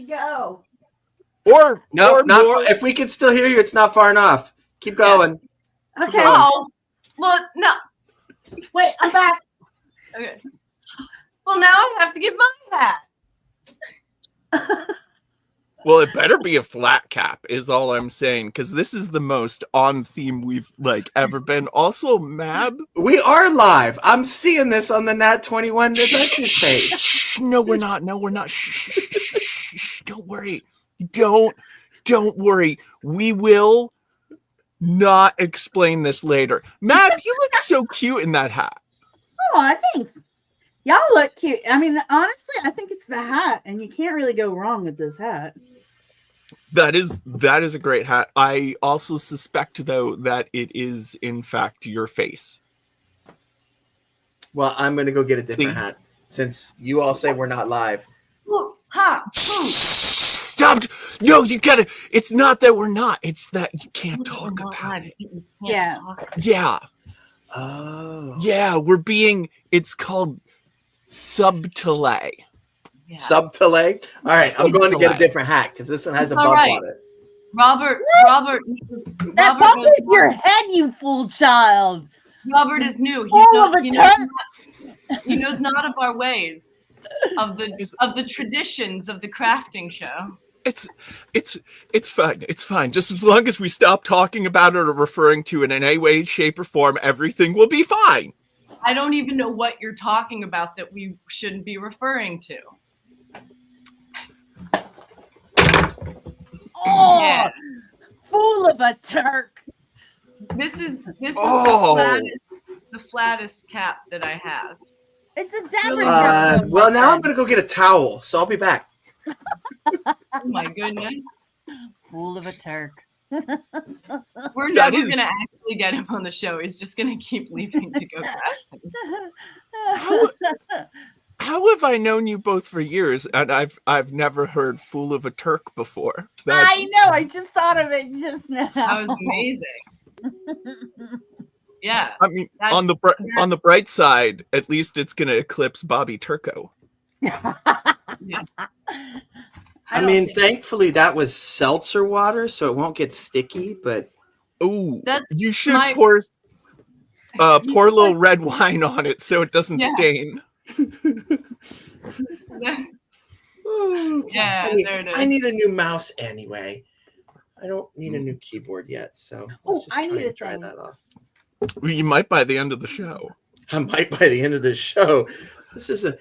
go. Or not more. if we can still hear you, it's not far enough. Keep going. Okay. Oh, well, no. Wait, I'm back. Okay. Well, now I have to get my hat. Well, it better be a flat cap, is all I'm saying, because this is the most on theme we've ever been. Also, Mab, We are live. I'm seeing this on the Nat 21 Adventures page. no, we're not. No, we're not. Shh. Don't worry. Don't worry. We will not explain this later. Mab, you look so cute in that hat. Oh, thanks. Y'all look cute. I mean, honestly, I think it's the hat, and you can't really go wrong with this hat. That is a great hat. I also suspect, though, that it is in fact your face. Well, I'm going to go get a different hat since you all say we're not live. Ooh, ha, ooh. Stop! No, you gotta. It's not that we're not. It's that you can't talk about it. Yeah. Yeah. Oh. Yeah, we're being. It's called subtile. Yeah. Subtile. All right, I'm going to get a different hat because this one has a bump on it. Robert That bump is your head, you fool child. Robert is new. He knows not of our ways, of the traditions of the crafting show. It's fine. It's fine. Just as long as we stop talking about it or referring to it in any way, shape, or form, everything will be fine. I don't even know what you're talking about that we shouldn't be referring to. Oh, Yeah. fool of a Turk. This is Oh. the flattest cap that I have. It's a dapper. Well, now I'm going to go get a towel, so I'll be back. Oh my goodness. Fool of a Turk. We're never going to actually get him on the show. He's just going to keep leaving to go back. How have I known you both for years and I've never heard "fool of a Turk" before? I know. I just thought of it just now. That was amazing. Yeah. I mean, on the bright side, at least it's gonna eclipse Bobby Turco. Yeah. I mean, thankfully that was seltzer water, so it won't get sticky. But Ooh, That's you should my- pour a little red wine on it so it doesn't stain. Yeah, there it is. I need a new mouse anyway. I don't need a new keyboard yet, so let's just try and dry that off. Well, you might by the end of the show. I might by the end of the show. This is a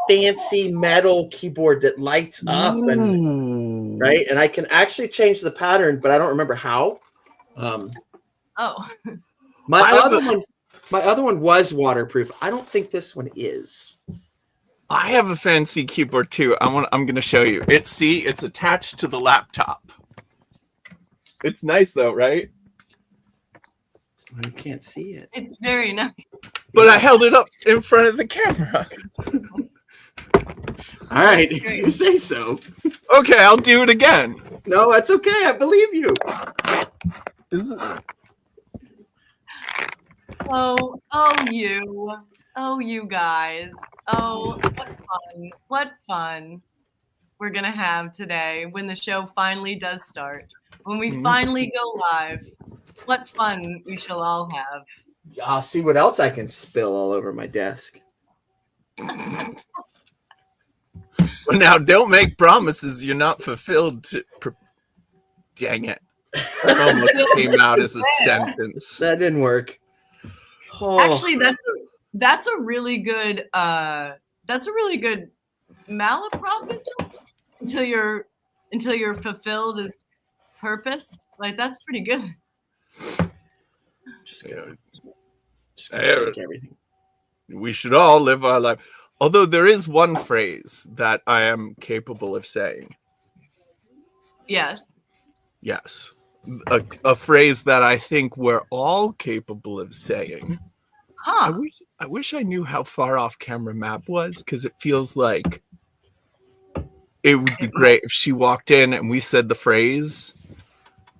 fancy metal keyboard that lights up and right, and I can actually change the pattern, but I don't remember how. Oh, My other one was waterproof. I don't think this one is. I have a fancy keyboard too. I'm going to show you. It's attached to the laptop. It's nice though, right? I can't see it. it's very nice. But I held it up in front of the camera. All right, if you say so. Okay, I'll do it again. No, that's okay. I believe you. Oh, you guys. Oh, what fun we're going to have today when the show finally does start. When we finally go live, what fun we shall all have. I'll see what else I can spill all over my desk. Well, now don't make promises you're not fulfilled. Dang it! It almost came out as a sentence. That didn't work. Oh. Actually, that's a really good malapropism until you're fulfilled as purposed. Like that's pretty good. Just gonna take everything. We should all live our life. Although there is one phrase that I am capable of saying. Yes. Yes. A phrase that I think we're all capable of saying. Huh. I wish I knew how far off camera Map was, because it feels like it would be great if she walked in and we said the phrase.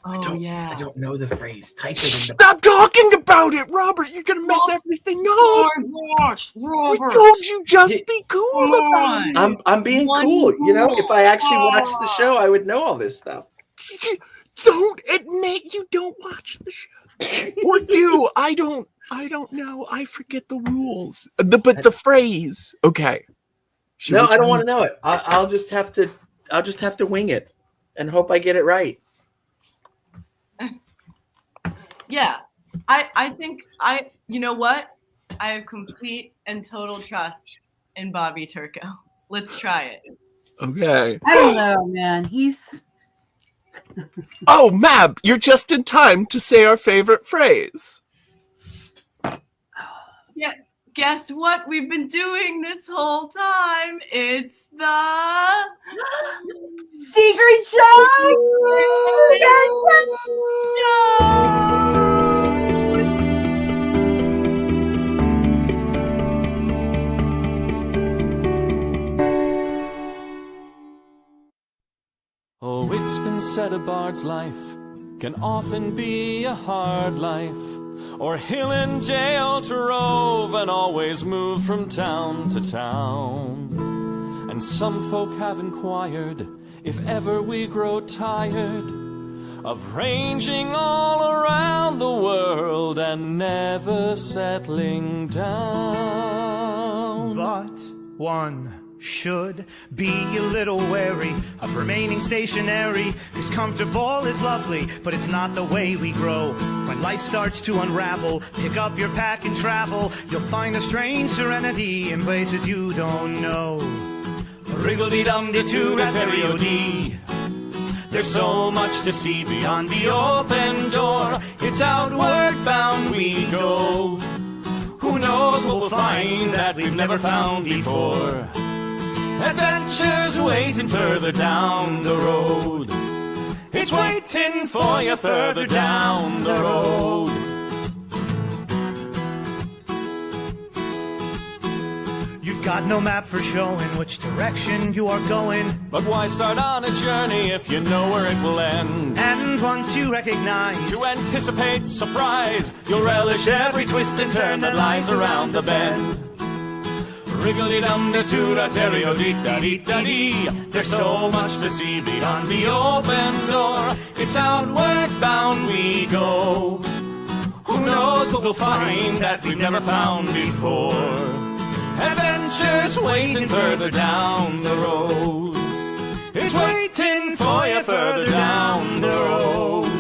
Oh yeah. I don't know the phrase. Type it in the. Stop talking about it, Robert. You're gonna mess everything up. Oh my gosh, We Robert. told you just Yeah. be cool Come about on. it. I'm being One cool. You know, if I actually more. watched the show, I would know all this stuff. Don't admit you don't watch the show. Or do. I don't know. I forget the rules. But the phrase. Okay. Should No, we I don't try- want to know it. I'll just have to wing it and hope I get it right. Yeah. I think you know what? I have complete and total trust in Bobby Turco. Let's try it. Okay. I don't know, man. He's Oh, Mab, you're just in time to say our favorite phrase. Yeah. Guess what we've been doing this whole time? It's the secret joke. Yes, Oh, it's been said a bard's life can often be a hard life, or hill and jail to rove and always move from town to town. And some folk have inquired if ever we grow tired of ranging all around the world and never settling down. But one should be a little wary of remaining stationary. 'Cause comfortable is lovely, but it's not the way we grow. When life starts to unravel, pick up your pack and travel. You'll find a strange serenity in places you don't know. Wriggle-dee-dum-dee-doo-rat-terry-o-dee. There's so much to see beyond the open door. It's outward bound we go. Who knows what we'll find that we've never found before. Adventures waiting further down the road. It's waiting for you further down the road. You've got no map for showing which direction you are going. But why start on a journey if you know where it will end? And once you recognize, To anticipate surprise, you'll relish every twist and turn that lies around the bend. Wriggle-dee-dum-dee-doo-da-terry-o-dee-da-dee-da-dee. There's so much to see beyond the open door. It's outward bound we go. Who knows what we'll find that we've never found before. Adventures waiting further down the road. It's waiting for you further down the road.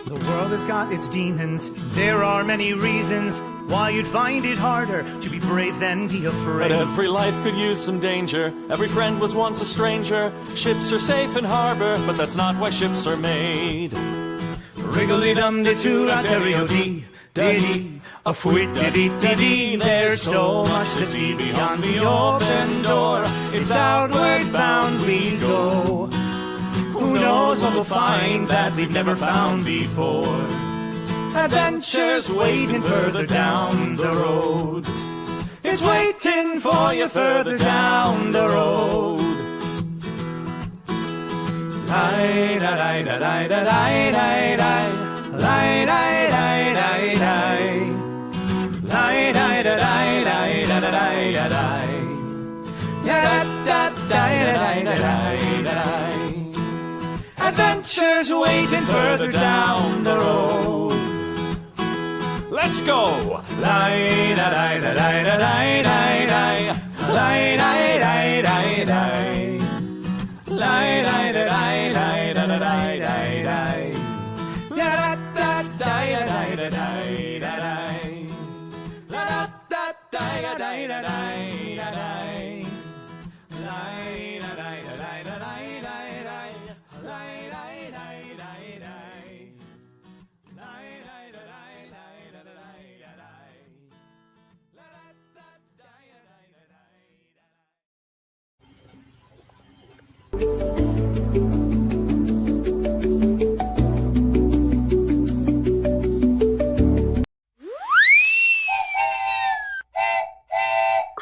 the world has got its demons. There are many reasons why you'd find it harder to be brave than be But afraid. every life could use some danger. Every friend was once a stranger. Ships are safe in harbor, but that's not why ships are made. Wriggle-dee-dum-dee-doo-da-terry-o-dee-da-dee. A fwit-dee-dee-dee-dee. There's so much to see beyond the open door. It's outward bound we go. Who knows what we'll find that we've never found before. Adventures waiting further down the road. It's waiting for you further down the road. Adventures waiting further down the road. Let's go!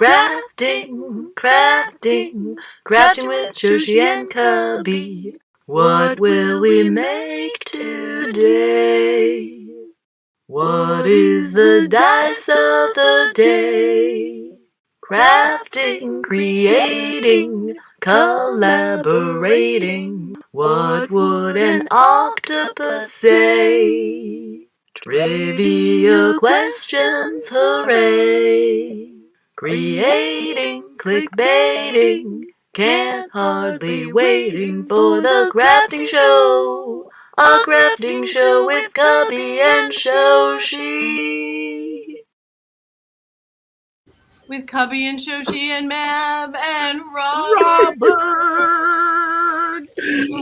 Crafting, crafting, crafting with Joshi and Cubby. What will we make today? What is the dice of the day? Crafting, creating, collaborating. What would an octopus say? Trivia questions, hooray! Creating, clickbaiting, can't hardly waiting for the crafting show. A crafting show with Cubby and Joshi. With Cubby and Shoshi and Mab and Robert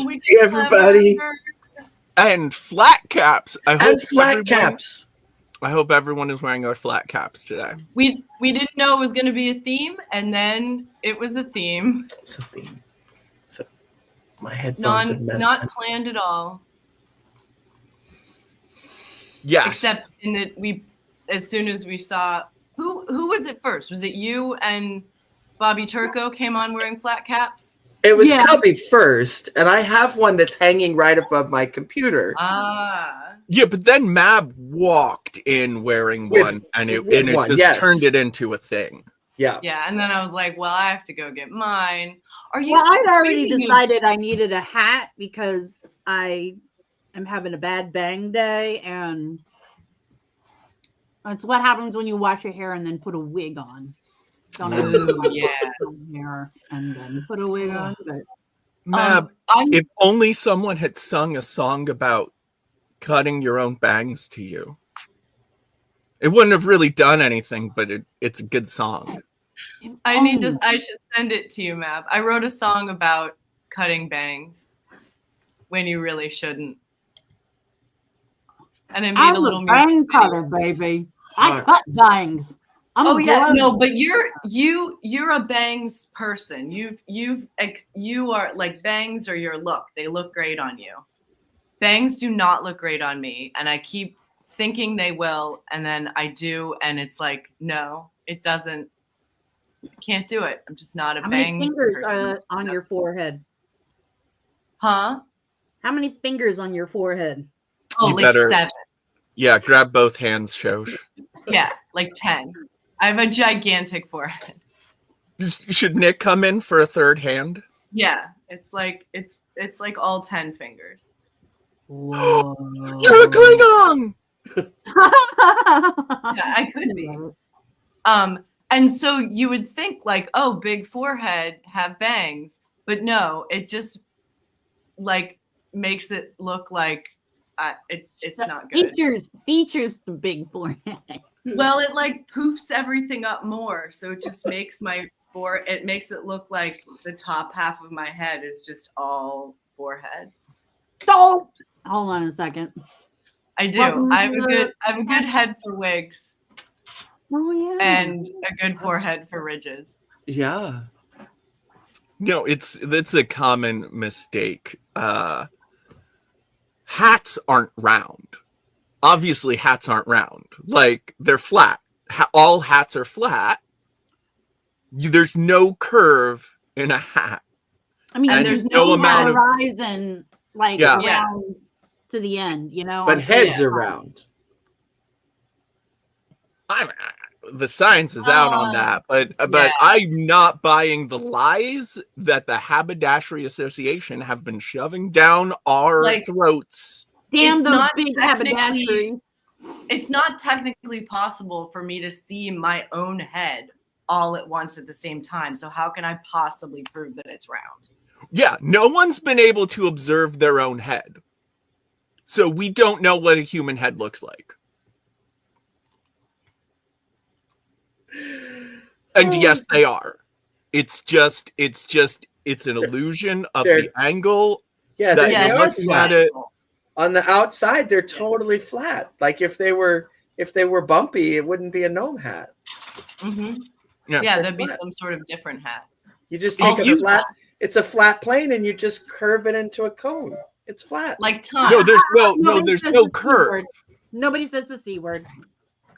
We Hey, everybody. and flat caps. I hope And flat everyone- caps. I hope everyone is wearing their flat caps today. We didn't know it was going to be a theme, and then it was a theme. Something. So my headphones have messed Not up. planned at all. Yes. Except in that as soon as we saw who was it first? Was it you and Bobby Turco came on wearing flat caps? It was Yeah. Cubby first, and I have one that's hanging right above my computer. Ah. Yeah, but then Mab walked in wearing With- one, and it with one, just yes. turned it into a thing. Yeah. Yeah, and then I was like, well, I have to go get mine. Are you Well, I'd already speaking of- decided I needed a hat because I am having a bad bang day, and it's what happens when you wash your hair and then put a wig on. Don't have Ooh, yeah. hair and then put a wig on, but Mab, I'm if only someone had sung a song about cutting your own bangs to you. It wouldn't have really done anything, but it's a good song. I should send it to you, Mab. I wrote a song about cutting bangs when you really shouldn't. And I made I'm a little a bang music cutter, baby. I Fuck. cut bangs. Oh yeah, blood. no, but you're a bangs person. You are like, bangs are your look. They look great on you. Bangs do not look great on me, and I keep thinking they will, and then I do, and it's like, no, it doesn't. I can't do it. I'm just not a How many bang fingers person. on your forehead? Huh? How many fingers on your forehead? Oh, You like better- 7. Yeah, grab both hands, Shosh. Yeah, like 10. I have a gigantic forehead. Should Nick come in for a third hand? Yeah, it's like all 10 fingers. Whoa. You're a Klingon! Yeah, I could be. And so you would think like, oh, big forehead, have bangs, but no, it just like makes it look like it's not good. Features the big forehead. Well, it like poofs everything up more, so it just makes it makes it look like the top half of my head is just all forehead. Don't. Hold on a second. I do. Welcome I have to a good head for wigs Oh yeah. and a good forehead for ridges. Yeah. No, it's a common mistake. Hats aren't round. Obviously, hats aren't round. Like, they're flat. All hats are flat. There's no curve in a hat. I mean, and there's there's no no amount of- horizon like Yeah. around to the end, you know. But I'm heads saying- are round. The science is out on that, but yeah. I'm not buying the lies that the Haberdashery Association have been shoving down our Like, throats. Damn It's those not big technically- haberdasheries. It's not technically possible for me to see my own head all at once at the same time. So how can I possibly prove that it's round? Yeah, no one's been able to observe their own head. So we don't know what a human head looks like. And yes, they are. It's an illusion of They're- the angle Yeah, that they Yeah, you're it's are just looking at flat. it. On the outside, they're totally flat. Like if they were bumpy, it wouldn't be a gnome hat. Mm-hmm. Yeah. Yeah, They're that'd be flat. some sort of different hat. You just take Also- a flat. It's a flat plane, and you just curve it into a cone. It's flat. Like time. No, there's Nobody no says no the C curve. word. Nobody says the C word.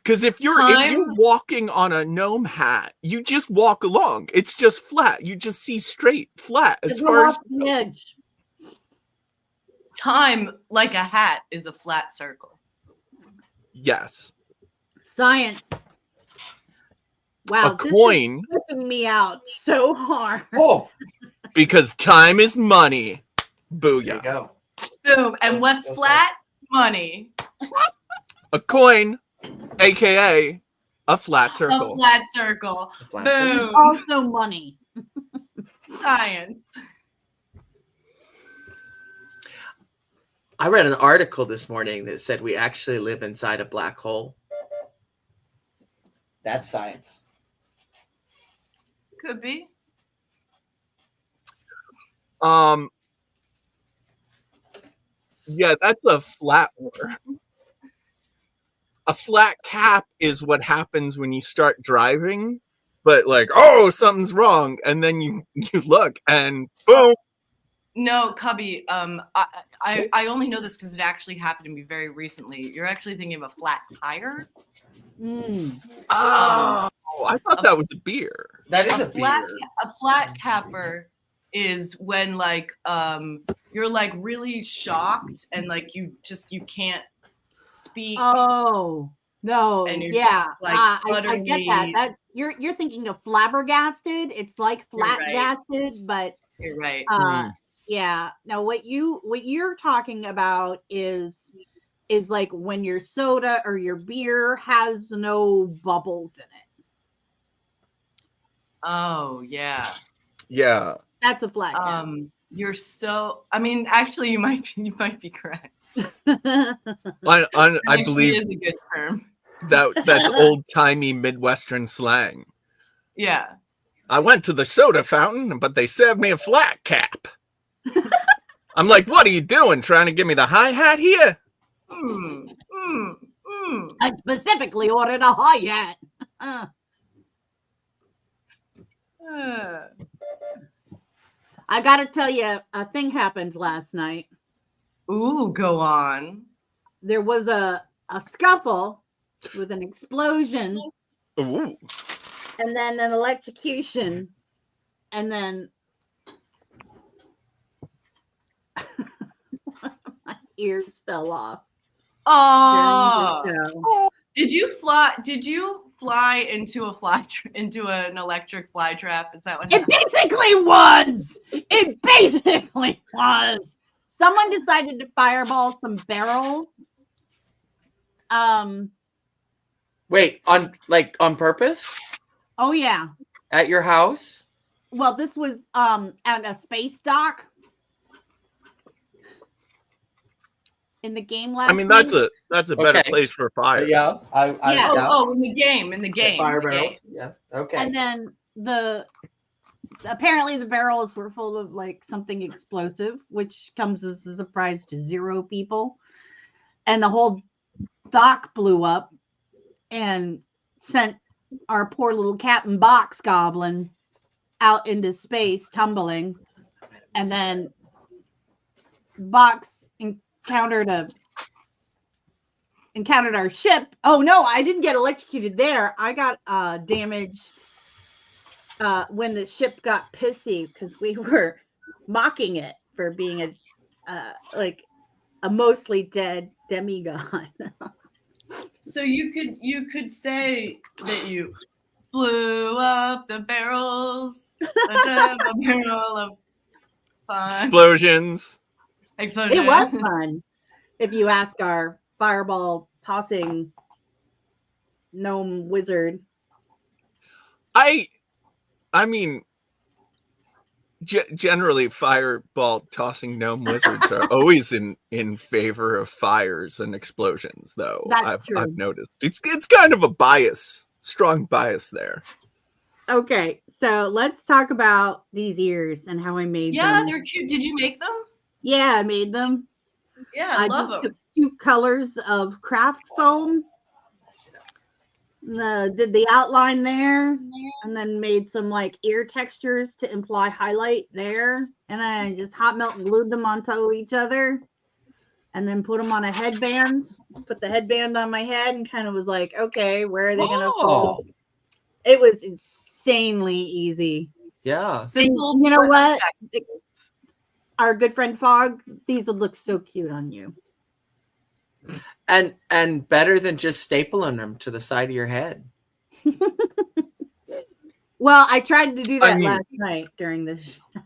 Because if you're walking on a gnome hat, you just walk along. It's just flat. You just see straight, flat as far as the edge. Time, like a hat, is a flat circle. Yes. Science. Wow, A coin. This is tripping me out so hard. Oh, Because time is money. there you Booyah. go. Boom. And what's That's flat? Money. A coin, aka a flat circle. A flat circle. A flat Boom. Also money. Science. I read an article this morning that said we actually live inside a black hole. That's science. Could be. Yeah, that's a flat one. A flat cap is what happens when you start driving, but like, oh, something's wrong, and then you look and boom. No, Cubby. I only know this because it actually happened to me very recently. You're actually thinking of a flat tire. Mm. Oh, I thought that was a beer. That is a flat beer. a flat capper is when like you're like really shocked and like you can't speak. Oh no! And you're Yeah, just, like, I get utterly- that. That's you're thinking of flabbergasted. It's like You're right. flatgasted, but You're right. yeah. Now what you're talking about is like when your soda or your beer has no bubbles in it. Oh yeah. Yeah. That's a flat cap. You're so. I mean, actually, you might be correct. I Actually believe is a good term. that's old timey Midwestern slang. Yeah. I went to the soda fountain, but they served me a flat cap. I'm like, what are you doing? Trying to give me the hi hat here? I specifically ordered a hi hat. I gotta tell you, a thing happened last night. Ooh, go on. There was a scuffle with an explosion Ooh. and then an electrocution and then my ears fell off. Oh, during the show. did you fly into into an electric fly trap? Is that what It happened? basically was. It basically was. Someone decided to fireball some barrels. Wait, on purpose? Oh yeah. At your house? Well, this was at a space dock in the game last I mean, that's night. a better Okay. place for a fire. Yeah. Yeah. Oh, in the game. Fire in the barrels. game. Yeah. Okay. And then apparently the barrels were full of like something explosive, which comes as a surprise to 0 people. And the whole dock blew up and sent our poor little Captain Box Goblin out into space tumbling. And then Box encountered our ship. Oh no, I didn't get electrocuted there. I got damaged when the ship got pissy because we were mocking it for being a mostly dead demigod. So you could say that you blew up the barrels. A barrel of fun. Explosions. Explosion. It was fun. If you ask our fireball tossing gnome wizard. I mean, generally, fireball tossing gnome wizards are always in favor of fires and explosions, though. That's true. I've noticed it's kind of a bias, strong bias there. Okay, so let's talk about these ears and how I made Yeah, them. they're cute. Did you make them? Yeah, I made them. Yeah, I love just them. took 2 colors of craft foam. Did the outline there, and then made some like ear textures to imply highlight there, and then I just hot melt and glued them onto each other. and then put them on a headband. Put the headband on my head and kind of was like, okay, where are they going to fall? It was insanely easy. Yeah. Simple. You know but what? effective. Our good friend Fog, these would look so cute on you. And better than just stapling them to the side of your head. Well, I tried to do that I mean- last night during this show.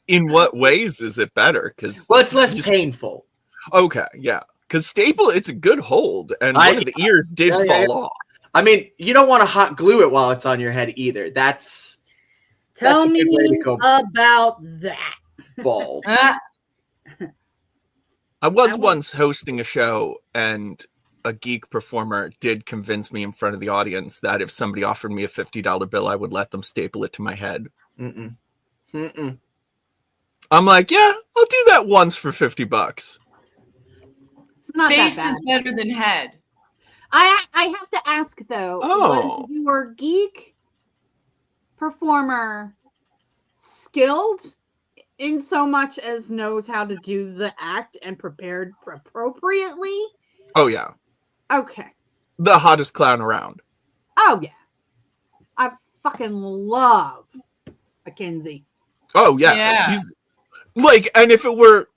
In what ways is it better? Because Well, it's less painful. Okay, yeah. Because staple, it's a good hold, and I- one of the ears did Yeah, fall yeah. off. I mean, you don't want to hot glue it while it's on your head either. That's Tell a me good way to go about that. bald. Ah, I was I wa- once hosting a show, and a geek performer did convince me in front of the audience that if somebody offered me a $50 bill, I would let them staple it to my head. Mm-mm. Mm-mm. I'm like, yeah, I'll do that once for $50. It's not face that is bad. better than head. I have to ask though, Oh. was your geek performer skilled in so much as knows how to do the act and prepared appropriately? Oh, yeah. Okay. The hottest clown around. Oh yeah. I fucking love Mackenzie. Oh, yeah. Yeah. She's like, and if it were,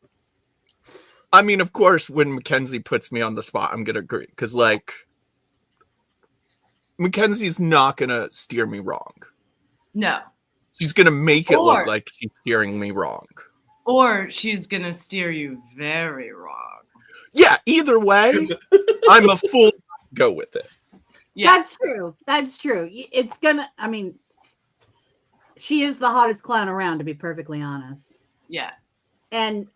I mean, of course, when Mackenzie puts me on the spot, I'm going to agree. Because, like, Mackenzie's not going to steer me wrong. No. She's going to make it Or- look like she's steering me wrong. Or she's gonna steer you very wrong. Yeah, either way, I'm a full go with it. Yeah. That's true. That's true. It's gonna, I mean, she is the hottest clown around, to be perfectly honest. Yeah. And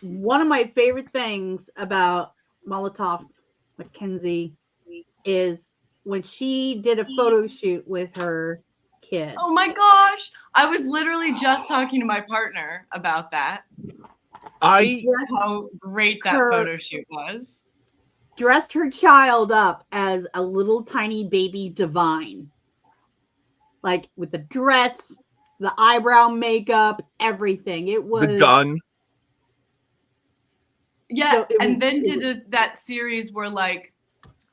one of my favorite things about Molotov Mackenzie is when she did a photo shoot with her kid. Oh my gosh. I was literally just talking to my partner about that. I How great that Her- photo shoot was. Dressed her child up as a little tiny baby divine. Like with the dress, the eyebrow makeup, everything. It was the gun. Yeah. So it and was- then it did that series where like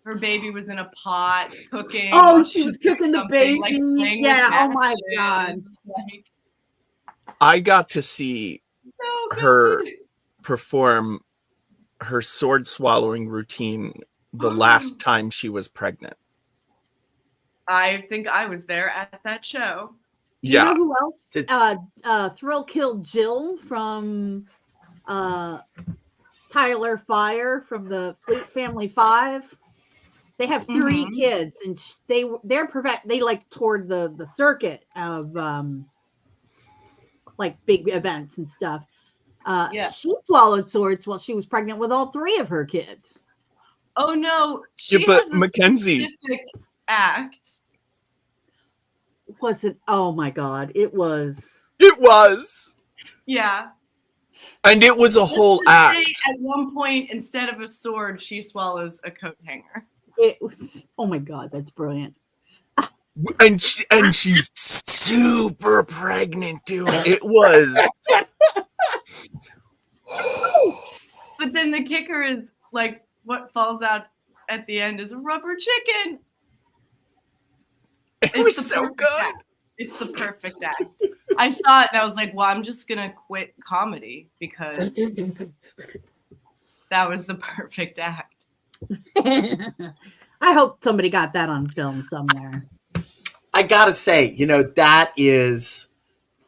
her baby was in a pot cooking. Oh, while she was doing cooking the something, like, baby. playing with Yeah, oh my God. matches, Like, I got to see so good. her perform her sword swallowing routine the last time she was pregnant. I think I was there at that show. You Yeah. know who else? Did- Thrill Kill Jill from Tyler Fire from the Fleet Family 5. They have 3 Mhm. kids, and they like toured the circuit of like big events and stuff. Yeah. She swallowed swords while she was pregnant with all 3 of her kids. Oh no, she Yeah, but has a Mackenzie- specific act. Was it? Oh my God! It was. It was. Yeah. And it was a whole Just to act. say, at one point, instead of a sword, she swallows a coat hanger. It was. Oh my God! That's brilliant. And she's super pregnant, dude. It was. But then the kicker is like what falls out at the end is a rubber chicken. It It's was the so perfect good. act. It's the perfect act. I saw it and I was like, well, I'm just gonna quit comedy because that was the perfect act. I hope somebody got that on film somewhere. I gotta say, you know, that is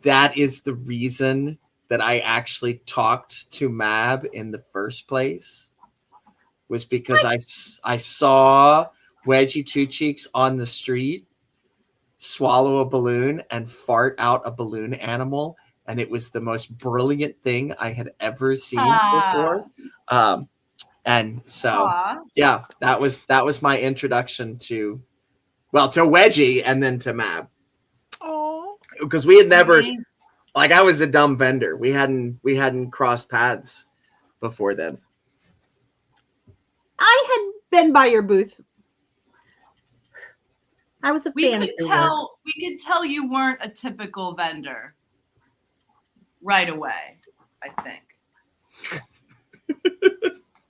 the reason that I actually talked to Mab in the first place, was because I saw Wedgie Two Cheeks on the street swallow a balloon and fart out a balloon animal, and it was the most brilliant thing I had ever seen before. And so Aw. yeah, that was my introduction to Wedgie and then to Mab. Oh. Because we had never, like, I was a dumb vendor. We hadn't crossed paths before then. I had been by your booth. I was a We fan. could of your work. tell you weren't a typical vendor right away, I think.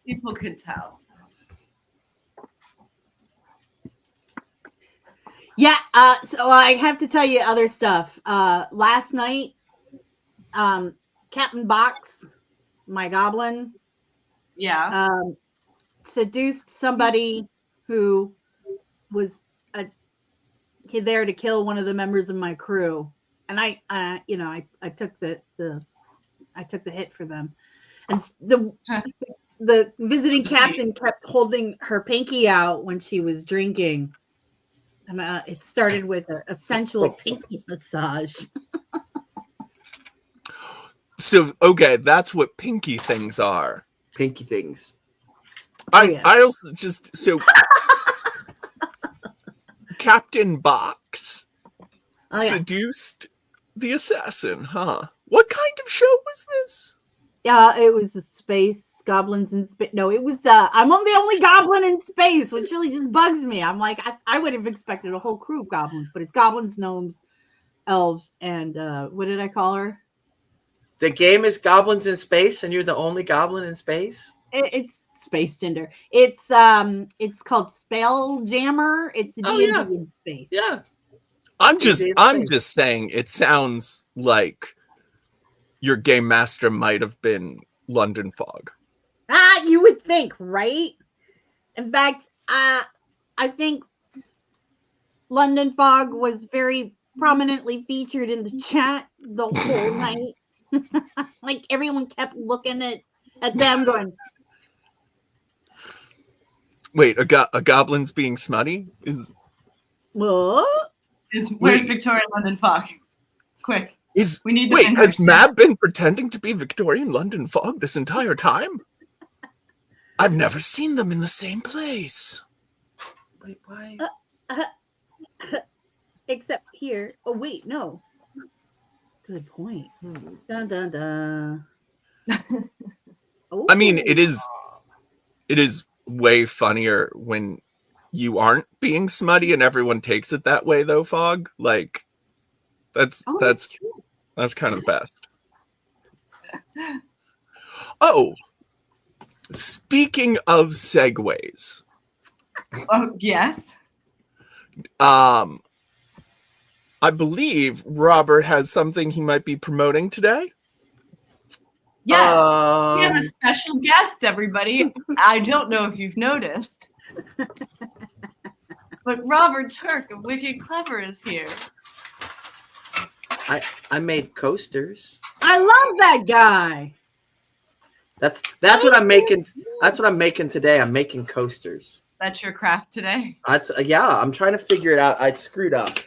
People could tell. Yeah, so I have to tell you other stuff. Last night, Captain Box, my goblin, Yeah. seduced somebody who was there to kill one of the members of my crew, and I took the hit for them, and the visiting captain kept holding her pinky out when she was drinking, and it started with a sensual pinky massage. So okay, that's what pinky things are. Pinky things. Yeah. I also just so Captain Box Oh, yeah. seduced the assassin, huh? What kind of show was this? Yeah, it was a space goblins in space. No, it was. I'm the only goblin in space, which really just bugs me. I'm like, I would have expected a whole crew of goblins, but it's goblins, gnomes, elves, and what did I call her? The game is Goblins in Space, and you're the only goblin in space? It's Space Tinder. It's called Spelljammer. It's D&D yeah. in space. Yeah. I'm D&D in space. just saying it sounds like your game master might have been London Fog. You would think, right? In fact, I think London Fog was very prominently featured in the chat the whole night. Like everyone kept looking at them going, Wait, a goblin's being smutty? Is what? Where's Victoria London Fog? Quick. We need the wait, pin has person. Mab been pretending to be Victorian London Fog this entire time? I've never seen them in the same place. Wait, why? Except here. Oh wait, no. Good point. Dun dun dun. I mean, Ooh. it is way funnier when you aren't being smutty and everyone takes it that way, though, Fog. Like, that's true. that's kind of best. Oh, speaking of segues, Oh, yes. I believe Robert has something he might be promoting today. Yes. We have a special guest, everybody. I don't know if you've noticed. But Robert Turk of Wicked Clever is here. I made coasters. I love that guy. That's what I'm making. That's what I'm making today. I'm making coasters. That's your craft today. That's I'm trying to figure it out. I've screwed up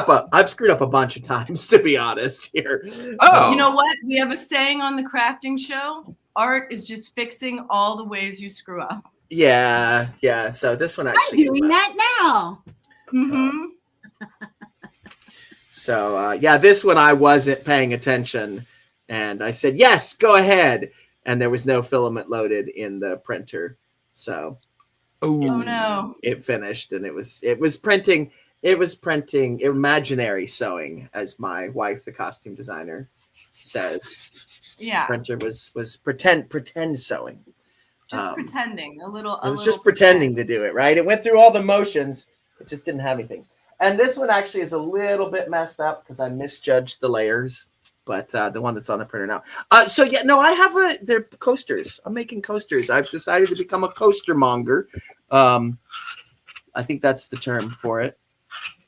a bunch of times, to be honest here. Oh, You know what? We have a saying on the crafting show. Art is just fixing all the ways you screw up. Yeah. So this one I'm actually doing came out. that now. Mm-hmm. So this one I wasn't paying attention, and I said yes, go ahead, and there was no filament loaded in the printer, so Oh no. it finished, and it was printing imaginary sewing, as my wife, the costume designer, says. Yeah. Printer was pretend sewing. Just pretending. It was just pretending to do it, right? It went through all the motions. It just didn't have anything. And this one actually is a little bit messed up because I misjudged the layers, but the one that's on the printer now. They're coasters. I'm making coasters. I've decided to become a coaster monger. I think that's the term for it.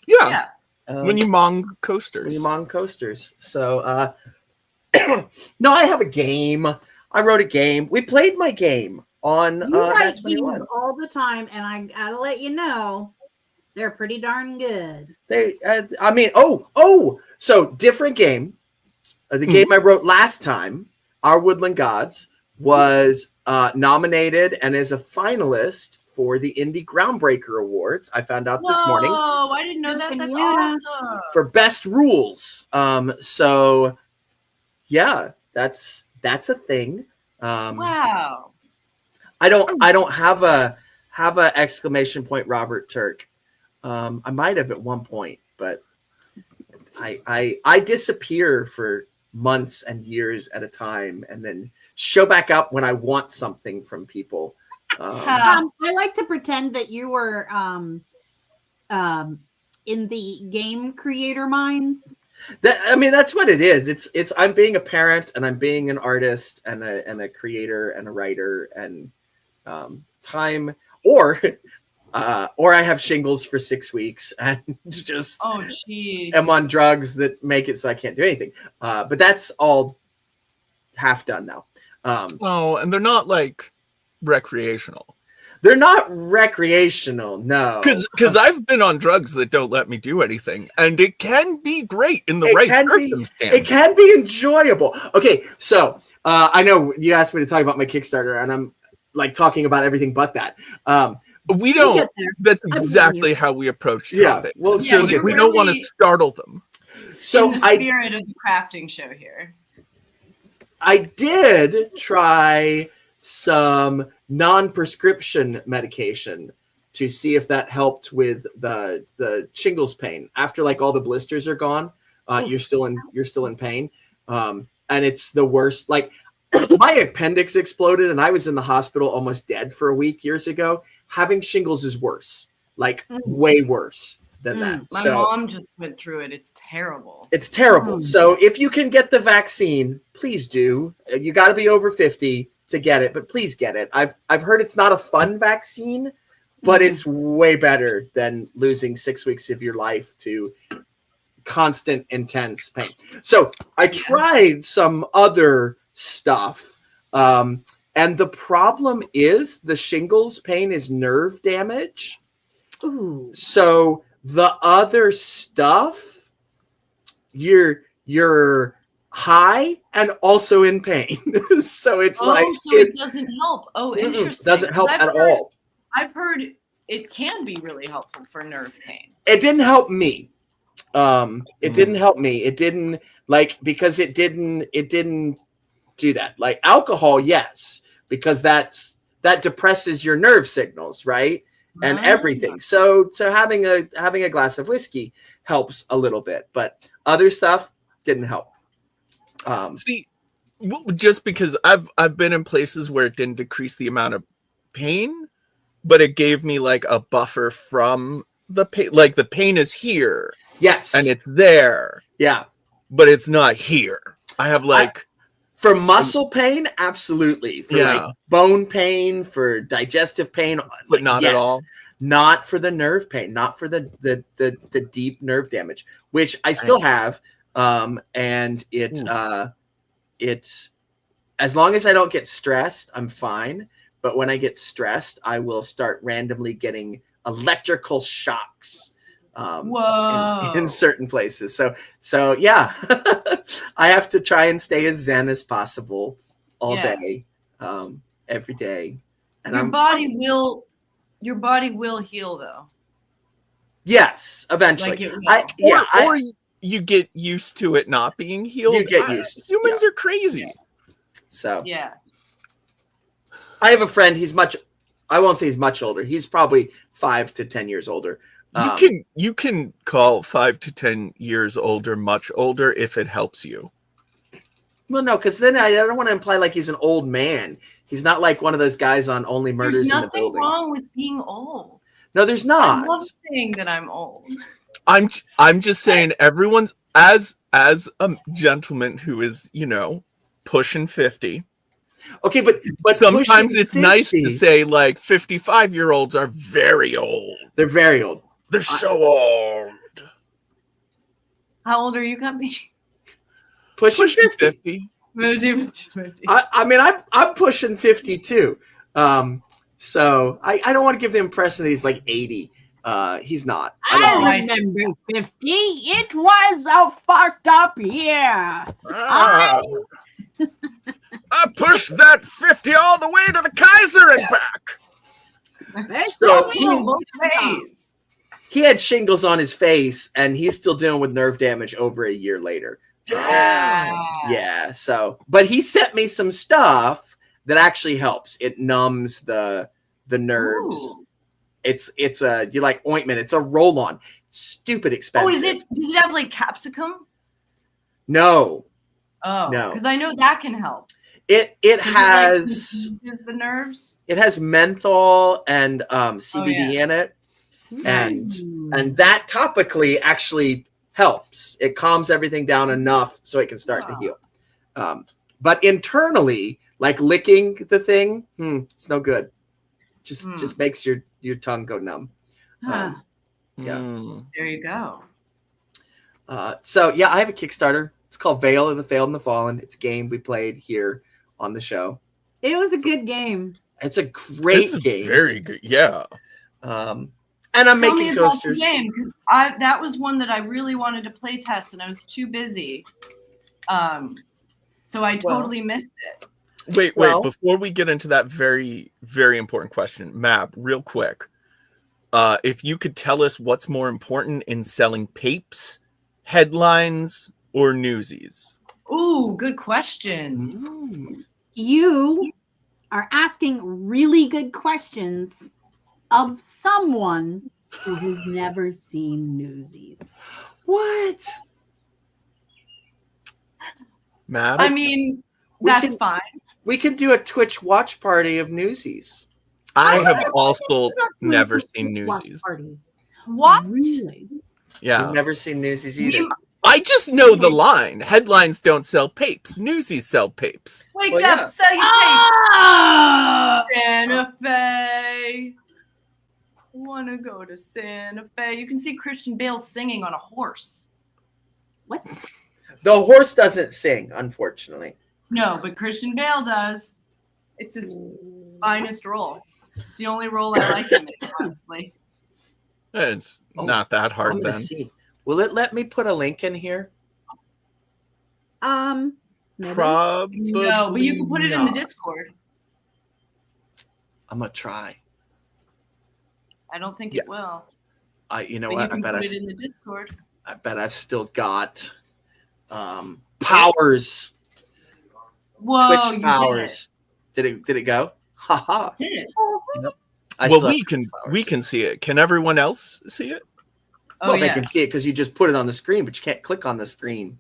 yeah. When you mong coasters. When you mong coasters. So, no, I have a game. I wrote a game. We played my game on You write Nat 21. games all the time, and I gotta let you know, they're pretty darn good. So different game. The game I wrote last time, Our Woodland Gods, was nominated and is a finalist for the Indie Groundbreaker Awards. I found out this morning. Oh, I didn't know that. That's Yeah. awesome. For best rules. So yeah, that's a thing. Wow. I don't have a exclamation point Robert Turk. I might have at one point, but I disappear for months and years at a time and then show back up when I want something from people. I like to pretend that you were in the game creator minds. That's what it is. It's I'm being a parent, and I'm being an artist, and a creator, and a writer, and time, or I have shingles for 6 weeks and just am on drugs that make it so I can't do anything. But that's all half done now. And they're not like recreational. They're not recreational, no. Because I've been on drugs that don't let me do anything, and it can be great in the right circumstances. It can be enjoyable. Okay, so I know you asked me to talk about my Kickstarter, and I'm like talking about everything but that. We don't. That's exactly how we approach topics. Well, so we don't want to startle them. So in the spirit of the crafting show here, I did try some non-prescription medication to see if that helped with the shingles pain. After like all the blisters are gone, you're still in pain, and it's the worst. Like my appendix exploded, and I was in the hospital almost dead for a week years ago. Having shingles is worse, like way worse than that. My mom just went through it. It's terrible. It's terrible. So if you can get the vaccine, please do. You got to be over 50 to get it, but please get it. I've heard it's not a fun vaccine, but it's way better than losing 6 weeks of your life to constant intense pain. So I tried some other stuff. And the problem is the shingles pain is nerve damage. Ooh. So the other stuff, you're high and also in pain. So it's it doesn't help. Oh, interesting. Doesn't help at all. I've heard it can be really helpful for nerve pain. It didn't help me. It didn't help me. It didn't because it didn't do that. Like alcohol, yes, because that depresses your nerve signals, right? And everything. So having a glass of whiskey helps a little bit, but other stuff didn't help. See, just because I've been in places where it didn't decrease the amount of pain, but it gave me like a buffer from the pain. Like the pain is here, yes, and it's there, yeah, but it's not here. I have for muscle pain, absolutely. For like bone pain, for digestive pain, but not at all. Not for the nerve pain, not for the deep nerve damage, which I still have. And it's as long as I don't get stressed, I'm fine. But when I get stressed, I will start randomly getting electrical shocks. In certain places. So yeah, I have to try and stay as zen as possible all day, every day. And your body will heal though. Yes, eventually. Or you get used to it not being healed. You get used. Humans are crazy. So yeah. I have a friend. I won't say he's much older. He's probably 5 to 10 years older. You can call 5 to 10 years older much older if it helps you. Well, no, because then I don't want to imply like he's an old man. He's not like one of those guys on Only Murders in the Building. There's nothing wrong with being old. No, there's not. I love saying that I'm old. I'm just saying everyone's as a gentleman who is, pushing 50. Okay, but sometimes it's 50, nice to say like 55-year-olds are very old. They're very old. They're so old. How old are you, Company? Pushing 50. I'm pushing 50 too. So I don't want to give the impression that he's like 80. He's not. I remember 50. It was a fucked up year. I pushed that 50 all the way to the Kaiser and back. So he had shingles on his face, and he's still dealing with nerve damage over a year later. Yeah. So, but he sent me some stuff that actually helps. It numbs the nerves. Ooh. It's a ointment. It's a roll-on. Stupid expensive. Oh, does it have like capsicum? No. Oh, no. Because I know that can help. It Is it, like, has diseases the nerves. it has menthol and CBD in it, and that topically actually helps. It calms everything down enough so it can start to heal. But internally, like licking the thing, it's no good. Just makes your tongue go numb. Huh. Mm. There you go. So yeah, I have a Kickstarter. It's called Veil of the Failed and the Fallen. It's a game we played here on the show. It was a good game. It's a great It's game. very good. Yeah. And I'm Tell me making about coasters. the game, 'cause that was one that I really wanted to play test, and I was too busy. So I totally missed it. Wait. Well- Before we get into that very, very important question, Mab, real quick. If you could tell us what's more important in selling papes, headlines, or newsies? Ooh, good question. Mm. You are asking really good questions of someone who has never seen Newsies. What? Mab? I mean, We that's can- fine. We could do a Twitch watch party of Newsies. I have also Not doing never some seen watch Newsies. parties. What? Really? Yeah. You've never seen Newsies either. I just know the line. Headlines don't sell papes. Newsies sell papes. Wake Well, up, yeah. sell your Ah! tapes. Santa Fe. Wanna go to Santa Fe? You can see Christian Bale singing on a horse. What? The horse doesn't sing, unfortunately. No, but Christian Bale does. It's his finest role. It's the only role I like him in, honestly. It's Oh, not that I'm hard gonna then. see. Will it let me put a link in here? Maybe. Probably No, but you can put it in the not. Discord. I'm gonna try. I don't think Yes. it will. You know But what? you can put it in the Discord. I bet I've still got powers. Whoa, Twitch you powers. Did it go? Haha. did it. I Well, still we have can Twitch powers. we can see it. Can everyone else see it? Oh, Well, yeah. they can see it because you just put it on the screen, but you can't click on the screen.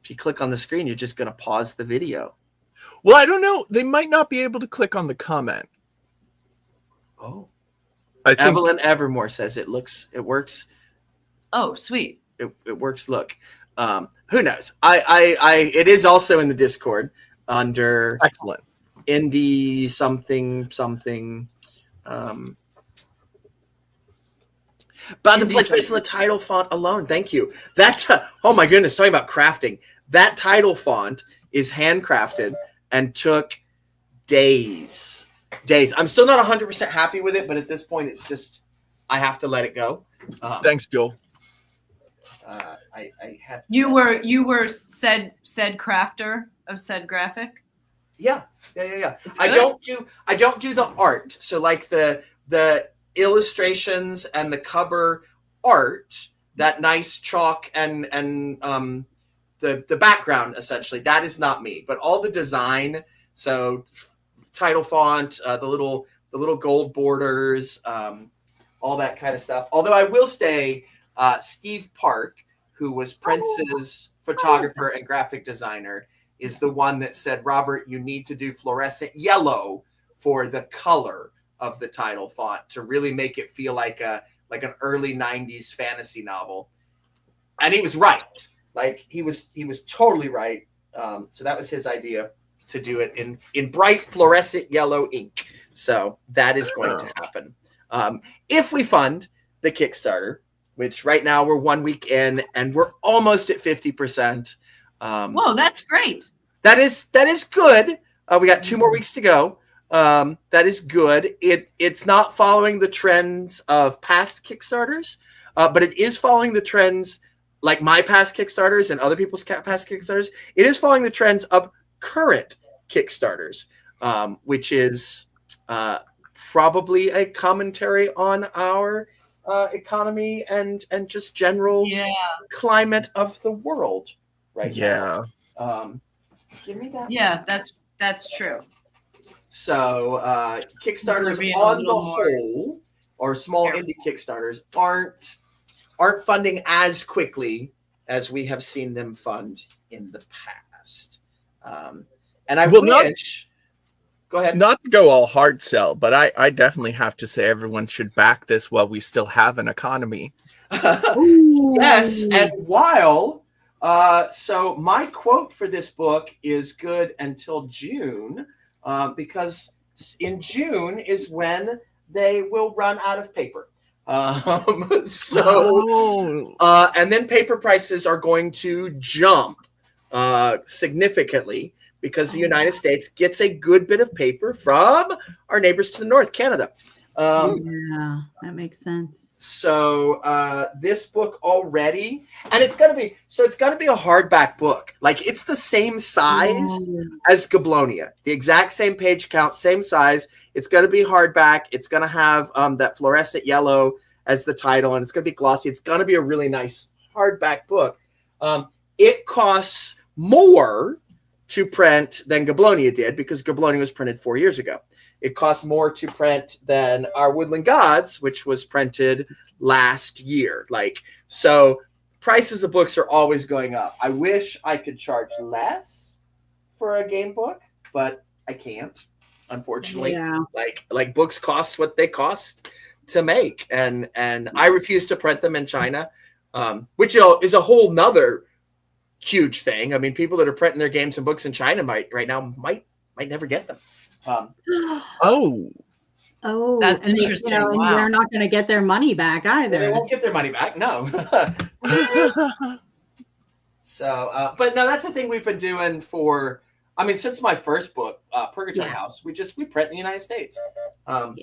If you click on the screen, you're just gonna pause the video. Well, I don't know. They might not be able to click on the comment. Oh. I think Evelyn Evermore says it works. Oh, sweet. It works. Look, who knows? It is also in the Discord under excellent. indie something. But the placement in the title font alone, thank you. That oh my goodness, talking about crafting. That title font is handcrafted and took days. I'm still not 100% happy with it, but at this point, it's just I have to let it go. Thanks, Joel. I have. To You were said crafter of said graphic. Yeah. It's I good. don't do the art. So like the illustrations and the cover art, that nice chalk and the background essentially, that is not me. But all the design, so title font, the little gold borders, all that kind of stuff. Although I will say, Steve Park, who was Prince's photographer and graphic designer, is the one that said, Robert, you need to do fluorescent yellow for the color of the title font to really make it feel like an early 90s fantasy novel. And he was right. Like he was totally right. So that was his idea, to do it in bright fluorescent yellow ink. So that is going to happen. If we fund the Kickstarter, which right now we're 1 week in and we're almost at 50%. Whoa, that's great. That is good. We got 2 more weeks to go. That is good. It's not following the trends of past Kickstarters, but it is following the trends like my past Kickstarters and other people's past Kickstarters. It is following the trends of current Kickstarters, which is probably a commentary on our economy and just general climate of the world right now. Give me that. Yeah, that's true. So Kickstarters Maybe a on the little more whole, or small careful. indie Kickstarters, aren't funding as quickly as we have seen them fund in the past. And And I Well, not- wish. Go ahead. Not to go all hard sell, but I definitely have to say everyone should back this while we still have an economy. Yes, and while so my quote for this book is good until June, because in June is when they will run out of paper. So and then paper prices are going to jump significantly because the United States gets a good bit of paper from our neighbors to the north, Canada. Yeah, that makes sense. So this book already, and it's gonna be a hardback book. Like it's the same size as Gablonia, the exact same page count, same size. It's gonna be hardback. It's gonna have that fluorescent yellow as the title, and it's gonna be glossy. It's gonna be a really nice hardback book. It costs more to print than Gablonia did because Gablonia was printed 4 years ago. It costs more to print than our Woodland Gods, which was printed last year. So prices of books are always going up. I wish I could charge less for a game book, but I can't, unfortunately. Yeah. Like books cost what they cost to make. And I refuse to print them in China, which is a whole nother huge thing. I mean, people that are printing their games and books in China might never get them. Oh, That's and interesting. and Wow. they're not going to get their money back either. They won't get their money back. No. So, but no, that's the thing we've been doing since my first book, Purgatory House. We print in the United States. So,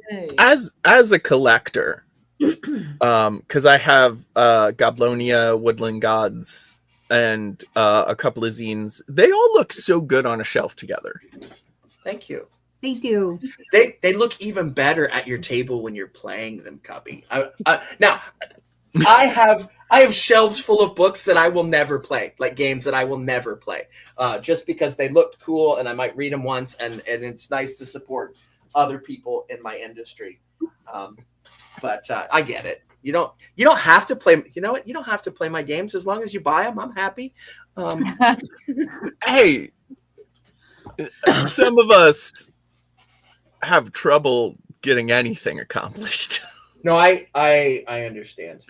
Yay. As a collector, because I have Gablonia, Woodland Gods, and a couple of zines. They all look so good on a shelf together. thank you. They do. They look even better at your table when you're playing them, Cubby. Now, I have shelves full of books that I will never play, like games that I will never play, just because they looked cool and I might read them once, and it's nice to support other people in my industry. But I get it. You don't have to play. You know what? You don't have to play my games as long as you buy them. I'm happy. Hey, some of us have trouble getting anything accomplished. No, I understand.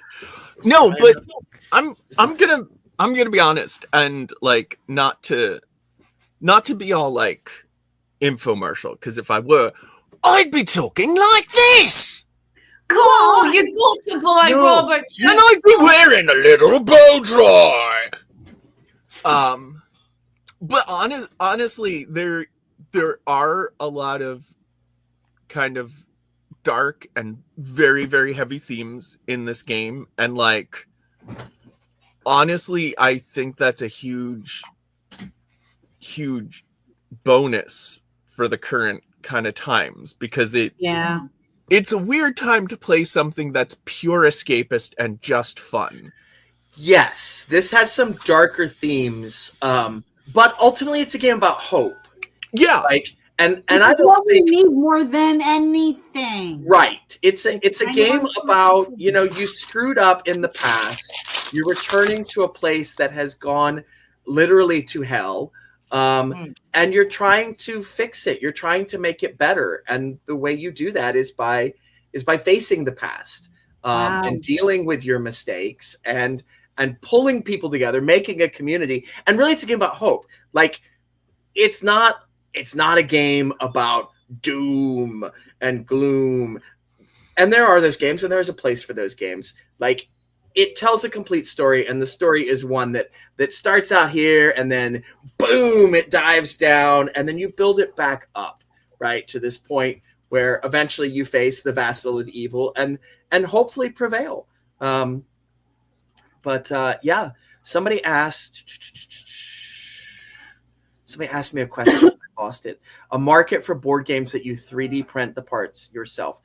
No, but I'm gonna be honest and like not to be all like infomercial, because if I were, I'd be talking like this. Oh, you got to buy Robert. And I'd be wearing a little bow tie. But honestly, there are a lot of kind of dark and very, very heavy themes in this game, and like honestly, I think that's a huge bonus for the current kind of times, because it's a weird time to play something that's pure escapist and just fun. Yes, this has some darker themes, but ultimately it's a game about hope. Yeah, and I What don't we think need more than anything. right. It's a I game know. about, you screwed up in the past. You're returning to a place that has gone literally to hell. And you're trying to fix it. You're trying to make it better. And the way you do that is by facing the past, and dealing with your mistakes and pulling people together, making a community. And really it's a game about hope. Like it's not a game about doom and gloom. And there are those games, and there's a place for those games. Like it tells a complete story, and the story is one that starts out here and then boom, it dives down, and then you build it back up, right, to this point where eventually you face the vassal of evil and hopefully prevail. But somebody asked me a question. I lost it. A market for board games that you 3D print the parts yourself.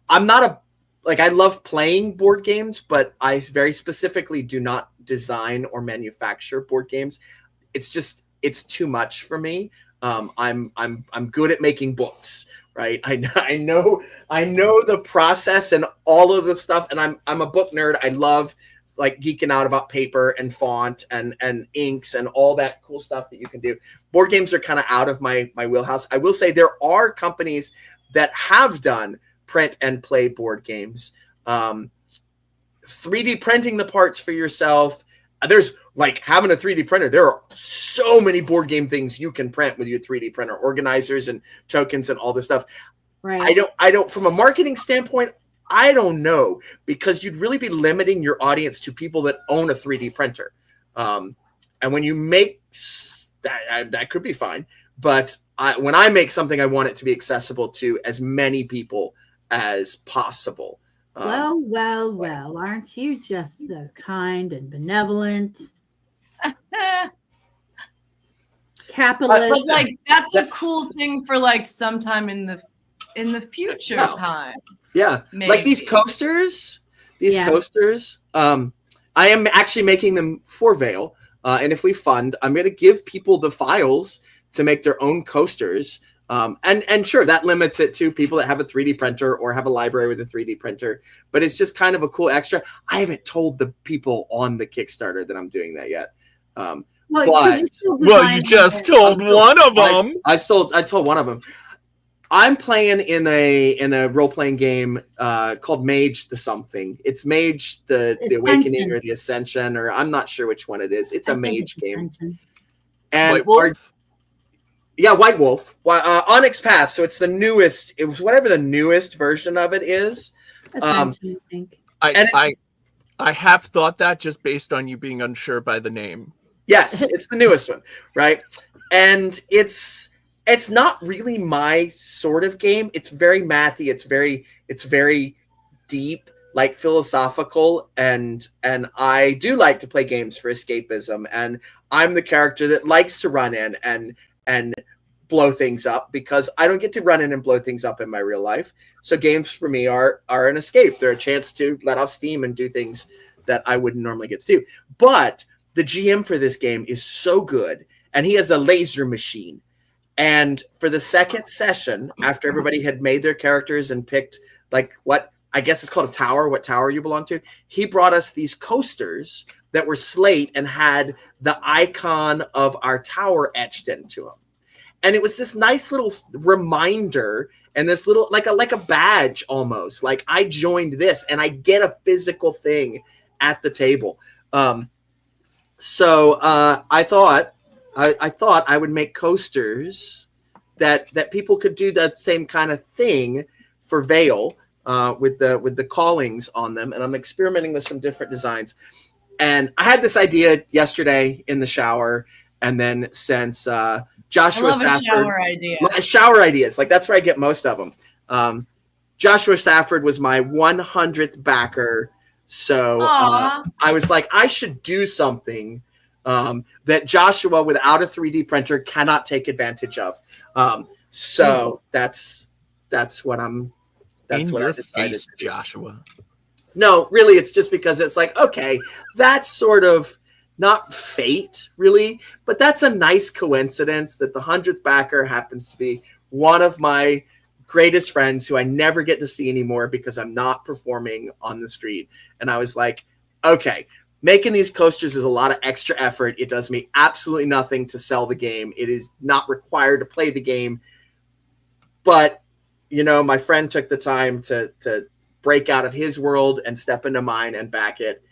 I'm not I love playing board games, but I very specifically do not design or manufacture board games. It's too much for me. I'm good at making books, right? I know the process and all of the stuff, and I'm a book nerd. I love like geeking out about paper and font and inks and all that cool stuff that you can do. Board games are kind of out of my wheelhouse. I will say there are companies that have done print and play board games. 3D printing the parts for yourself. There's like having a 3D printer. There are so many board game things you can print with your 3D printer, organizers and tokens and all this stuff. Right. I don't, from a marketing standpoint, I don't know, because you'd really be limiting your audience to people that own a 3D printer. And when you make that could be fine. But when I make something, I want it to be accessible to as many people as possible. Well, aren't you just so kind and benevolent? Capitalist. But like that's a cool thing for like sometime in the future times. Yeah. Maybe. Like these coasters. I am actually making them for Veil. And if we fund, I'm going to give people the files to make their own coasters. And sure, that limits it to people that have a 3D printer or have a library with a 3D printer. But it's just kind of a cool extra. I haven't told the people on the Kickstarter that I'm doing that yet. You just told one of them. I told one of them. I'm playing in a role-playing game called Mage the something. It's Mage the Awakening or the Ascension, or I'm not sure which one it is. It's a Mage game. And White Wolf? White Wolf. Onyx Path. So it's the newest. It was whatever the newest version of it is. Ascension, I think. I have thought that just based on you being unsure by the name. Yes, it's the newest one, right? And it's not really my sort of game. It's very mathy. It's very deep, like philosophical, and I do like to play games for escapism. And I'm the character that likes to run in and blow things up, because I don't get to run in and blow things up in my real life. So games for me are an escape. They're a chance to let off steam and do things that I wouldn't normally get to do. But the GM for this game is so good, and he has a laser machine. And for the second session, after everybody had made their characters and picked like what I guess it's called a tower, what tower you belong to, he brought us these coasters that were slate and had the icon of our tower etched into them. And it was this nice little reminder and this little like a badge almost. Like I joined this and I get a physical thing at the table. So I thought I would make coasters that people could do that same kind of thing for Veil with the callings on them, and I'm experimenting with some different designs. And I had this idea yesterday in the shower, and then since Joshua Safford, shower ideas, like that's where I get most of them. Joshua Safford was my 100th backer, so I was like, I should do something that Joshua without a 3D printer cannot take advantage of. So that's what I'm. That's in what your I decided face, to do. Joshua. No, really, it's just because it's like, okay, that's sort of not fate, really, but that's a nice coincidence that the 100th backer happens to be one of my greatest friends who I never get to see anymore because I'm not performing on the street. And I was like, okay, making these coasters is a lot of extra effort. It does me absolutely nothing to sell the game. It is not required to play the game. But, you know, my friend took the time to break out of his world and step into mine and back it.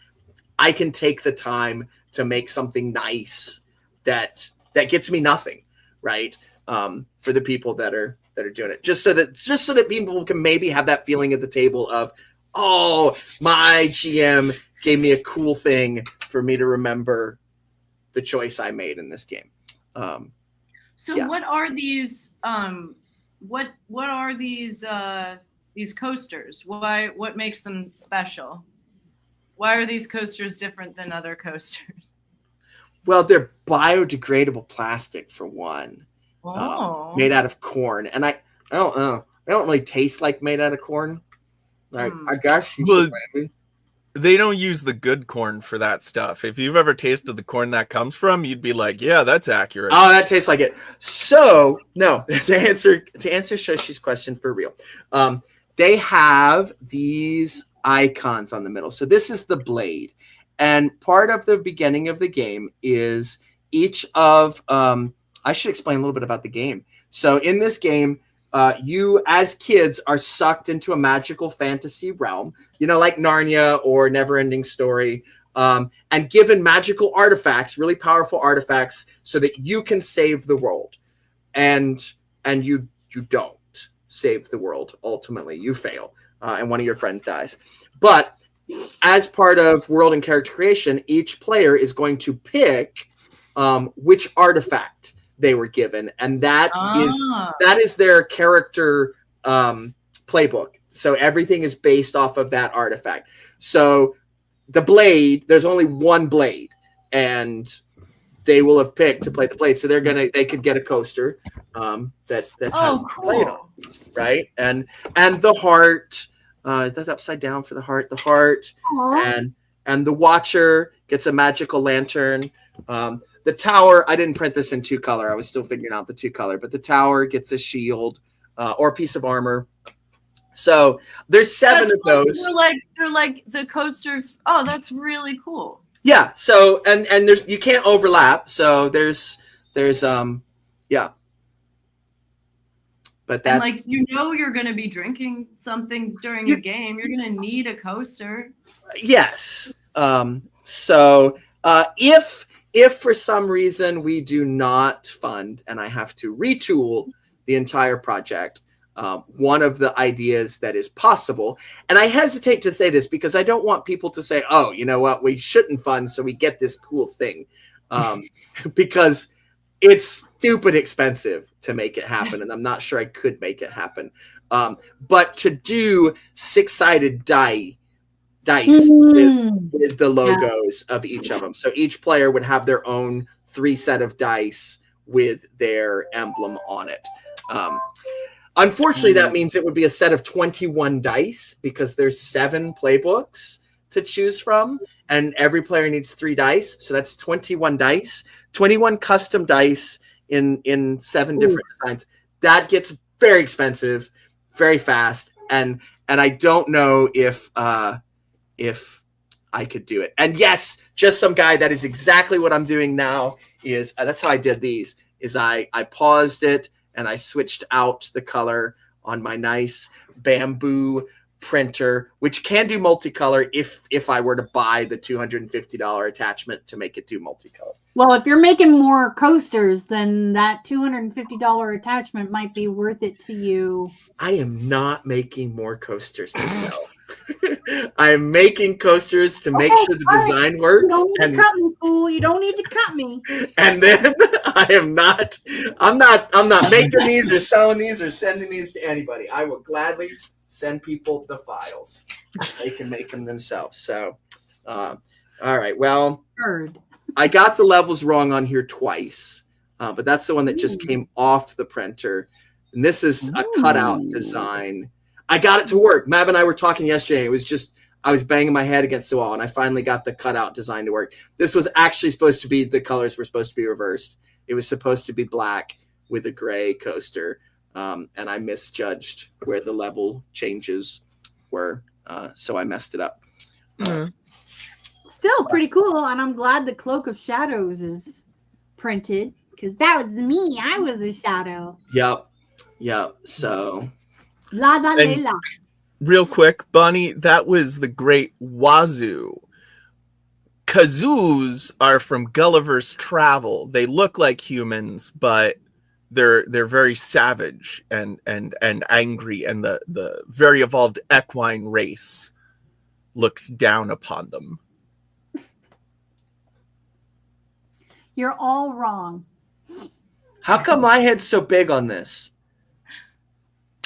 I can take the time to make something nice that gets me nothing, right? For the people that are doing it, just so that people can maybe have that feeling at the table of, oh, my GM gave me a cool thing for me to remember the choice I made in this game. What are these? What are these coasters? What makes them special? Why are these coasters different than other coasters? Well, they're biodegradable plastic for one. Oh. Made out of corn, and I don't know. They don't really taste like made out of corn. Like I guess they don't use the good corn for that stuff. If you've ever tasted the corn that comes from, you'd be like, yeah, that's accurate. Oh, that tastes like it. So no, to answer Shoshi's question for real, they have these icons on the middle. So this is the blade, And part of the beginning of the game is each of I should explain a little bit about the game. So in this game, you as kids are sucked into a magical fantasy realm, like Narnia or Neverending Story, and given magical artifacts, really powerful artifacts, so that you can save the world. And you don't save the world. Ultimately, you fail, and one of your friends dies. But as part of world and character creation, each player is going to pick which artifact they were given, and that is their character playbook. So everything is based off of that artifact. So the blade, there's only one blade, and they will have picked to play the blade. So they could get a coaster that has cool. blade on, right? And the heart, that's upside down for the heart. The heart, and the Watcher gets a magical lantern. The tower, I didn't print this in 2-color. I was still figuring out the 2-color, but the tower gets a shield or a piece of armor. So there's 7 of those. They're like the coasters. Oh, that's really cool. Yeah. So and there's, you can't overlap. So there's yeah. But that's, and you're going to be drinking something during the game. You're going to need a coaster. Yes. So if for some reason we do not fund and I have to retool the entire project, one of the ideas that is possible, and I hesitate to say this because I don't want people to say, oh, you know what, we shouldn't fund so we get this cool thing, because it's stupid expensive to make it happen, and I'm not sure I could make it happen. But to do 6-sided dice with the logos of each of them. So each player would have their own 3 set of dice with their emblem on it. Unfortunately, that means it would be a set of 21 dice because there's 7 playbooks to choose from, and every player needs 3 dice. So that's 21 dice, 21 custom dice in 7 different designs. That gets very expensive, very fast, and I don't know if I could do it. And yes, just some guy, that is exactly what I'm doing now. Is that's how I did these. Is I paused it and I switched out the color on my nice bamboo printer, which can do multicolor if I were to buy the $250 attachment to make it do multicolor. Well, if you're making more coasters, then that $250 attachment might be worth it to you. I am not making more coasters to sell. I'm making coasters to make sure the design works. You don't need to cut me, fool. You don't need to cut me. And then I'm not making these or selling these or sending these to anybody. I will gladly send people the files. They can make them themselves. So, all right. Well, I got the levels wrong on here twice, but that's the one that just came off the printer. And this is a cutout design. I got it to work. Mav and I were talking yesterday. It was just, I was banging my head against the wall, and I finally got the cutout design to work. This was actually supposed to be, the colors were supposed to be reversed. It was supposed to be black with a gray coaster, and I misjudged where the level changes were, so I messed it up. Still pretty cool, and I'm glad the Cloak of Shadows is printed, because that was me. I was a shadow. Yep. So... La la la la. Real quick, Bonnie, that was the great Wazoo. Kazoos are from Gulliver's Travel. They look like humans, but they're very savage and angry, and the very evolved equine race looks down upon them. You're all wrong. How come my head's so big on this?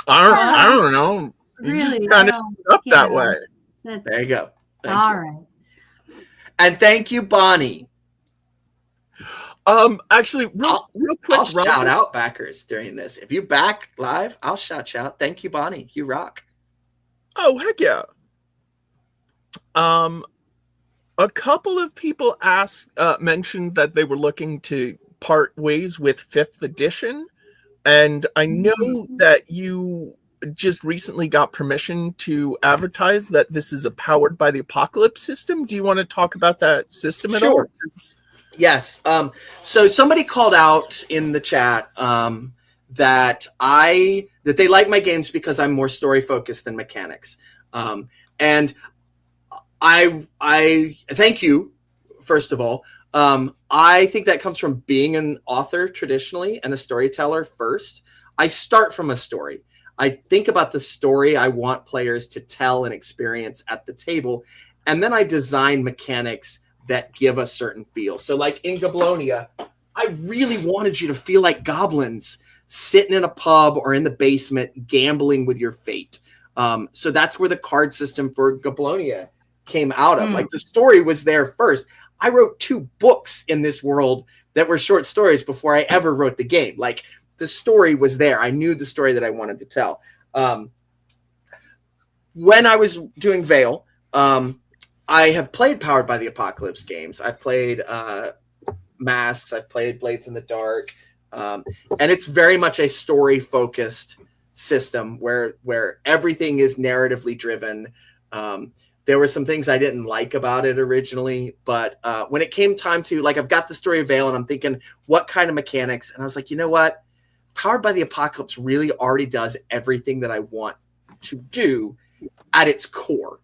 I don't know. You Really? just kind of up that way. There you go. All right. And thank you, Bonnie. Actually, real quick, I'll shout out backers during this. If you back live, I'll shout you out. Thank you, Bonnie. You rock. Oh, heck yeah. A couple of people mentioned that they were looking to part ways with 5th edition. And I know that you just recently got permission to advertise that this is a powered by the apocalypse system. Do you want to talk about that system at all? Sure. Yes. So somebody called out in the chat that they like my games because I'm more story focused than mechanics. And I thank you, first of all. I think that comes from being an author traditionally and a storyteller first. I start from a story. I think about the story I want players to tell and experience at the table, and then I design mechanics that give a certain feel. So like in Goblonia, I really wanted you to feel like goblins sitting in a pub or in the basement gambling with your fate. So that's where the card system for Goblonia came out of. Like the story was there first. I wrote 2 books in this world that were short stories before I ever wrote the game. Like the story was there. I knew the story that I wanted to tell. When I was doing Veil, I have played Powered by the Apocalypse games. I've played Masks. I've played Blades in the Dark. And it's very much a story-focused system where everything is narratively driven. There were some things I didn't like about it originally, but when it came time to, like, I've got the story of Veil and I'm thinking, what kind of mechanics? And I was like, you know what? Powered by the Apocalypse really already does everything that I want to do at its core.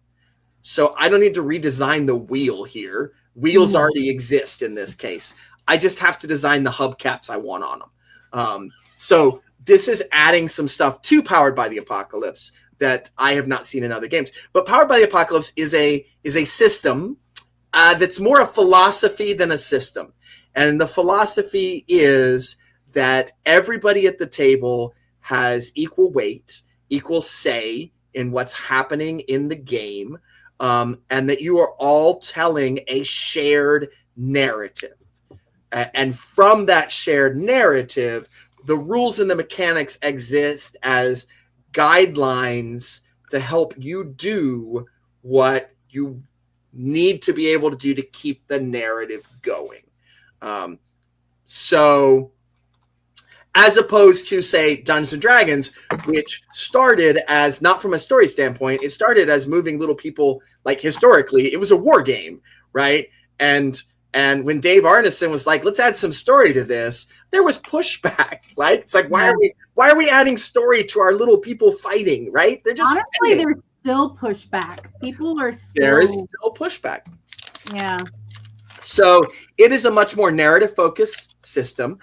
So I don't need to redesign the wheel here. Wheels already exist in this case. I just have to design the hubcaps I want on them. So this is adding some stuff to Powered by the Apocalypse that I have not seen in other games. But Powered by the Apocalypse is a system that's more a philosophy than a system. And the philosophy is that everybody at the table has equal weight, equal say in what's happening in the game, and that you are all telling a shared narrative. And from that shared narrative, the rules and the mechanics exist as guidelines to help you do what you need to be able to do to keep the narrative going. So as opposed to, say, Dungeons and Dragons, which started as, not from a story standpoint, it started as moving little people, like historically, it was a war game, right? And when Dave Arneson was like, let's add some story to this, there was pushback. Like, it's like, why are we adding story to our little people fighting, right? They're just honestly, there's still pushback. People are still, there is still pushback. Yeah. So it is a much more narrative focused system.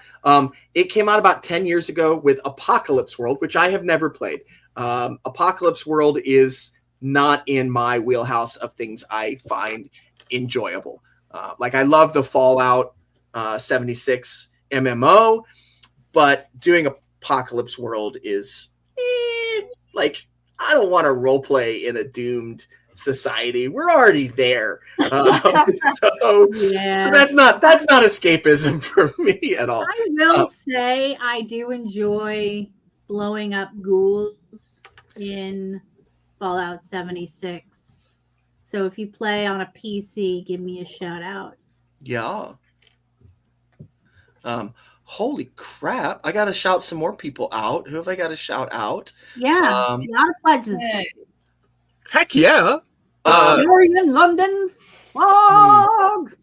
It came out about 10 years ago with Apocalypse World, which I have never played. Apocalypse World is not in my wheelhouse of things I find enjoyable. Like, I love the Fallout 76 MMO, but doing Apocalypse World is like, I don't want to role play in a doomed society. We're already there. So that's not escapism for me at all. I will say I do enjoy blowing up ghouls in Fallout 76. So if you play on a PC, give me a shout out. Yeah. Holy crap. I got to shout some more people out. Who have I got to shout out? Yeah. A lot of pledges. Heck yeah. You're in London. Fog.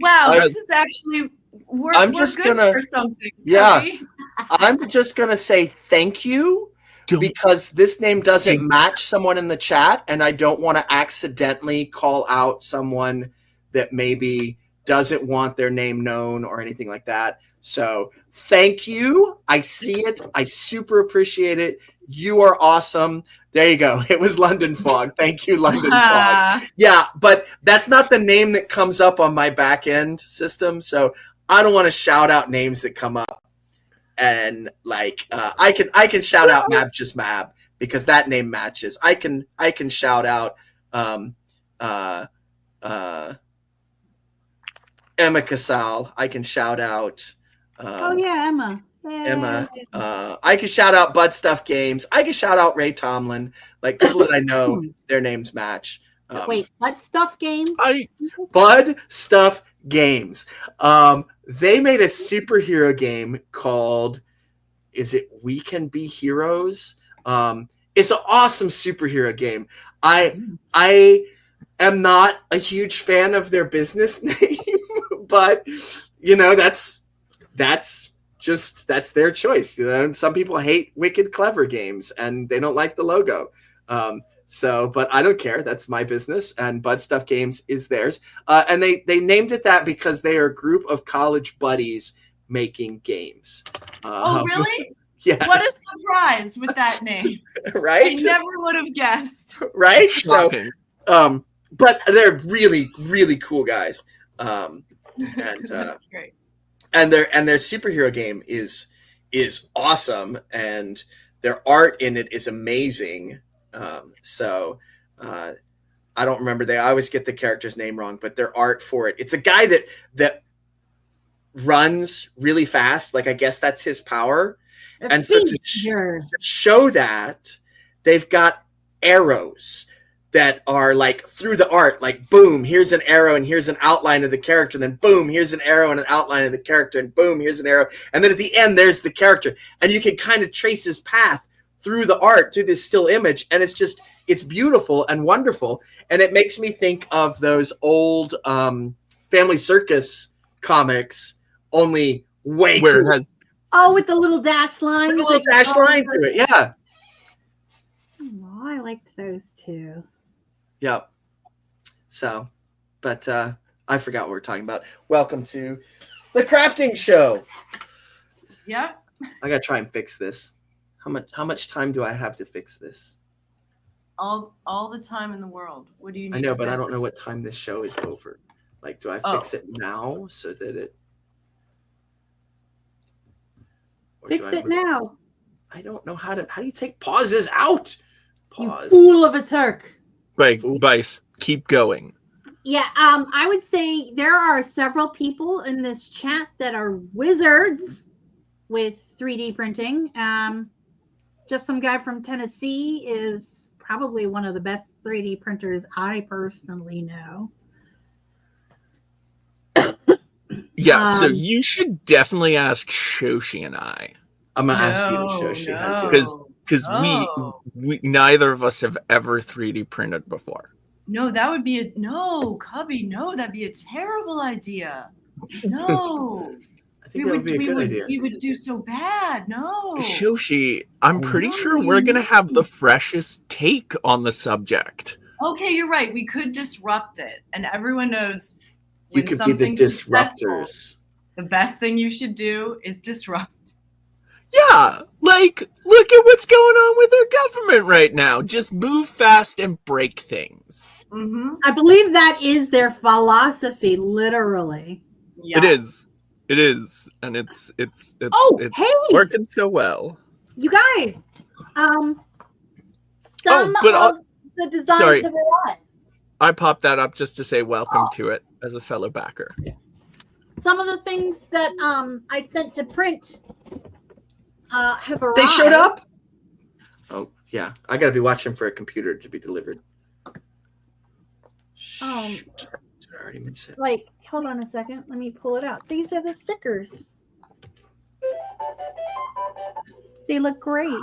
Wow, this is actually we're just good gonna, for something. Yeah. Cody. I'm just going to say thank you, because this name doesn't match someone in the chat, and I don't want to accidentally call out someone that maybe doesn't want their name known or anything like that. So thank you. I see it. I super appreciate it. You are awesome. There you go. It was London Fog. Thank you, London Fog. Yeah, but that's not the name that comes up on my back end system. So I don't want to shout out names that come up. And like, I can shout out Mab Just Mab because that name matches. I can shout out Emma Casal. I can shout out Emma. Yay. Emma. I can shout out Bud Stuff Games. I can shout out Ray Tomlin. Like, people that I know, their names match. Wait, what Stuff Games? Bud Stuff Games. They made a superhero game called, is it We Can Be Heroes? It's an awesome superhero game. I am not a huge fan of their business name, but that's their choice. Some people hate Wicked Clever Games and they don't like the logo. But I don't care. That's my business, and Bud Stuff Games is theirs. And they named it that because they are a group of college buddies making games. Oh, really? Yeah. What a surprise with that name. Right? I never would have guessed. Right? Shocking. So, but they're really, really cool guys. That's great. And their superhero game is awesome, and their art in it is amazing. I don't remember. I always get the character's name wrong, but their art for it. It's a guy that runs really fast. Like, I guess that's his power. And so to show that, they've got arrows that are like through the art, like boom, here's an arrow and here's an outline of the character, and then boom, here's an arrow and an outline of the character, and boom, here's an arrow, and then at the end there's the character, and you can kind of trace his path through the art, through this still image, and it's beautiful and wonderful, and it makes me think of those old Family Circus comics, only way Where cooler. it has with the little dash line. With a little dash line through it, yeah. Oh, I liked those too. Yep. So, but I forgot what we're talking about. Welcome to the crafting show. Yep. I gotta try and fix this. How much time do I have to fix this? All the time in the world. What do you need? I know, but to I fix? don't know what time this show is over. Like, do I fix it now so that it? or Fix do I it now. I don't know how do you take pauses out? Pause. You fool of a Turk. by keep going. Yeah, I would say there are several people in this chat that are wizards with 3D printing. Just some guy from Tennessee is probably one of the best 3D printers I personally know. Yeah, so you should definitely ask Shoshi and I. I'm gonna ask you to show she how to do it. Because we neither of us have ever 3D printed before. No, that would be Cubby. No, that'd be a terrible idea. No. I think that would be a good idea. We would do so bad. No. Shoshi, I'm pretty sure we're gonna have the freshest take on the subject. Okay, you're right. We could disrupt it, and everyone knows You when could be the something's successful, disruptors. the best thing you should do is disrupt. Yeah, like, look at what's going on with our government right now. Just move fast and break things. Mm-hmm. I believe that is their philosophy, literally. Yeah. It is. It is. And it's Hey, working so well. you guys. Some but of the designs sorry. have arrived. I popped that up just to say welcome to it as a fellow backer. Some of the things that I sent to print have arrived. They showed up? Oh, yeah. I gotta be watching for a computer to be delivered. Did I already miss it? Like, hold on a second. Let me pull it out. These are the stickers. They look great.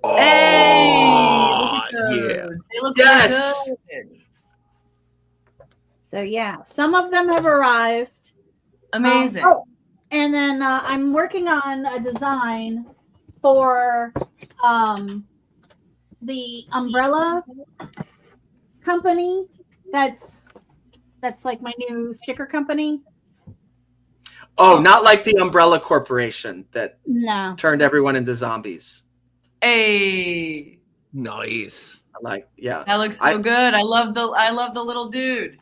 Hey, look at yeah. those. They look Yes. good. So yeah, some of them have arrived. Amazing. And then I'm working on a design for the umbrella company. That's like my new sticker company. Oh, not like the Umbrella Corporation that No. turned everyone into zombies. Hey, Nice. Yeah. that looks so good. I love the little dude.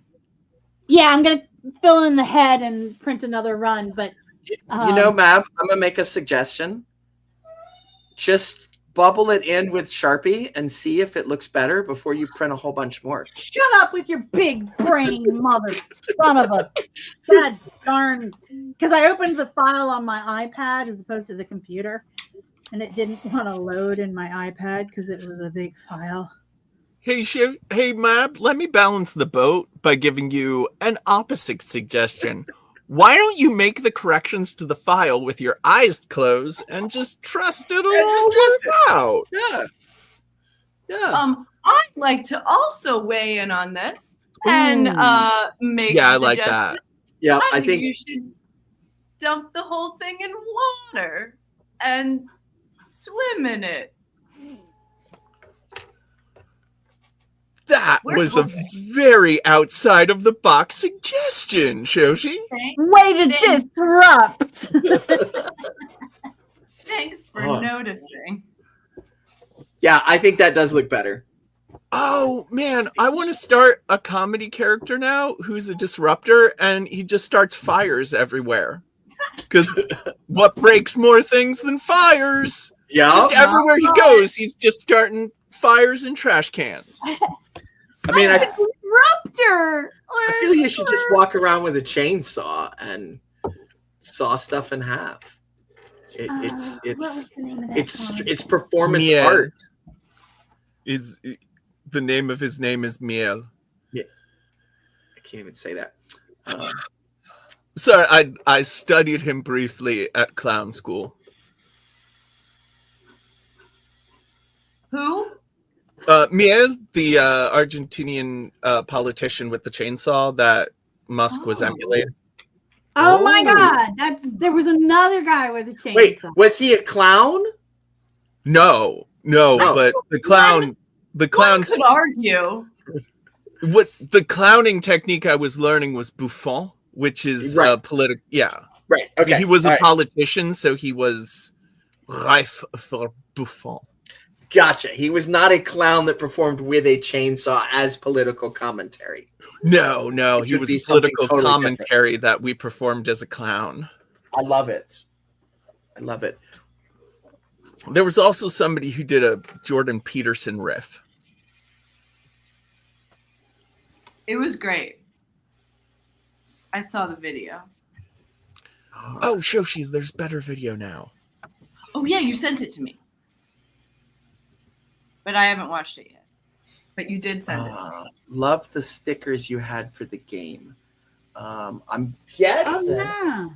Yeah, I'm gonna fill in the head and print another run, but You know, Mab, I'm gonna make a suggestion. Just bubble it in with Sharpie and see if it looks better before you print a whole bunch more. shut up with your big brain, mother son of a god darn. Because I opened the file on my iPad as opposed to the computer, and it didn't want to load in my iPad because it was a big file. Hey, Mab, let me balance the boat by giving you an opposite suggestion. Why don't you make the corrections to the file with your eyes closed and just trust it all just trust work out? Yeah. Yeah. I'd like to also weigh in on this and make Yeah, a I like suggestion. that. Yeah, I I think think you should dump the whole thing in water and swim in it. That We're was a hoping. very outside of the box suggestion, Shoshi. Way to disrupt. Thanks for Oh. noticing. yeah, I think that does look better. Oh man, I want to start a comedy character now who's a disruptor and he just starts fires everywhere. Because what breaks more things than fires? Yeah. Just everywhere he goes, he's just starting fires in trash cans. I mean, I Disruptor. feel you should just walk around with a chainsaw and saw stuff in half. It's performance Yeah. art. Is the name of his name is Miel. I can't even say that. So I studied him briefly at clown school. Who? Miel, the Argentinian politician with the chainsaw that Musk was Oh. emulating. Oh my Oh. God! There was another guy with a chainsaw. Wait, was he a clown? No, No. but the clown, One could argue. what the clowning technique I was learning was Buffon, which is Right. political. Yeah, Right. Okay. he was all a right. politician, so he was rife for Buffon. Gotcha. He was not a clown that performed with a chainsaw as political commentary. No, It he would was be a something political totally commentary that we performed as a clown. I love it. I love it. There was also somebody who did a Jordan Peterson riff. It was great. I saw the video. Oh, Shoshi, there's better video now. Oh yeah, you sent it to me. But I haven't watched it yet. But you did send it to me. Love the stickers you had for the game. I'm Oh guessing. yeah.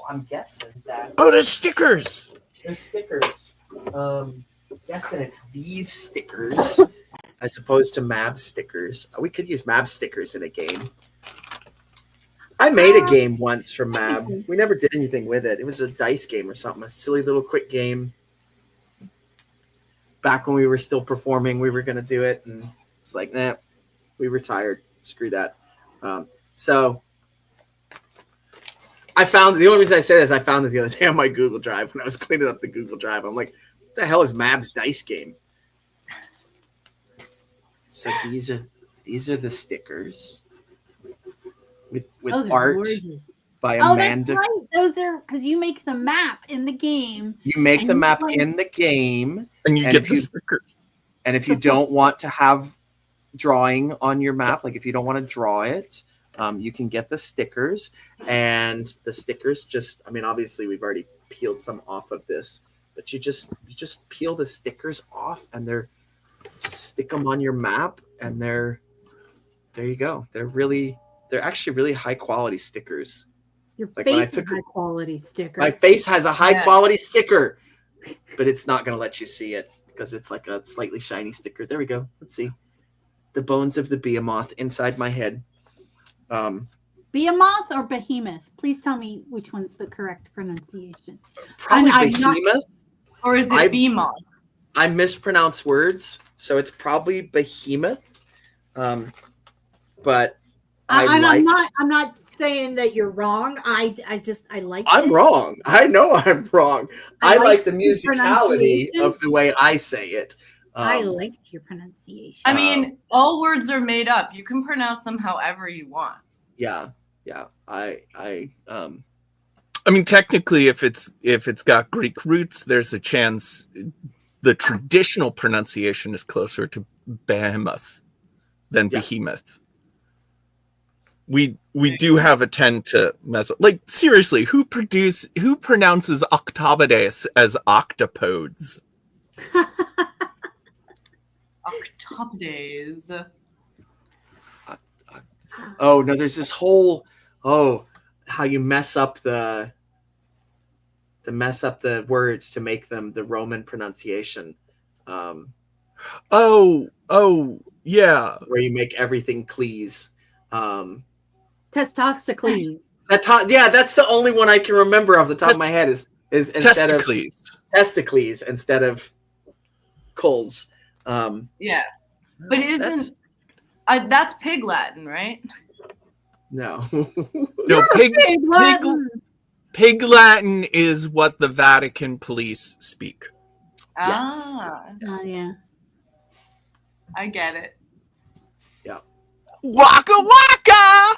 I'm guessing that Oh, there's stickers. there's stickers. Guessing it's these stickers as opposed to Mab stickers. We could use Mab stickers in a game. I made a game once from Mab. We never did anything with it. It was a dice game or something, a silly little quick game. Back when we were still performing, we were going to do it, and it's like, nah, we retired. Screw that. So I found the only reason I say this, I found it the other day on my Google Drive when I was cleaning up the Google Drive. I'm like, what the hell is Mab's dice game? So these are the stickers with Those are art gorgeous. by Oh, Amanda. that's right. Those are because you make the map in the game. You make And the you map play- in the game, And you And get if the you- stickers. and if you don't want to have drawing on your map, like if you don't want to draw it, you can get the stickers. And the stickers just, I mean, obviously we've already peeled some off of this, but you just peel the stickers off, and stick them on your map, and there you go. They're actually really high quality stickers. Your Like when I face is took- high quality sticker. My face has a high Yeah. quality sticker, but it's not going to let you see it because it's like a slightly shiny sticker. There we go. Let's see. The bones of the behemoth inside my head. Behemoth or behemoth? Please tell me which one's the correct pronunciation. Probably I'm not- behemoth. Or is it I- BMOS? I mispronounce words, so it's probably behemoth. But I'm not saying that you're wrong. I like I'm it. wrong. I know I'm wrong. I like the musicality pronunciation. of the way I say it. I liked your pronunciation. I mean, all words are made up. You can pronounce them however you want. Yeah. I mean, technically, if it's got Greek roots, there's a chance the traditional pronunciation is closer to behemoth than Yeah. behemoth. We do have a tend to mess up. Like, seriously, who pronounces octopodes as octopodes? Octopodes. Oh no, there's this whole how you mess up the words to make them the Roman pronunciation. Oh, yeah. where you make everything please. Testosterone. Yeah, that's the only one I can remember off the top of my head is instead of testicles instead of coals. Yeah, but isn't that's Pig Latin, right? No. No, Latin. Pig Latin is what the Vatican police speak. Yes. Ah, Oh yeah. I get it. Waka waka!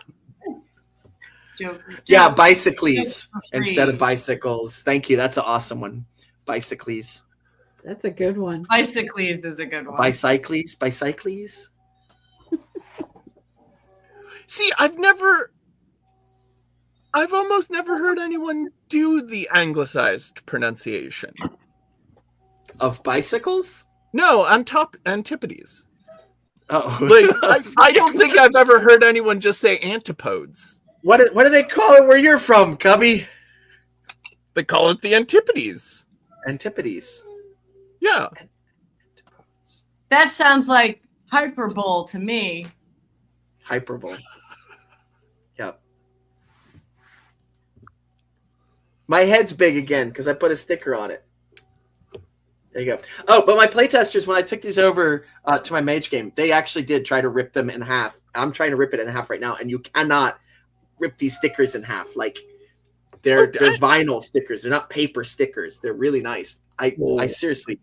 Jokers. Yeah, jokers. bicycles Free. instead of bicycles. Thank you. That's an awesome one. Bicycles. That's a good one. Bicycles is a good one. Bicycles. See, I've almost never heard anyone do the anglicized pronunciation. Of bicycles? No, antipodes. Oh, Like I don't think I've ever heard anyone just say antipodes. What do they call it where you're from, Cubby? They call it the antipodes. Antipodes. Yeah. That sounds like hyperbole to me. Hyperbole. Yep. My head's big again because I put a sticker on it. There you go. Oh, but my playtesters, when I took these over to my mage game, they actually did try to rip them in half. I'm trying to rip it in half right now, and you cannot rip these stickers in half. Like they're vinyl stickers. They're not paper stickers. They're really nice. I seriously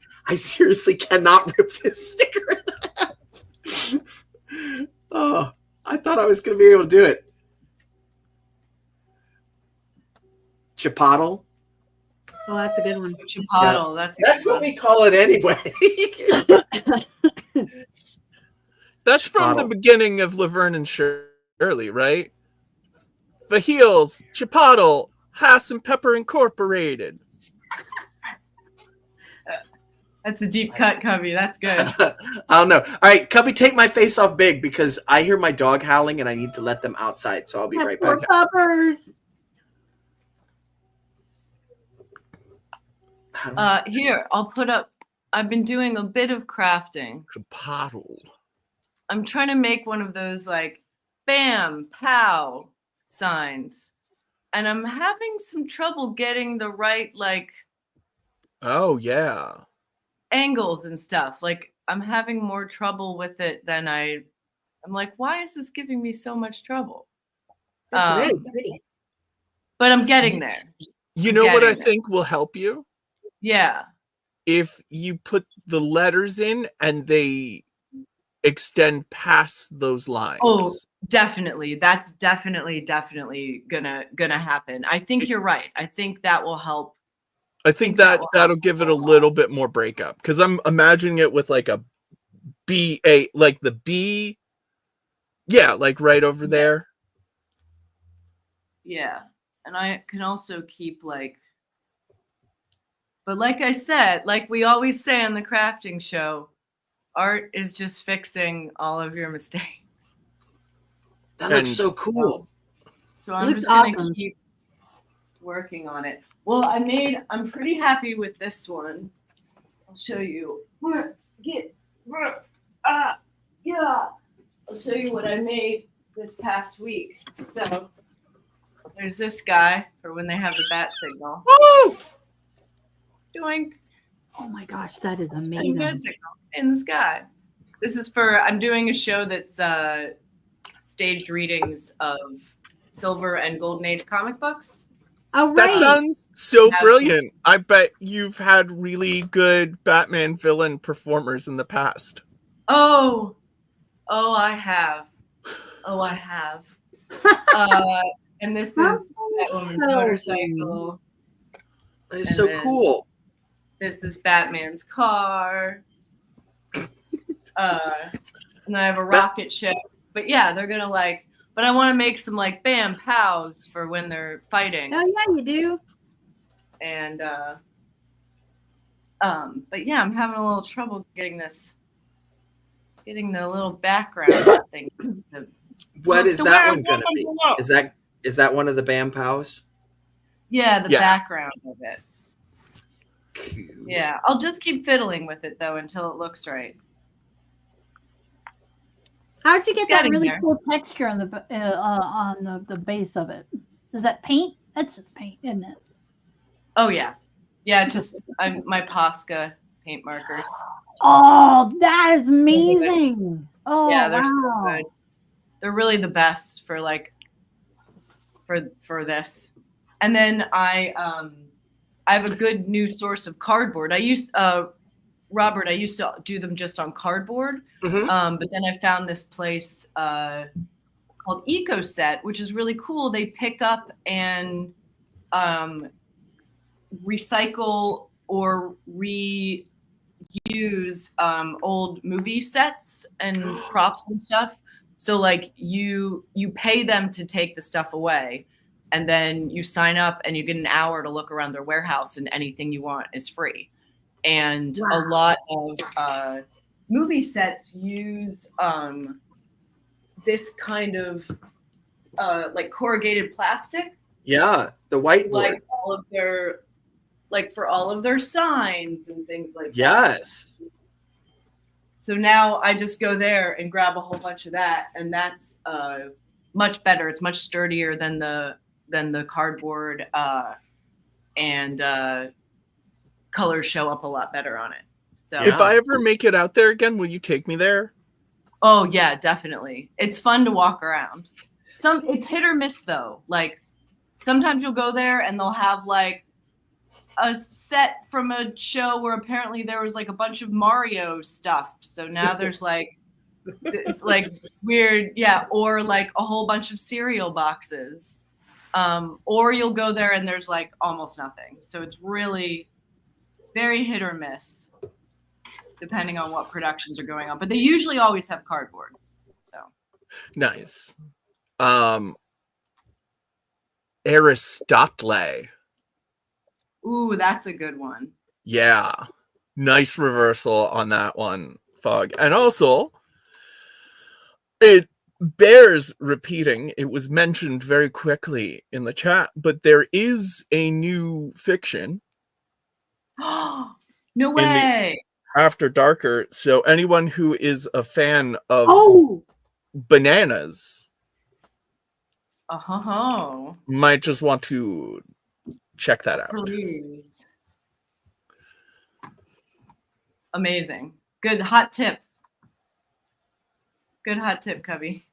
cannot rip this sticker in half. Oh, I thought I was going to be able to do it. Chipotle. Oh, that's a good one. Chipotle. Yeah. That's what we call it anyway. That's from the beginning of Laverne and Shirley, right? The Heels, Chipotle, Hass and Pepper Incorporated. That's a deep cut, Cubby. That's good. I don't know. All right, Cubby, take my face off big because I hear my dog howling and I need to let them outside. So I'll be right back. Puppers. Here, I'll put up. I've been doing a bit of crafting. Chipotle. I'm trying to make one of those like bam, pow signs. And I'm having some trouble getting the right like Oh yeah. angles and stuff. Like I'm having more trouble with it than I'm like, why is this giving me so much trouble? That's really pretty. But I'm getting there. You know what I think will help you? Yeah. If you put the letters in and they extend past those lines. Oh, definitely. That's definitely gonna happen. I think you're right. I think that will help. I think that'll give it a little bit more breakup because I'm imagining it with like a B8, like the B. Yeah, like right over there. Yeah. And I can also keep like, but like I said, like we always say on the crafting show, art is just fixing all of your mistakes. That looks so cool. So I'm just going to keep working on it. Well, I'm pretty happy with this one. I'll show you. Yeah. I'll show you what I made this past week. So there's this guy for when they have the bat signal. Woo! Doing. Oh my gosh, that is amazing. Bat signal in the sky. This is I'm doing a show that's staged readings of Silver and Golden Age comic books. Oh, right. That sounds so brilliant. I bet you've had really good Batman villain performers in the past. Oh, I have. And this is Batwoman's motorcycle. It's so cool. This is Batman's car. And then I have a rocket ship. But yeah, they're gonna but I want to make some like bam pows for when they're fighting. Oh yeah, you do. And but yeah, I'm having a little trouble getting the little background thing. What is that one gonna be? Is that one of the Bam Pows? Yeah, the background of it. Yeah, I'll just keep fiddling with it though until it looks right. How'd you get that Getting really there. cool texture on the base of it? Is that paint? That's just paint, isn't it? Oh yeah, yeah. Just my Posca paint markers. Oh, that is amazing. Oh, Yeah, they're wow. so good. They're really the best for like for this. And then I have a good new source of cardboard. Robert, I used to do them just on cardboard, Mhm. but then I found this place called EcoSet, which is really cool. They pick up and recycle or reuse old movie sets and props and stuff. So like you pay them to take the stuff away, and then you sign up and you get an hour to look around their warehouse, and anything you want is free. And a lot of movie sets use this kind of like corrugated plastic, Yeah, the whiteboard. like all of their, like for all of their signs and things like that. Yes. So now I just go there and grab a whole bunch of that, and that's much better. It's much sturdier than the cardboard, and colors show up a lot better on it. So If I ever make it out there again, will you take me there? oh yeah, definitely. It's fun to walk around. It's hit or miss though. Like sometimes you'll go there and they'll have like a set from a show where apparently there was like a bunch of Mario stuff. So now there's like weird, yeah, or like a whole bunch of cereal boxes. Or you'll go there and there's like almost nothing. So it's really very hit or miss, depending on what productions are going on. But they usually always have cardboard. So Nice. Aristotle. ooh, that's a good one. Yeah. Nice reversal on that one, Fog. And also, it bears repeating, it was mentioned very quickly in the chat, but there is a new fiction No way. After Darker. So anyone who is a fan of Oh, bananas Oh, might just want to check that out. please. Amazing. Good hot tip. Good hot tip, Cubby.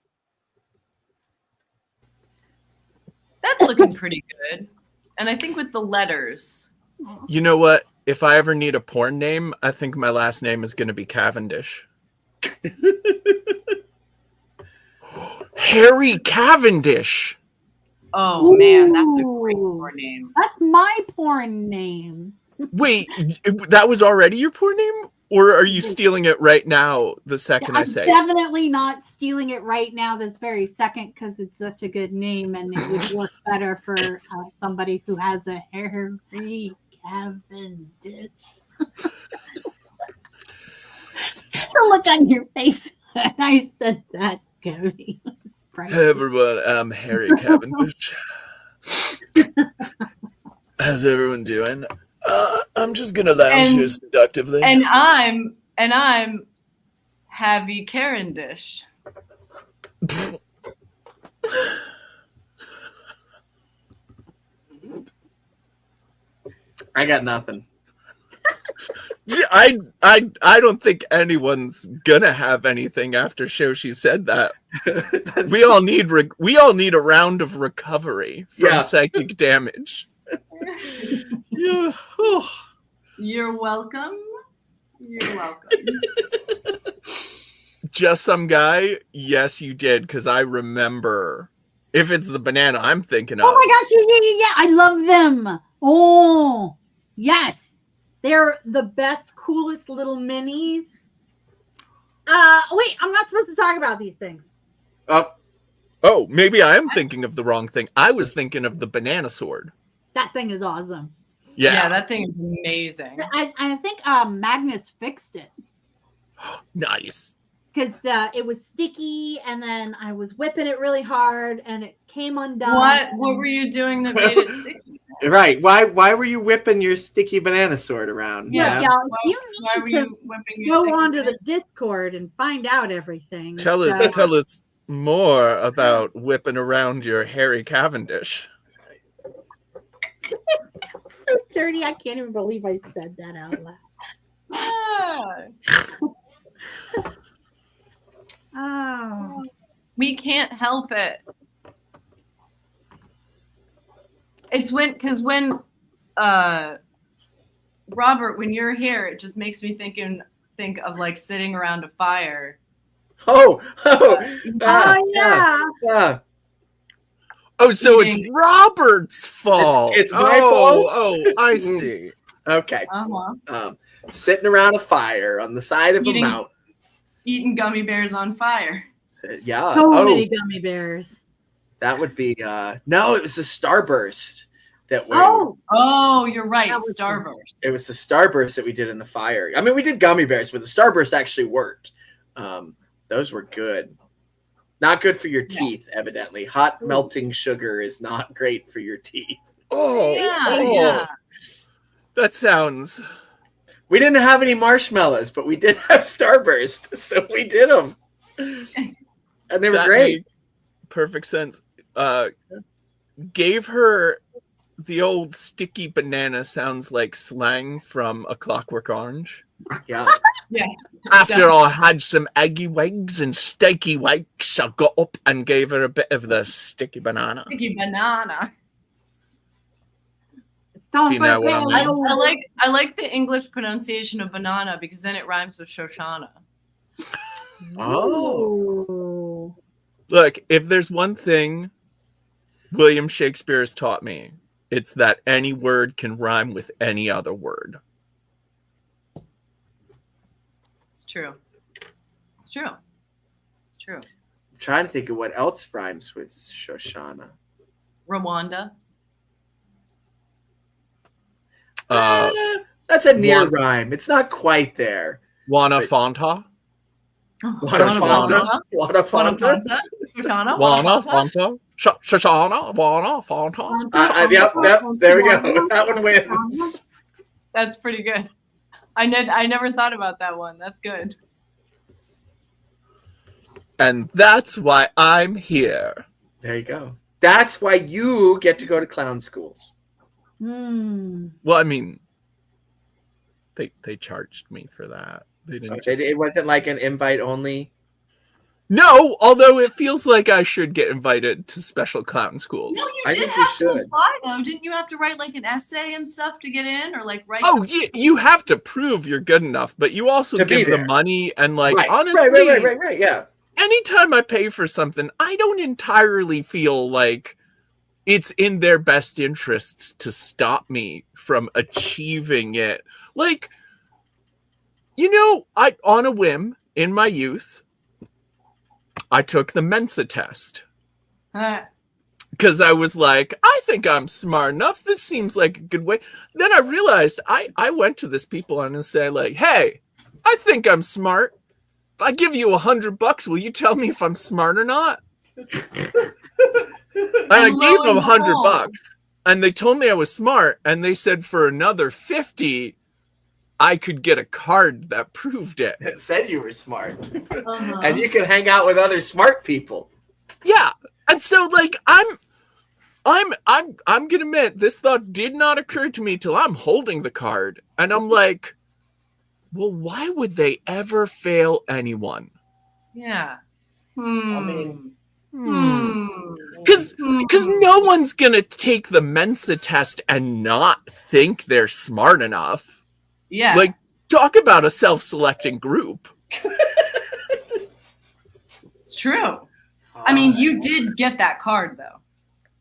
That's looking pretty good. And I think with the letters. You know what? If I ever need a porn name, I think my last name is going to be Cavendish. Harry Cavendish. Oh man, that's a great Ooh. porn name. that's my porn name. Wait, that was already your porn name? Or are you stealing it right now the second I I'm say it? definitely not stealing it right now, this very second, because it's such a good name and it would work better for somebody who has a Harry Cavendish. The look on your face when I said that, Cody. Hey everyone, I'm Harry Cavendish. How's everyone doing? I'm just gonna lounge here seductively. And I'm Javi Cavendish. I got nothing. I don't think anyone's gonna have anything after Shoshi said that. That's- We all need a round of recovery from Yeah. psychic damage. Yeah. Oh. You're welcome. You're welcome. Just some guy? Yes, you did, because I remember. If it's the banana I'm thinking of. Oh my gosh, yeah. I love them. Oh, yes. They're the best, coolest little minis. Wait, I'm not supposed to talk about these things. Oh, maybe I am thinking of the wrong thing. I was thinking of the banana sword. That thing is awesome. Yeah. That thing is amazing. I think Magnus fixed it Nice. because it was sticky, and then I was whipping it really hard, and it came undone. What were you doing that made it sticky? Right. Why were you whipping your sticky banana sword around? Look, Yeah. y'all, Why if why you were need to you whipping your go sticky onto the banana? Discord and find out everything. Tell us, So, tell us more about whipping around your Harry Cavendish. so dirty. I can't even believe I said that out loud. Yeah. Oh. We can't help it. It's when Robert, when you're here, it just makes me think of like sitting around a fire. Oh, Yeah. yeah. Oh, so Eating- it's Robert's fault. It's my fault? Oh, I see. Okay. Uh-huh. Sitting around a fire on the side of Eating- a mountain. Eating gummy bears on fire. Yeah. So many gummy bears. That would be no, it was the Starburst that we Oh, you're right. That was Starburst. it was the Starburst that we did in the fire. I mean, we did gummy bears, but the Starburst actually worked. Those were good. Not good for your teeth, evidently. Hot melting sugar is not great for your teeth. Oh, Yeah. that sounds. We didn't have any marshmallows, but we did have Starburst, so we did them. And they were that great. made perfect sense. Gave her the old sticky banana sounds like slang from A Clockwork Orange. Yeah. After I had some eggy wigs and steaky wakes, I got up and gave her a bit of the sticky banana. Sticky banana. Don't You know what I forget, mean. I like the English pronunciation of banana because then it rhymes with Shoshana. Oh. Ooh. Look, if there's one thing William Shakespeare has taught me, it's that any word can rhyme with any other word. It's true. It's true. It's true. I'm trying to think of what else rhymes with Shoshana. Rwanda. That's a near One- rhyme. It's not quite there. Wana Fanta? Wanafonta? Wanafonta? Shoshana. Wana Fanta? Shoshana? Wana Fanta? Yep, there we go. That one wins. That's pretty good. I never thought about that one. That's good. And that's why I'm here. There you go. That's why you get to go to clown schools. Well, I mean, they charged me for that. They didn't. Okay, it wasn't like an invite only. No, although it feels like I should get invited to special clown schools. No, you I did think you have to should. apply though. Didn't you have to write like an essay and stuff to get in, or like write? Oh, you have to prove you're good enough, but you also To be give the there. money and like Right, honestly, right. Yeah. anytime I pay for something, I don't entirely feel like it's in their best interests to stop me from achieving it. Like, you know, I on a whim in my youth, I took the Mensa test because I was like, I think I'm smart enough. This seems like a good way. Then I realized I went to this people and say like, hey, I think I'm smart. If I give you $100, will you tell me if I'm smart or not? And I And gave lo them and $100, behold. and they told me I was smart, and they said for another $50, I could get a card that proved it. It said you were smart. Uh-huh. And you can hang out with other smart people. Yeah, and so like I'm gonna admit this thought did not occur to me till I'm holding the card, and I'm like, well, why would they ever fail anyone? Yeah. I mean, Because no one's gonna take the Mensa test and not think they're smart enough. Yeah. Like, talk about a self-selecting group. It's true. I mean, you did get that card though.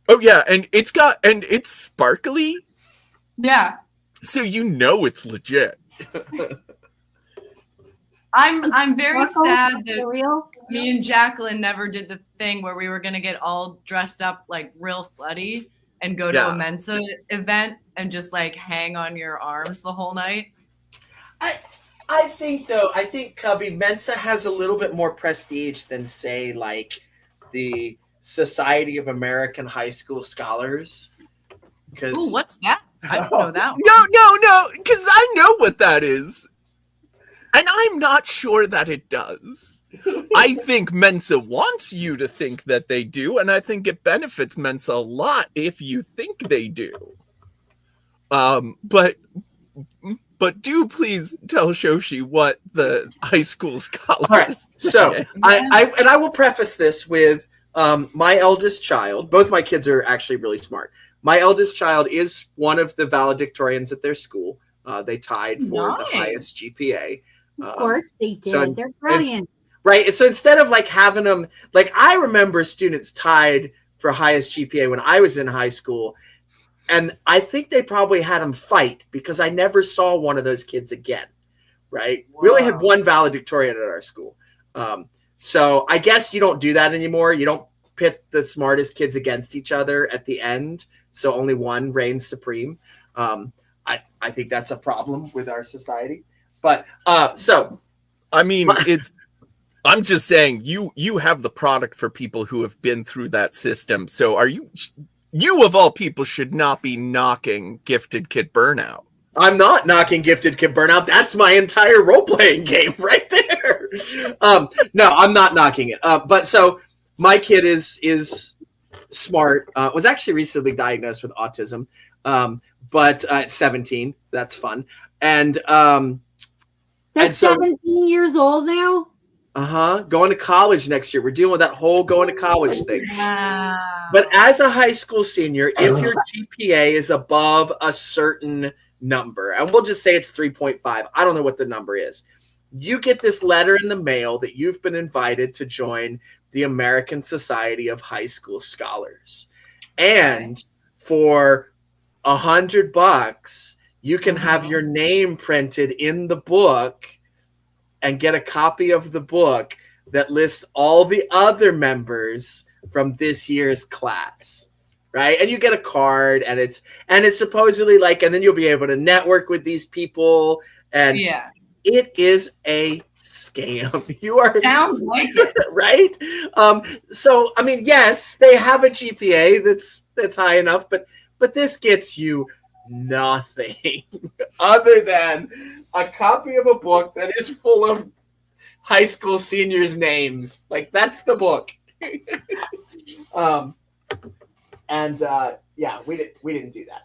Oh yeah, and it's sparkly, Yeah. so you know it's legit. I'm very sad that Real? me and Jacqueline never did the thing where we were gonna get all dressed up like real slutty and go to Yeah. a Mensa event and just like hang on your arms the whole night. I think Cubby, Mensa has a little bit more prestige than say like the Society of American High School Scholars. Because Ooh, what's that? I don't know that one. No, because I know what that is. And I'm not sure that it does. I think Mensa wants you to think that they do, and I think it benefits Mensa a lot if you think they do. But do please tell Shoshi what the high school scholars. All right. So I will preface this with my eldest child. Both my kids are actually really smart. My eldest child is one of the valedictorians at their school. They tied for the highest GPA. Of course they did. so They're brilliant. Right. So instead of like having them, like I remember students tied for highest GPA when I was in high school. And I think they probably had them fight because I never saw one of those kids again. Right. Wow. We only had one valedictorian at our school. So I guess you don't do that anymore. You don't pit the smartest kids against each other at the end. So only one reigns supreme. I think that's a problem with our society. But so I mean, I'm just saying you have the product for people who have been through that system. So are you of all people should not be knocking Gifted Kid Burnout. I'm not knocking Gifted Kid Burnout. That's my entire role-playing game right there. No, I'm not knocking it. But so my kid is smart. Was actually recently diagnosed with autism. But at 17, that's fun. And They're 17 years old now? Going to college next year. We're dealing with that whole going to college thing. Wow. But as a high school senior, if your GPA is above a certain number, and we'll just say it's 3.5, I don't know what the number is, you get this letter in the mail that you've been invited to join the American Society of High School Scholars. And for $100, you can have your name printed in the book and get a copy of the book that lists all the other members from this year's class, right? And you get a card, and it's supposedly like, and then you'll be able to network with these people, and it is a scam. You are sounds like it, right? So I mean, yes, they have a GPA that's high enough, but this gets you nothing other than a copy of a book that is full of high school seniors' names. Like, that's the book. We didn't do that.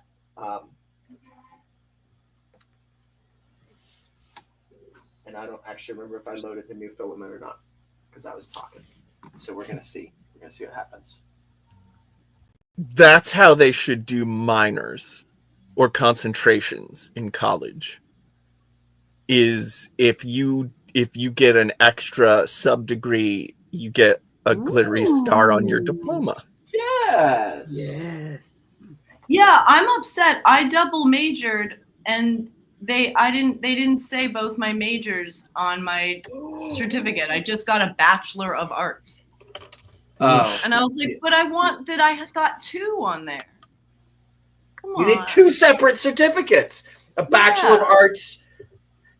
And I don't actually remember if I loaded the new filament or not because I was talking. So we're gonna see. We're gonna see what happens. That's how they should do minors or concentrations in college. Is if you get an extra sub-degree, you get a glittery star on your diploma. Yes. Yeah, I'm upset. I double majored, and they didn't say both my majors on my certificate. I just got a Bachelor of Arts. Oh. And I was like, but I want that I got 2 on there. Come on. You need 2 separate certificates. A Bachelor of Arts,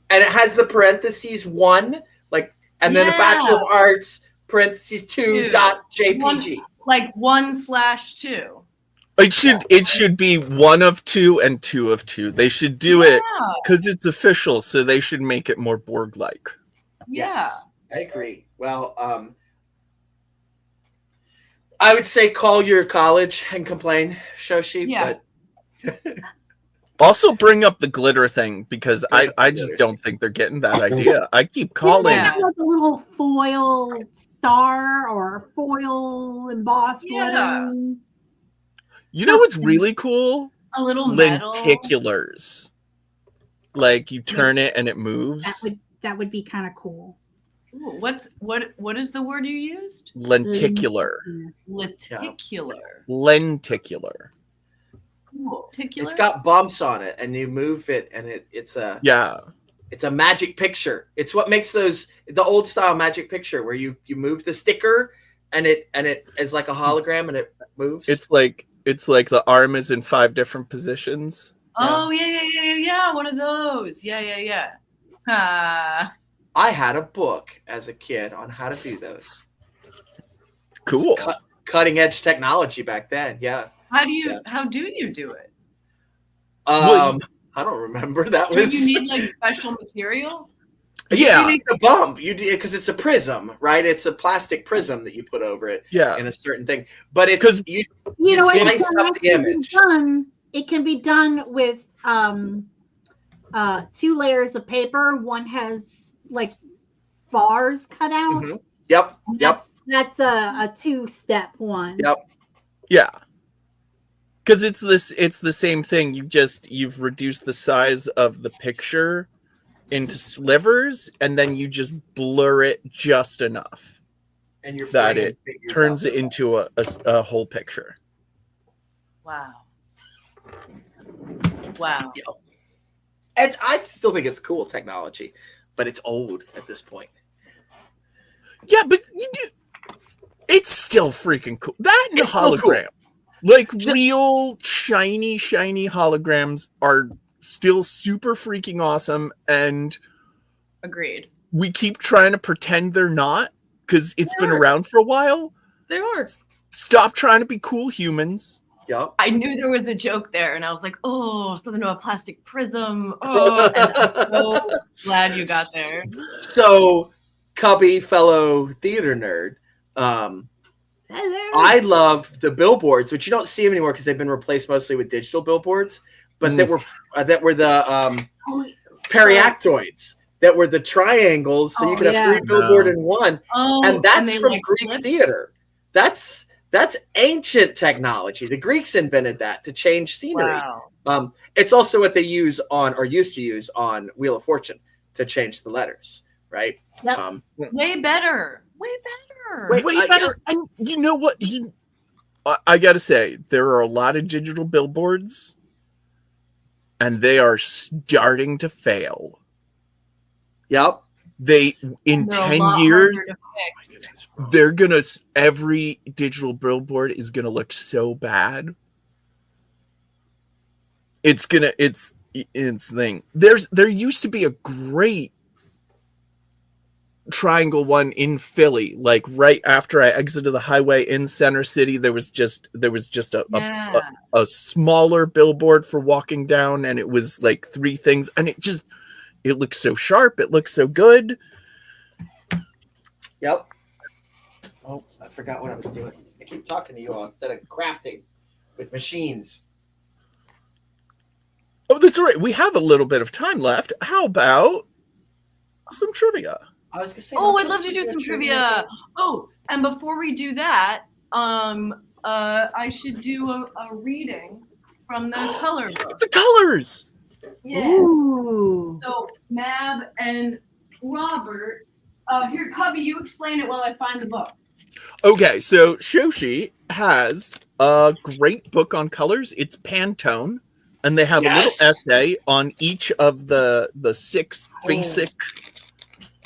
and it has the parentheses 1, like, and then a Bachelor of Arts parentheses 2.jpg. Like 1/2. It should be 1 of 2 and 2 of 2. They should do it because it's official, so they should make it more Borg-like. Yeah. Yes, I agree. Well, I would say call your college and complain, Shoshi. Yeah. But also bring up the glitter thing because I just don't think they're getting that idea. I keep calling. Have like a little foil star or foil embossed lettering. You know what's really cool? A little metal. Lenticulars. Like you turn it and it moves. That would be kind of cool. Ooh, what is the word you used? Lenticular. Lenticular. Lenticular. Cool. It's got bumps on it, and you move it, and it's a it's a magic picture. It's what makes the old style magic picture where you move the sticker, and it is like a hologram, and it moves. It's like the arm is in 5 different positions. Oh yeah. One of those. Yeah. I had a book as a kid on how to do those. Cool. cutting edge technology back then. Yeah. How do you do it? Well, I don't remember. That Do was you need like special material? Yeah. You need the bump. You because it's a prism, right? It's a plastic prism that you put over it Yeah. in a certain thing. But it's 'Cause- you You know, slice up the image. It can be done with 2 layers of paper. One has like bars cut out. Mhm. Yep. Yep. That's a 2-step one. Yep. Yeah. Because it's the same thing. You've reduced the size of the picture into slivers, and then you just blur it just enough And your that brain it figures turns out it into a whole picture. Wow. Wow. And I still think it's cool technology, but it's old at this point. Yeah, but it's still freaking cool. That and the It's still cool. hologram. Like real shiny holograms are still super freaking awesome, and Agreed. we keep trying to pretend they're not because it's been They are. around for a while. They are. Stop trying to be cool humans. Yep. I knew there was a joke there, and I was like, "Oh, something to a plastic prism." Oh, and I'm so glad you got there. So, Cubby, fellow theater nerd, Hello. I love the billboards, which you don't see them anymore because they've been replaced mostly with digital billboards. But that were the periactoids, that were the triangles, so you Oh, could have yeah. 3 billboard in one. Oh, And that's they, from like, Greek flipped? theater. That's ancient technology. The Greeks invented that to change scenery. Wow. It's also what they use on, or used to use on, Wheel of Fortune to change the letters, right? Yep. Way better. Way better. Wait, Way better. And you know what? I gotta say, there are a lot of digital billboards, and they are starting to fail. Yep. They in They're a 10 lot years, harder to fix. they're gonna every digital billboard is gonna look so bad. It's thing. There used to be a great triangle one in Philly, like right after I exited the highway in Center City. There was just Yeah. a smaller billboard for walking down, and it was like 3 things, and it looked so sharp, it looked so good. Yep. Oh, I forgot what I was doing. I keep talking to you all instead of crafting with machines. Oh, that's right. We have a little bit of time left. How about some trivia? I was gonna say. Oh, I'd love to do some trivia. Oh, and before we do that, I should do a reading from the color book. The colors. Yeah. Ooh. So Mab and Robert, here, Cubby, you explain it while I find the book. Okay, so Shoshi has a great book on colors. It's Pantone, and they have a little essay on each of the 6 basic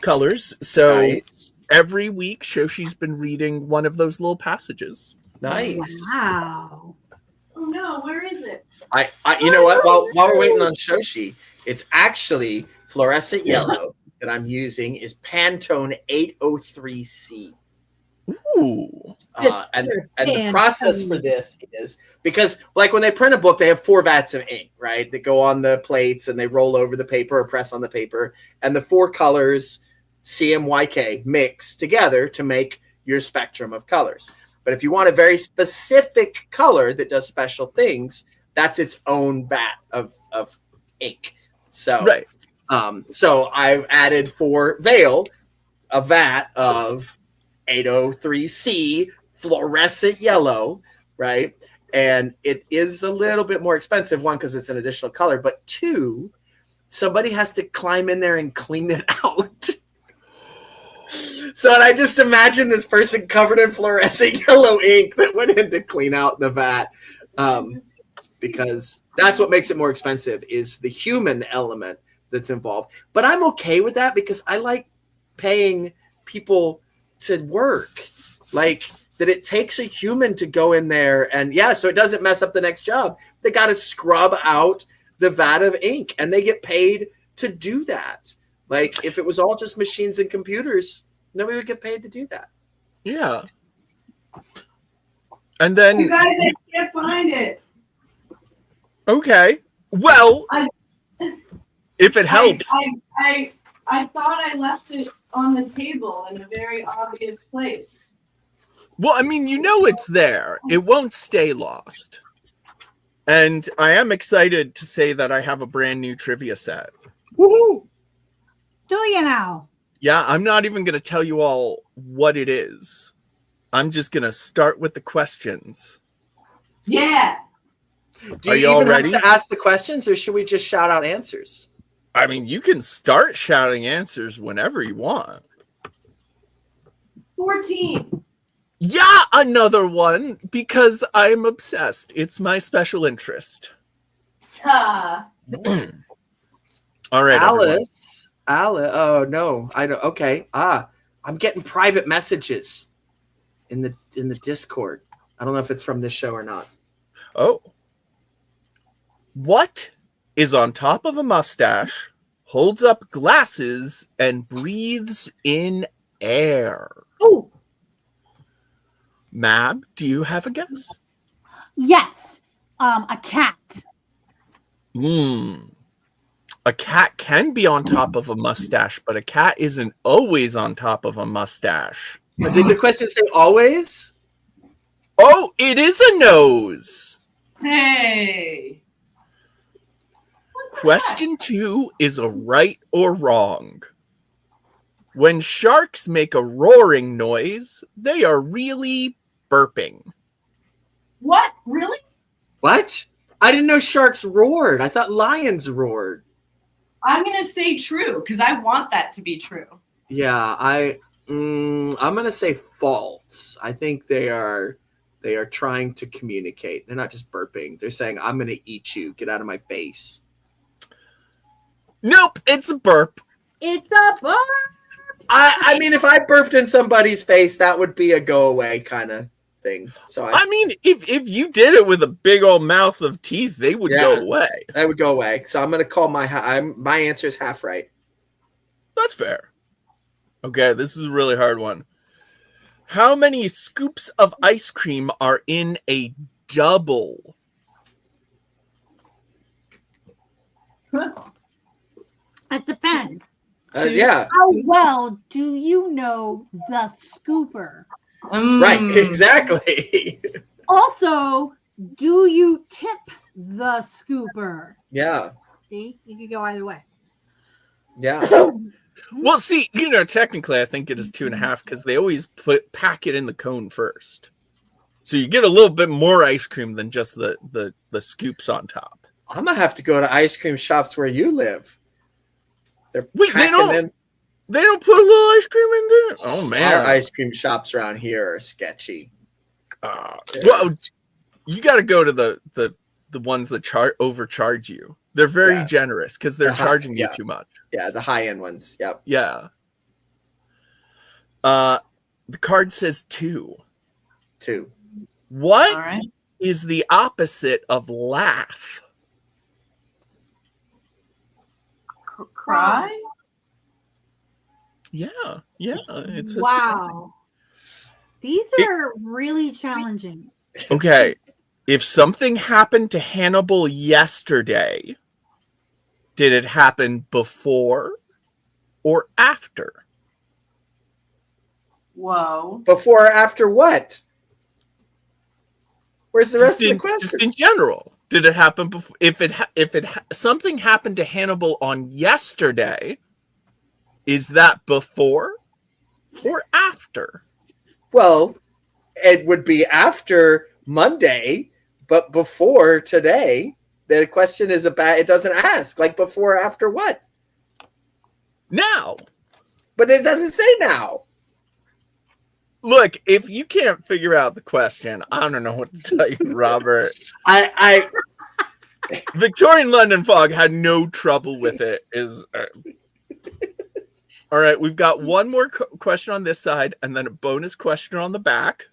colors. So Nice. every week, Shoshi's been reading one of those little passages. Nice. Wow. Oh no, where is it? I you know what? While we're waiting on Shoshi, it's actually fluorescent yellow that I'm using is Pantone 803C. Ooh. And the process for this is because, like, when they print a book, they have 4 vats of ink, right? That go on the plates and they roll over the paper or press on the paper, and the 4 colors CMYK mix together to make your spectrum of colors. But if you want a very specific color that does special things, that's its own vat of ink. So, Right. So I've added for Veil a vat of 803C fluorescent yellow, right? And it is a little bit more expensive, 1, because it's an additional color, but 2, somebody has to climb in there and clean it out. So I just imagine this person covered in fluorescent yellow ink that went in to clean out the vat. Because that's what makes it more expensive, is the human element that's involved. But I'm okay with that because I like paying people to work, like that it takes a human to go in there and so it doesn't mess up the next job. They got to scrub out the vat of ink and they get paid to do that. Like if it was all just machines and computers, nobody would get paid to do that. Yeah. And then You guys, I can't find it. okay. Well, I- if it helps. I thought I left it on the table in a very obvious place. Well, I mean, you know it's there. It won't stay lost. And I am excited to say that I have a brand new trivia set. Woohoo! Do you now? Yeah, I'm not even going to tell you all what it is. I'm just going to start with the questions. Yeah. Do Are you you all even ready? have to ask the questions, or should we just shout out answers? I mean, you can start shouting answers whenever you want. 14. Yeah, another one because I'm obsessed. It's my special interest. Ha. All right, everyone. Alice. Oh no, I don't. Okay. I'm getting private messages in the Discord. I don't know if it's from this show or not. Oh. What is on top of a mustache, holds up glasses, and breathes in air? Oh, Mab, do you have a guess? yes. A cat. A cat can be on top of a mustache, but a cat isn't always on top of a mustache. But did the question say always? Oh, it is a nose. Hey. Question 2 is a right or wrong. When sharks make a roaring noise, they are really burping. What? Really? What? I didn't know sharks roared. I thought lions roared. I'm going to say true because I want that to be true. Yeah, I'm gonna say false. I think they are trying to communicate. They're not just burping. They're saying, "I'm gonna eat you. Get out of my face." Nope, it's a burp. It's a bird. I mean, if I burped in somebody's face, that would be a go away kind of thing. So I mean, if you did it with a big old mouth of teeth, they would go away. that would go away. So I'm gonna call my answer is half right. That's fair. Okay, this is a really hard one. How many scoops of ice cream are in a double? It depends. Yeah, How well do you know the scooper? right. Exactly. Also, do you tip the scooper? Yeah, See, you could go either way. yeah. Well, see, technically I think it is 2.5 because they always pack it in the cone first. So you get a little bit more ice cream than just the scoops on top. I'm gonna have to go to ice cream shops where you live. Wait, they don't in. put a little ice cream in there? Oh Our man. ice cream shops around here are sketchy. Well, you got to go to the ones that overcharge you. They're very generous because they're charging you too much. Yeah, the high end ones. Yep. Yeah. The card says 2. 2. What All right. is the opposite of laugh? Cry? Yeah. It says Wow. These are really challenging. okay. If something happened to Hannibal yesterday, did it happen before or after? Whoa. Before or after what? Where's the rest of the question? Just in general, did it happen before? Something happened to Hannibal on yesterday, is that before or after? Well, it would be after Monday, but before today. The question is about, it doesn't ask like before or after what? Now. But it doesn't say now. Look, if you can't figure out the question, I don't know what to tell you, Robert. I Victorian London Fog had no trouble with it. All right, we've got one more question on this side and then a bonus question on the back.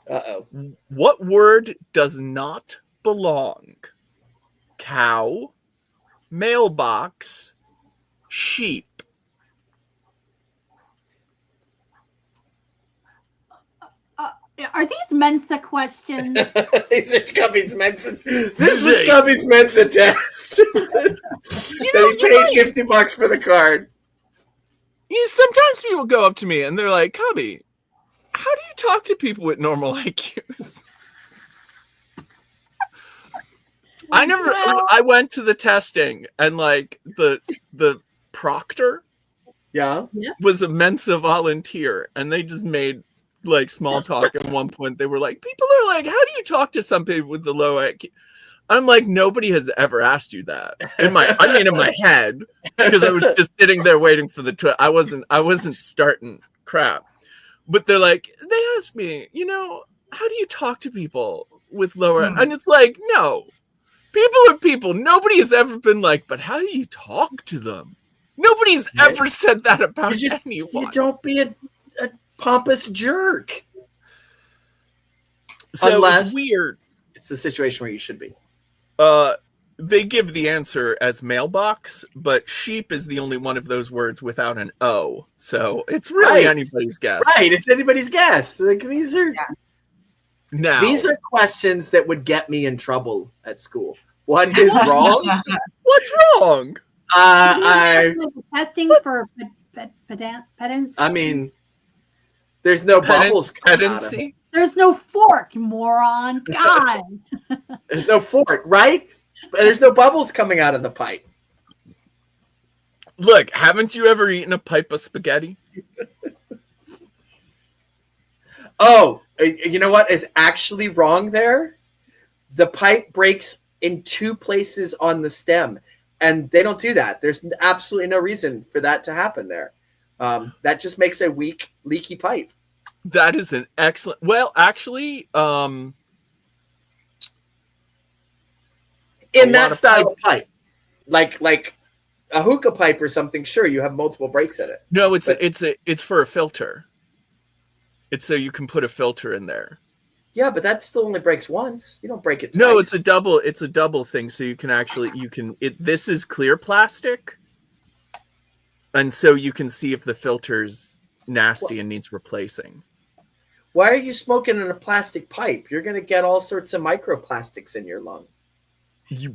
Uh-oh. What word does not belong? Cow, mailbox, sheep. Are these Mensa questions? These are Cubby's Mensa. This was Cubby's Mensa test. That he paid $50 for the card. Sometimes people go up to me and they're like, Cubby, how do you talk to people with normal IQs? I went to the testing and like the proctor was a Mensa volunteer and they just made like small talk. At one point they were like, people are like, how do you talk to some people with the low IQ? I'm like, nobody has ever asked you that. In my head, because I was just sitting there waiting for the I wasn't starting crap. But they're like, they ask me, how do you talk to people with lower? And it's like, no, people are people. Nobody has ever been like, but how do you talk to them? Nobody's ever said that about anyone. You don't be a pompous jerk. So Unless it's weird. It's the situation where you should be. They give the answer as mailbox, but sheep is the only one of those words without an O. So it's really anybody's guess. Right, it's anybody's guess. Like, these are questions that would get me in trouble at school. What is wrong? What's wrong? Testing for pedants. I mean, there's no bubbles coming out of it. There's no fork, you moron. God. There's no fork, right? But there's no bubbles coming out of the pipe. Look, haven't you ever eaten a pipe of spaghetti? Oh, you know what is actually wrong there? The pipe breaks in 2 places on the stem, and they don't do that. There's absolutely no reason for that to happen there. That just makes a weak, leaky pipe. That is an excellent. Well, actually, in that style of pipe, like a hookah pipe or something, sure, you have multiple breaks in it. No, it's for a filter. It's so you can put a filter in there. Yeah, but that still only breaks once. You don't break it twice. No, it's a double thing. So you can this is clear plastic, and so you can see if the filter's nasty and needs replacing. Why are you smoking in a plastic pipe? You're going to get all sorts of microplastics in your lung. You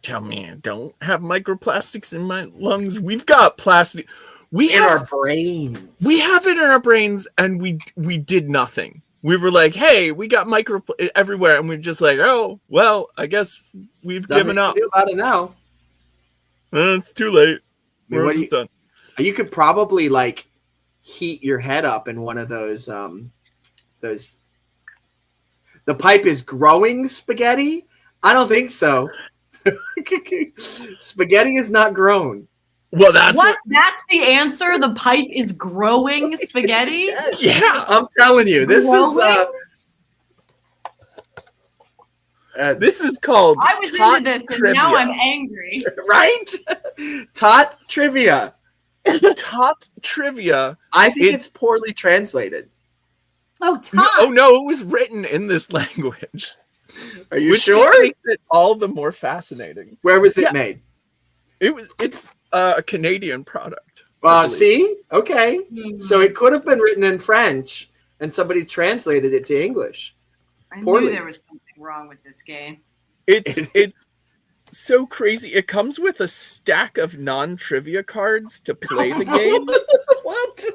tell me I don't have microplastics in my lungs. We've got plastic. Our brains. We have it in our brains, and we did nothing. We were like, hey, we got micro everywhere, and we're just like, oh, well, I guess we've given up. Do about it now. It's too late. We're just done. You could probably like heat your head up in one of those. The pipe is growing spaghetti. I don't think so. Spaghetti is not grown. Well, that's the answer. The pipe is growing spaghetti. Yes. Yeah, I'm telling you, this is called. I was into this, and now I'm angry. Right? Tot trivia. Tot trivia. I think it's poorly translated. Oh, tot. Oh no, it was written in this language. Are you Which sure? Just makes it all the more fascinating. Where was it made? It's a Canadian product. See? Okay. So it could have been written in French and somebody translated it to English. I knew there was something wrong with this game. It's so crazy. It comes with a stack of non-trivia cards to play the game. What?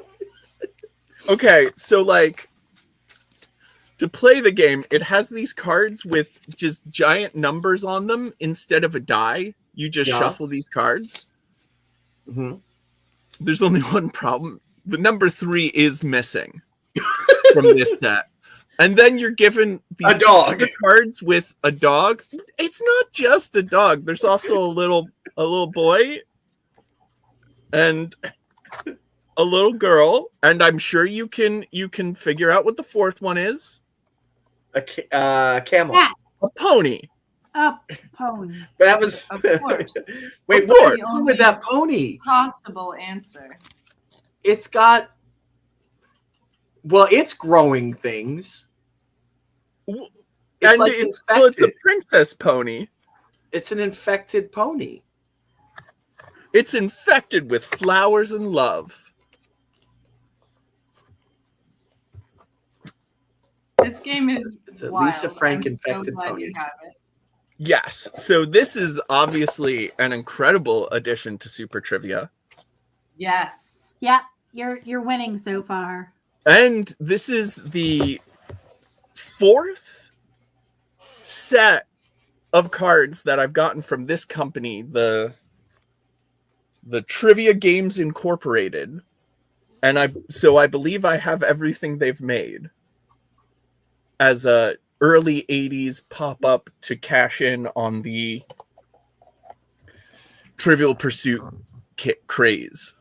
Okay, so like to play the game, it has these cards with just giant numbers on them instead of a die. You just shuffle these cards. Mm-hmm. There's only one problem. The number 3 is missing from this set. And then you're given these cards with a dog. It's not just a dog. There's also a little boy and a little girl. And I'm sure you can figure out what the 4th one is. A camel. Yeah. A pony. A pony. That was. Of course. Wait, what's wrong with that pony? Possible answer. It's got. Well, it's growing things. It's a princess pony. It's an infected pony. It's infected with flowers and love. This game is It's a wild. Lisa Frank I'm infected so glad pony. you have it. Yes. So this is obviously an incredible addition to Super Trivia. Yes. Yeah, you're winning so far. And this is the 4th set of cards that I've gotten from this company, the Trivia Games Incorporated. And I believe I have everything they've made as a early 80s pop-up to cash in on the Trivial Pursuit craze.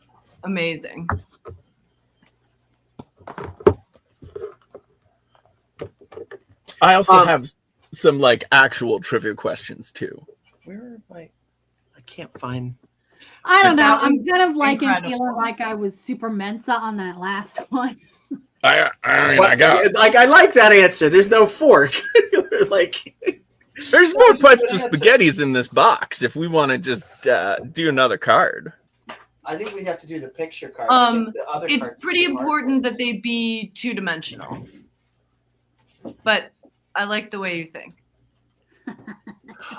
Amazing. I also have some like actual trivia questions too. Where am I? I can't find. I don't know. That I'm was kind of like incredible. feeling like I was super Mensa on that last one. I like that answer. There's no fork. Like, there's more pipes to spaghettis in this box if we want to just do another card. I think we have to do the picture card. It's pretty important that they be 2-dimensional. But I like the way you think.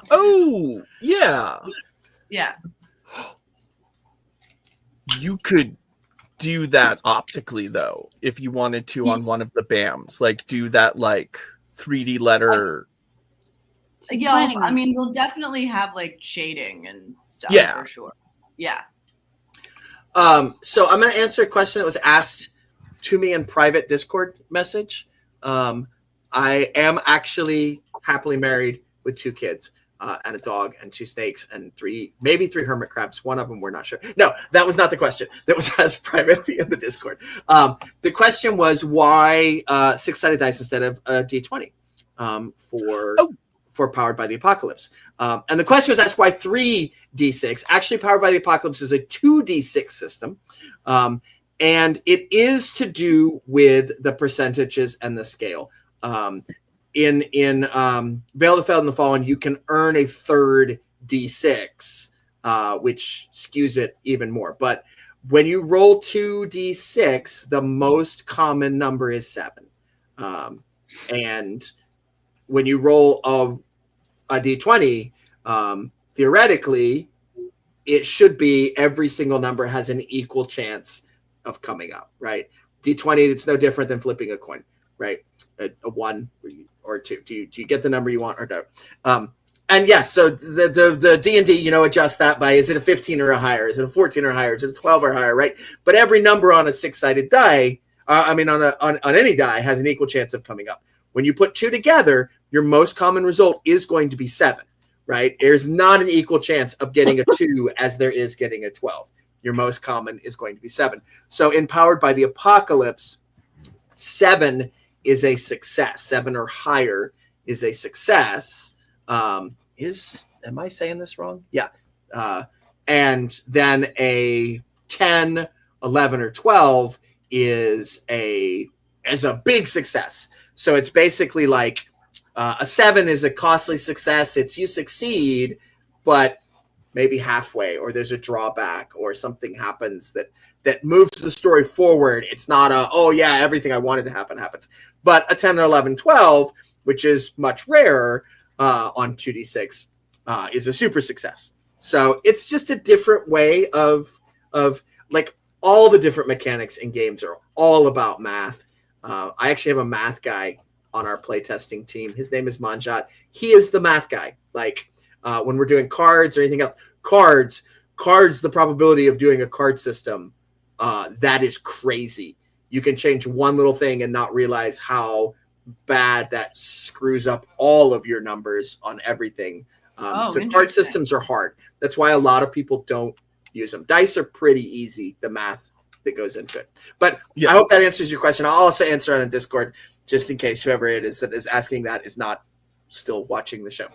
Oh, yeah. Yeah. You could do that optically though, if you wanted to on one of the BAMs. Like do that like 3D letter. Yeah, I mean, they'll definitely have like shading and stuff for sure. Yeah. So I'm going to answer a question that was asked to me in private Discord message. I am actually happily married with 2 kids and a dog and 2 snakes and maybe 3 hermit crabs. One of them we're not sure. No, that was not the question. That was asked privately in the Discord. The question was why 6-sided dice instead of a D20 for Powered by the Apocalypse. And the question was asked why 3d6. Actually, Powered by the Apocalypse is a 2d6 system. And it is to do with the percentages and the scale. In Veil of the Fell and the Fallen, you can earn a 3rd d6, which skews it even more. But when you roll 2d6, the most common number is 7. And when you roll a d20, theoretically, it should be every single number has an equal chance of coming up, right? D20, it's no different than flipping a coin, right? A 1 or 2. Do you get the number you want or don't? And yes, so the D&D, adjust that by, is it a 15 or a higher? Is it a 14 or higher? Is it a 12 or higher, right? But every number on a 6-sided die, on any die, has an equal chance of coming up. When you put 2 together, your most common result is going to be 7, right? There's not an equal chance of getting a 2 as there is getting a 12. Your most common is going to be 7. So in Powered by the Apocalypse, 7 is a success. 7 or higher is a success. Am I saying this wrong? Yeah. And then a 10, 11, or 12 is a big success. So it's basically like a 7 is a costly success. It's you succeed, but maybe halfway, or there's a drawback, or something happens that moves the story forward. It's not everything I wanted to happen happens. But a 10 or 11, 12, which is much rarer on 2d6, is a super success. So it's just a different way of like all the different mechanics in games are all about math. I actually have a math guy on our playtesting team. His name is Manjat. He is the math guy. Like when we're doing cards or anything else, cards, the probability of doing a card system, that is crazy. You can change one little thing and not realize how bad that screws up all of your numbers on everything. So card systems are hard. That's why a lot of people don't use them. Dice are pretty easy, the math that goes into it. But I hope that answers your question. I'll also answer on a Discord just in case whoever it is that is asking that is not still watching the show.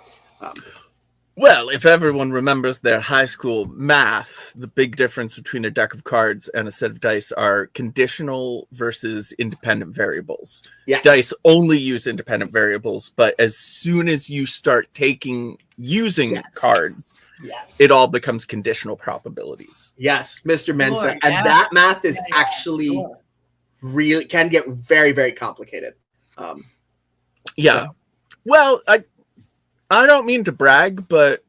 Well, if everyone remembers their high school math, the big difference between a deck of cards and a set of dice are conditional versus independent variables. Yes. Dice only use independent variables, but as soon as you start using cards, it all becomes conditional probabilities. Yes, Mr. Mensa. Lord, and that math is actually really can get very, very complicated. Yeah. Well, I don't mean to brag, but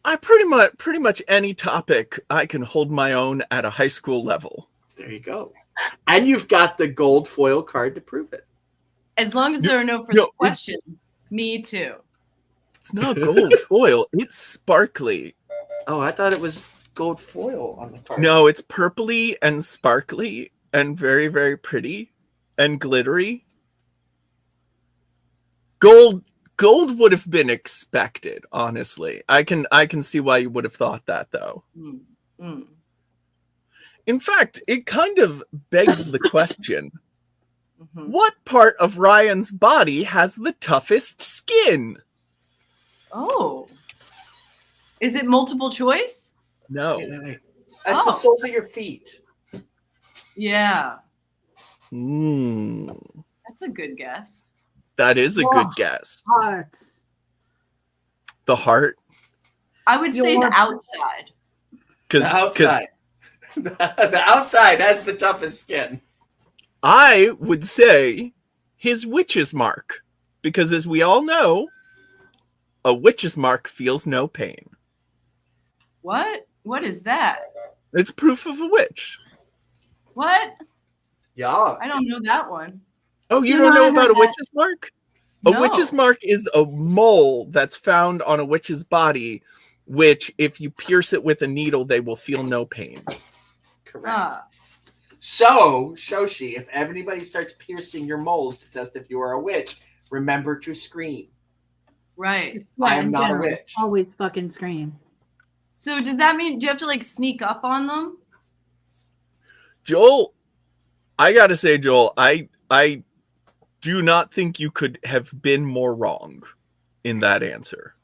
I pretty much any topic I can hold my own at a high school level. There you go. And you've got the gold foil card to prove it. As long as there are no further questions, me too. It's not gold foil, it's sparkly. Oh, I thought it was gold foil on the card. No, it's purpley and sparkly and very, very pretty and glittery. Gold would have been expected, honestly. I can see why you would have thought that, though. In fact, it kind of begs the question, what part of Ryan's body has the toughest skin? Oh. Is it multiple choice? No. That's the soles of your feet. Yeah. That's a good guess. That is a good guess. Heart. The heart? I would say the outside. The outside. The outside has the toughest skin. I would say his witch's mark. Because as we all know, a witch's mark feels no pain. What? What is that? It's proof of a witch. What? Yeah. I don't know that one. Oh, you don't know about a witch's mark? A No. witch's mark is a mole that's found on a witch's body, which if you pierce it with a needle, they will feel no pain. Correct. So, Shoshi, if anybody starts piercing your moles to test if you are a witch, remember to scream. Right. I am not a witch. Always fucking scream. So does that mean do you have to like sneak up on them? Joel, I gotta say, Joel, I do not think you could have been more wrong in that answer.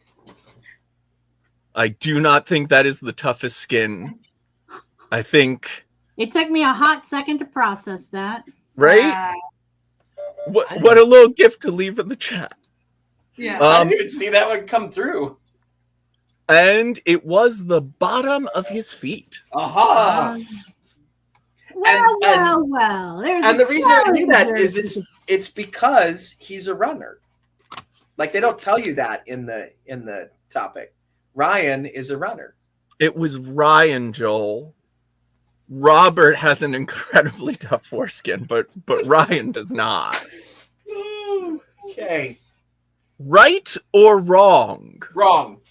I do not think that is the toughest skin. I think... It took me a hot second to process that. Right? What a little gift to leave in the chat. Yeah. I didn't even see that one come through. And it was the bottom of his feet. Aha! Well. And the reason I knew that is it's because he's a runner. Like they don't tell you that in the topic. Ryan is a runner. It was Ryan, Joel. Robert has an incredibly tough foreskin, but Ryan does not. Okay. Right or wrong? Wrong.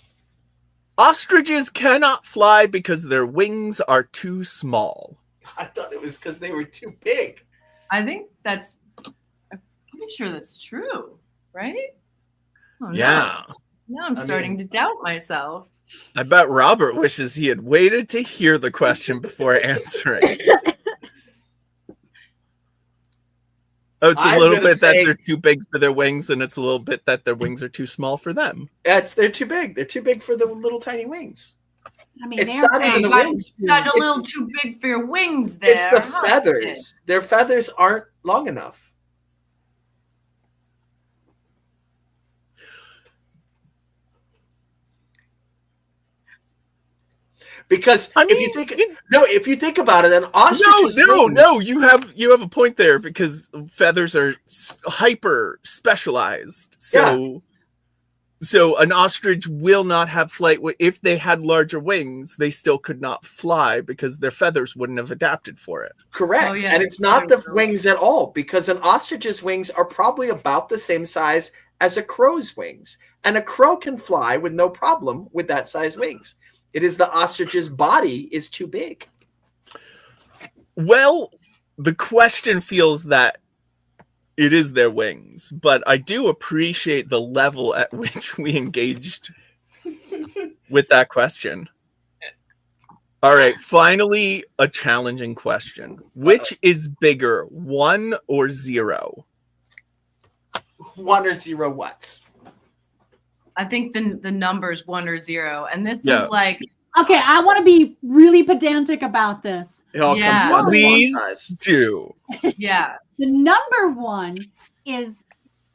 Ostriches cannot fly because their wings are too small. I thought it was because they were too big. I think I'm pretty sure that's true, right? Oh, no. Yeah. Now I'm starting to doubt myself. I bet Robert wishes he had waited to hear the question before answering. Oh, it's a little bit that they're too big for their wings, and it's a little bit that their wings are too small for them. They're too big. They're too big for the little tiny wings. I mean, It's not even the wings. You got a little too big for your wings there. It's the huh? feathers. Their feathers aren't long enough. Because if you think about it, an ostrich no, you have a point there because feathers are hyper specialized. So an ostrich will not have flight. If they had larger wings, they still could not fly because their feathers wouldn't have adapted for it. Correct. Oh, yeah. And it's not the wings at all because an ostrich's wings are probably about the same size as a crow's wings. And a crow can fly with no problem with that size wings. It is the ostrich's body is too big. Well, the question feels that it is their wings, but I do appreciate the level at which we engaged with that question. All right, finally, a challenging question. Which is bigger, 1 or 0? 1 or 0 what? I think the number's 1 or 0, and this is like. Okay, I want to be really pedantic about this. It all comes down to Please one size. do. Yeah. The number 1 is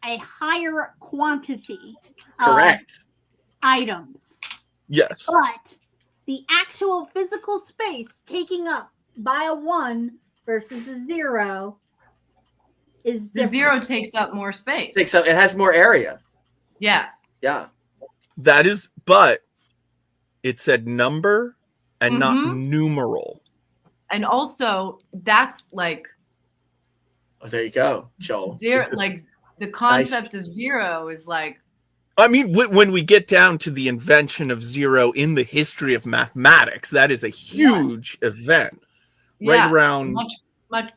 a higher quantity Correct. of items. Yes. But the actual physical space taking up by a 1 versus a 0 is The different. 0 takes up more space. It has more area. Yeah. Yeah. That is, but it said number and not Mhm. numeral. And also, that's like Oh, there you go, Joel. 0. Like the concept of 0 is like, I mean, when we get down to the invention of 0 in the history of mathematics, that is a huge event. yeah, Right around, much like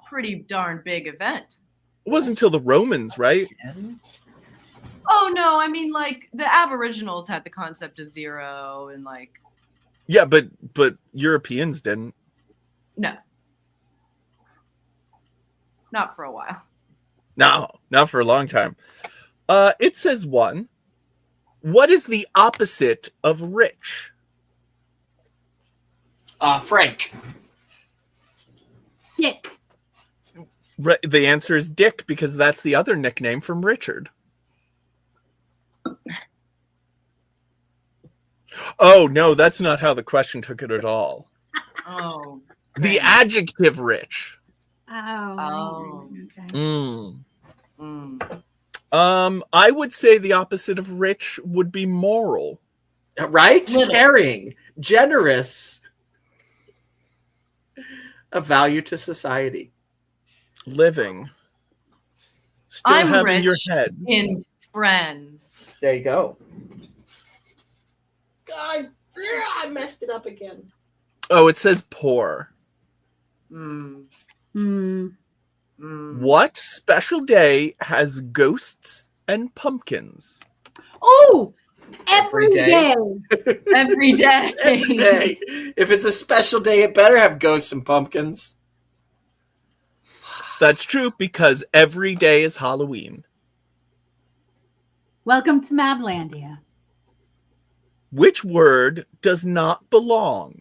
pretty darn big event. it wasn't until the Romans, right? Oh no, I mean like the Aboriginals had the concept of 0 and like Yeah, but Europeans didn't. no. Not for a while. No, not for a long time. It says 1. What is the opposite of rich? Frank. Dick. The answer is Dick, because that's the other nickname from Richard. Oh, no, that's not how the question took it at all. Oh. The adjective rich. Oh. Okay. I would say the opposite of rich would be moral. Right? Little. Caring, generous, a value to society. Living. Still I'm having your rich head. in friends. There you go. God, I messed it up again. Oh, it says poor. Mm. Hmm. Mm. What special day has ghosts and pumpkins? Oh, Every every day. day. Every day. Every day. If it's a special day, it better have ghosts and pumpkins. That's true, because every day is Halloween. Welcome to Mablandia. Which word does not belong?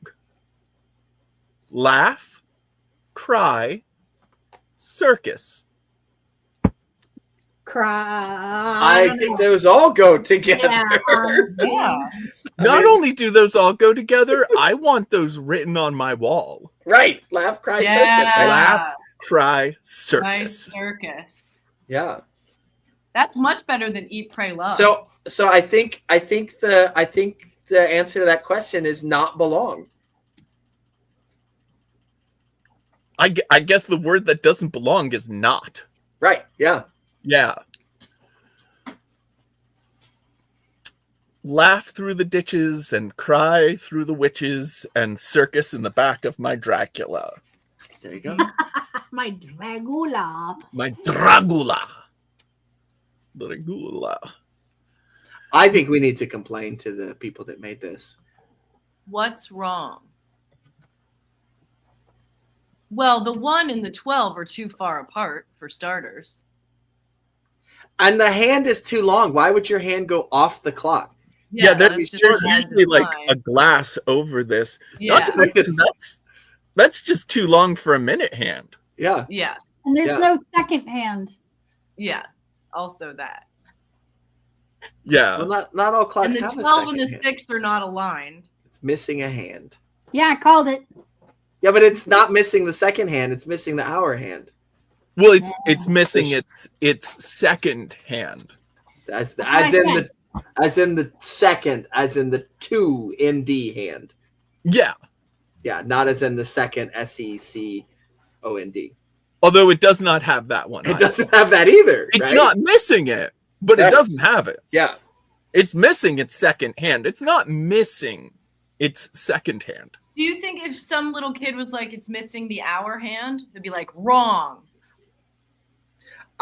Laugh, cry, circus. Cry. I think those all go together. Yeah. Yeah. Not only do those all go together, I want those written on my wall. Right. Laugh, cry, circus. Yeah. Laugh, cry, Nice circus. circus. Yeah. That's much better than Eat, Pray, Love. So I think the answer to that question is not belong. I guess the word that doesn't belong is not. Right. Yeah. Yeah. Laugh through the ditches and cry through the witches and circus in the back of my Dracula. There you go. My Dragula. My Dragula. Dragula. I think we need to complain to the people that made this. What's wrong? Well, the 1 and the 12 are too far apart, for starters. And the hand is too long. Why would your hand go off the clock? Yeah, that's there's just bad usually like design. a glass over this. Yeah, Not to mention that's just too long for a minute hand. Yeah. yeah, And there's Yeah. no second hand. yeah. Also that. Yeah. Well, not all And clocks the have a 12 and the second hand. 6 are not aligned. It's missing a hand. Yeah, I called it. Yeah, but it's not missing the second hand. It's missing the hour hand. Well, it's missing its second hand. As what as I in said. the second, as in the 2 ND hand. Yeah. Yeah, not as in the second SECOND. Although it does not have that one. It either. doesn't have that either. It's right? not missing it, but Right. it doesn't have it. Yeah. It's missing its second hand. It's not missing its second hand. Do you think if some little kid was like, it's missing the hour hand, they'd be like, wrong?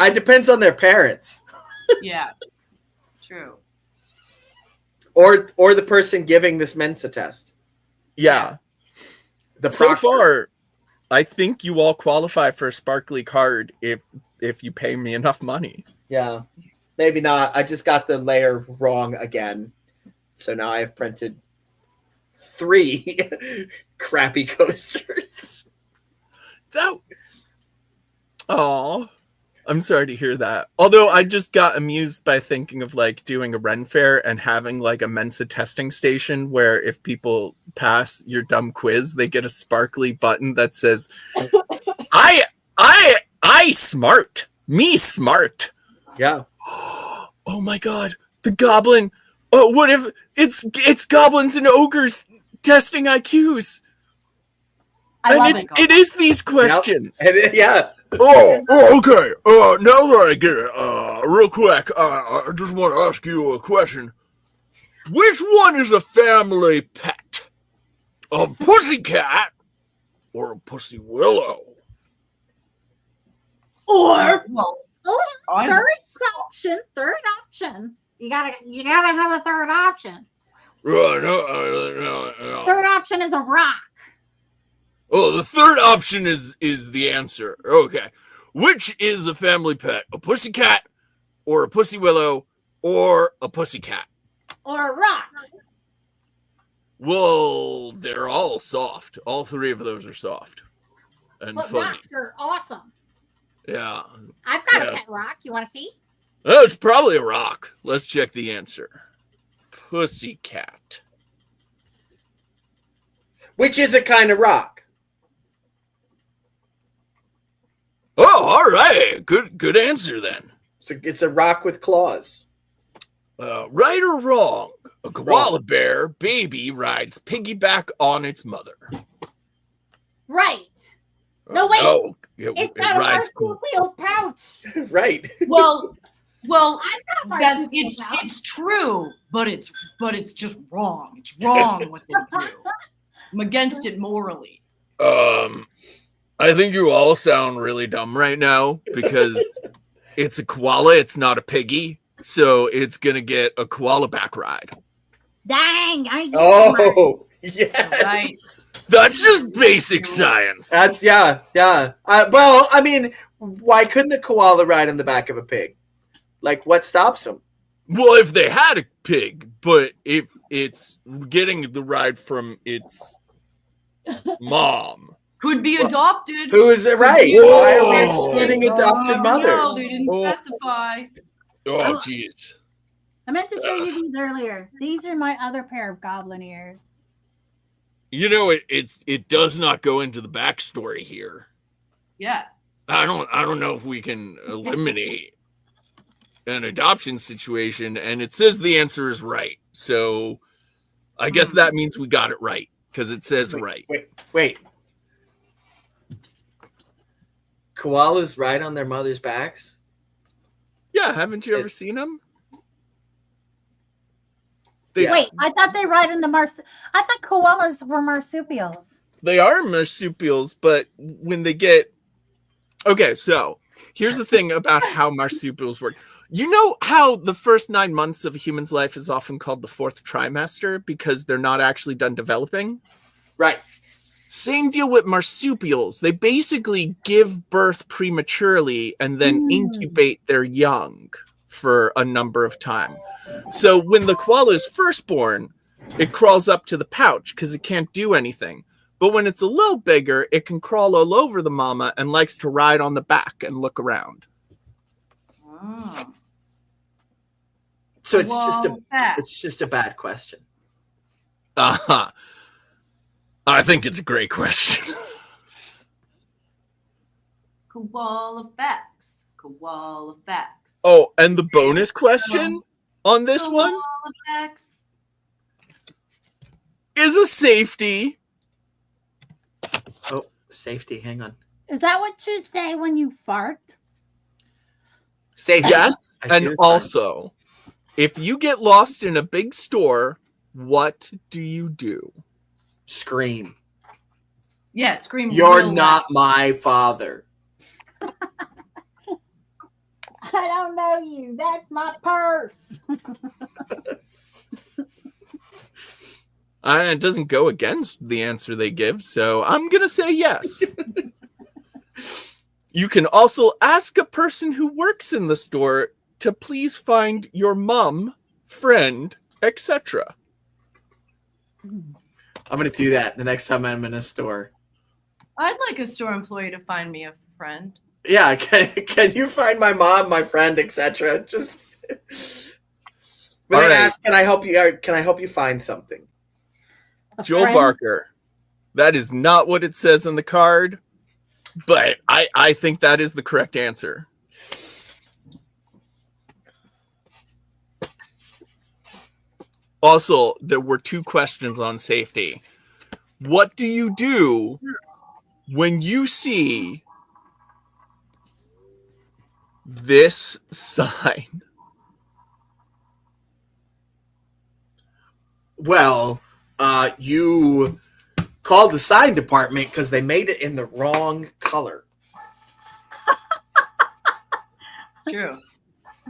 It depends on their parents Yeah. True. or the person giving this Mensa test. Yeah. The So proctor. far, I think you all qualify for a sparkly card if you pay me enough money. Yeah. Maybe not. I just got the layer wrong again. So now I've printed 3 crappy coasters. Oh, I'm sorry to hear that. Although I just got amused by thinking of like doing a Ren Fair and having like a Mensa testing station where if people pass your dumb quiz, they get a sparkly button that says, I I smart. Me smart. Yeah. Oh my god. The goblin. Oh, what if it's goblins and ogres testing IQs? I love it. It is these questions. And yeah. Oh, okay. Now that I get it, real quick, I just want to ask you a question. Which one is a family pet? A pussycat or a pussy willow? Or Well, third option. You gotta have a third option. No. Third option is a rock. Oh, the third option is the answer. Okay. Which is a family pet? A pussycat or a pussy willow or a pussycat? Or a rock. Well, they're all soft. All three of those are soft and But fuzzy. rocks are awesome. Yeah. I've got Yeah. a pet rock. You want to see? Oh, it's probably a rock. Let's check the answer. Pussycat. Which is a kind of rock. Oh, all right. Good answer then. So it's a rock with claws. Right or wrong? A koala bear baby rides piggyback on its mother. Right. No, wait. No, It's got a marsupial pouch. Right. well, I've got a that marsupial pouch. it's true, but it's just wrong. It's wrong what they do. I'm against it morally. I think you all sound really dumb right now because it's a koala, it's not a piggy, so it's gonna get a koala back ride. Dang. Oh, yes. Right. That's just basic science. That's yeah. Well, I mean, why couldn't a koala ride on the back of a pig? Like, what stops them? Well, if they had a pig, but if it's getting the ride from its mom. Could be adopted. Who is it right? Whoa. Why are we excluding adopted No, mothers? they didn't specify. Oh, jeez. I meant to show you these earlier. These are my other pair of goblin ears. You know, it does not go into the backstory here. Yeah. I don't know if we can eliminate an adoption situation, and it says the answer is right. So I guess that means we got it right because it says right. Wait. Koalas ride on their mothers' backs? Yeah, haven't you ever seen them? Yeah. Wait, I thought they ride in the I thought koalas were marsupials. They are marsupials, but when they get okay, so here's the thing about how marsupials work. You know how the first 9 months of a human's life is often called the fourth trimester because they're not actually done developing? Right. Same deal with marsupials. They basically give birth prematurely and then incubate their young for a number of time. So when the koala is first born, it crawls up to the pouch because it can't do anything. But when it's a little bigger, it can crawl all over the mama and likes to ride on the back and look around. Oh. So it's just a bad question. Uh-huh. I think it's a great question. Koala facts. Koala facts. Oh, and the bonus question on this one Koala facts. is a safety. Oh, safety. Hang on. Is that what you say when you fart? Safety. Yes, I see and the sign. also, if you get lost in a big store, what do you do? Scream. Yeah, scream. You're real not loud. my father. I don't know you. That's my purse. It doesn't go against the answer they give, so I'm going to say yes. You can also ask a person who works in the store to please find your mom, friend, etc. I'm going to do that the next time I'm in a store. I'd like a store employee to find me a friend. Yeah, can you find my mom, my friend, etc. Just when All they right. ask, can I help you find something? Joel Barker, that is not what it says on the card, But I think that is the correct answer. Also, there were 2 questions on safety. What do you do when you see this sign? Well, you called the sign department because they made it in the wrong color. True.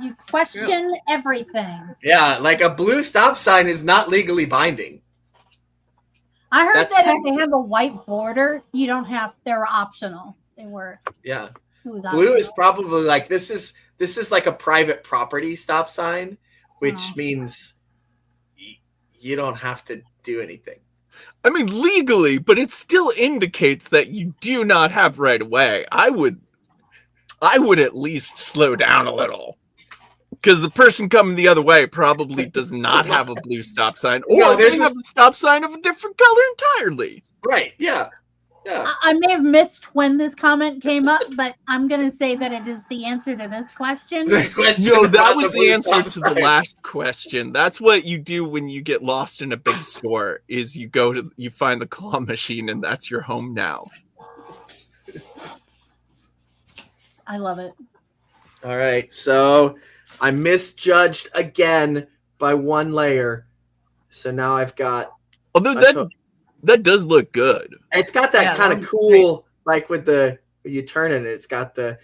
You question everything. Yeah, like a blue stop sign is not legally binding. I heard That's- that if they have a white border, you don't have. They're optional. They were. Yeah. It was Blue is optional. probably like this is like a private property stop sign, which Oh. means you don't have to do anything. I mean, legally, but it still indicates that you do not have right of way. I would at least slow down a little. Because the person coming the other way probably does not have a blue stop sign, or No, they there's have a stop sign of a different color entirely. Right. Yeah. Yeah. I may have missed when this comment came up, but I'm going to say that it is the answer to this question. The question No, that about was the blue answer stop to the sign. last question. That's what you do when you get lost in a big store, is you find the claw machine, and that's your home now. I love it. All right. So I misjudged again by 1 layer. So now I've got Although That's what- that does look good. it's got that Yeah, kind that of looks cool, like with when you turn it, it's got the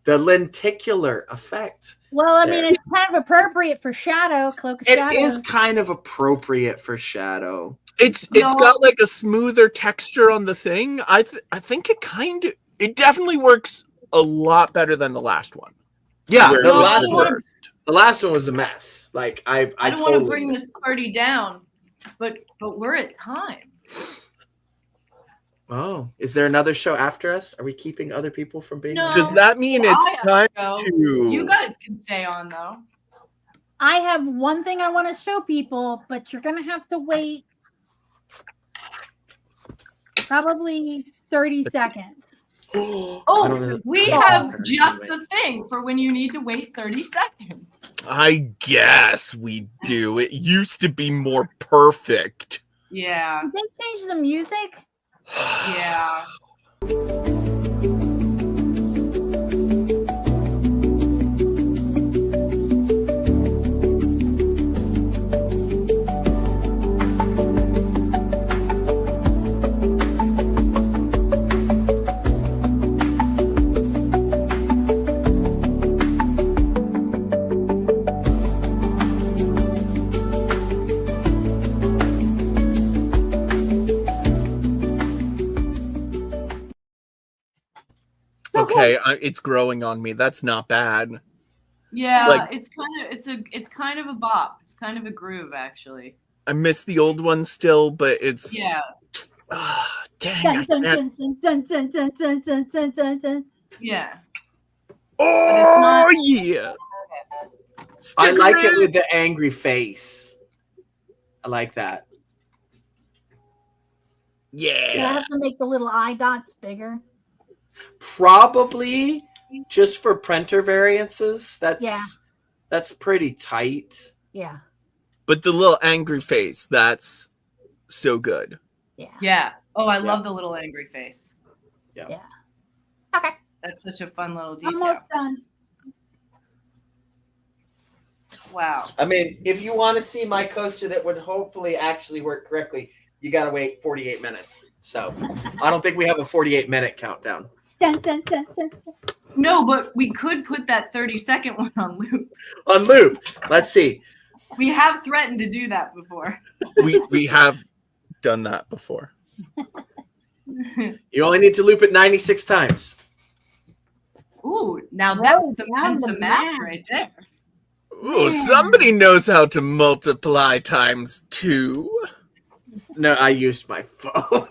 lenticular effect. Well, I mean, There. it's kind of appropriate for Shadow, Cloak of It Shadow. is kind of appropriate for Shadow. It's got like a smoother texture on the thing. I think it definitely works a lot better than the last one. Yeah, Where the it was last the one. worst. The last one was a mess. Like I I don't totally want to bring missed this party down, but we're at time. Oh, is there another show after us? Are we keeping other people from being? No. on? Does that mean I it's have time to go. to? You guys can stay on though. I have one thing I want to show people, but you're going to have to wait probably 30 seconds. I don't Oh, know. we Oh, have okay. just the thing for when you need to wait 30 seconds. I guess we do. It used to be more perfect. Yeah, Did they change the music? yeah. Okay, it's growing on me. That's not bad. Yeah, Like- it's kind of a bop. It's kind of a groove actually. I miss the old one still, but it's Yeah, dang. Dun, I dun, can't. dun, dun, dun, dun, dun, dun, dun, dun, dun. yeah. Oh not- yeah. I Stick like it around. with the angry face. I like that. Do I Yeah. have to make the little eye dots bigger? Probably just for printer variances. Yeah. That's pretty tight. Yeah. But the little angry face, that's so good. Yeah. Yeah. Oh, I love the little angry face. Okay. That's such a fun little detail. Almost done. Wow. I mean, if you want to see my coaster that would hopefully actually work correctly, you got to wait 48 minutes. So I don't think we have a 48-minute countdown. Dun, dun, dun, dun, dun. No, but we could put that 30-second one on loop. On loop. Let's see. We have threatened to do that before. We have done that before. You only need to loop it 96 times. Ooh, now Whoa, that's some down the pencil math math. right there. Ooh, somebody knows how to multiply times 2. No, I used my phone.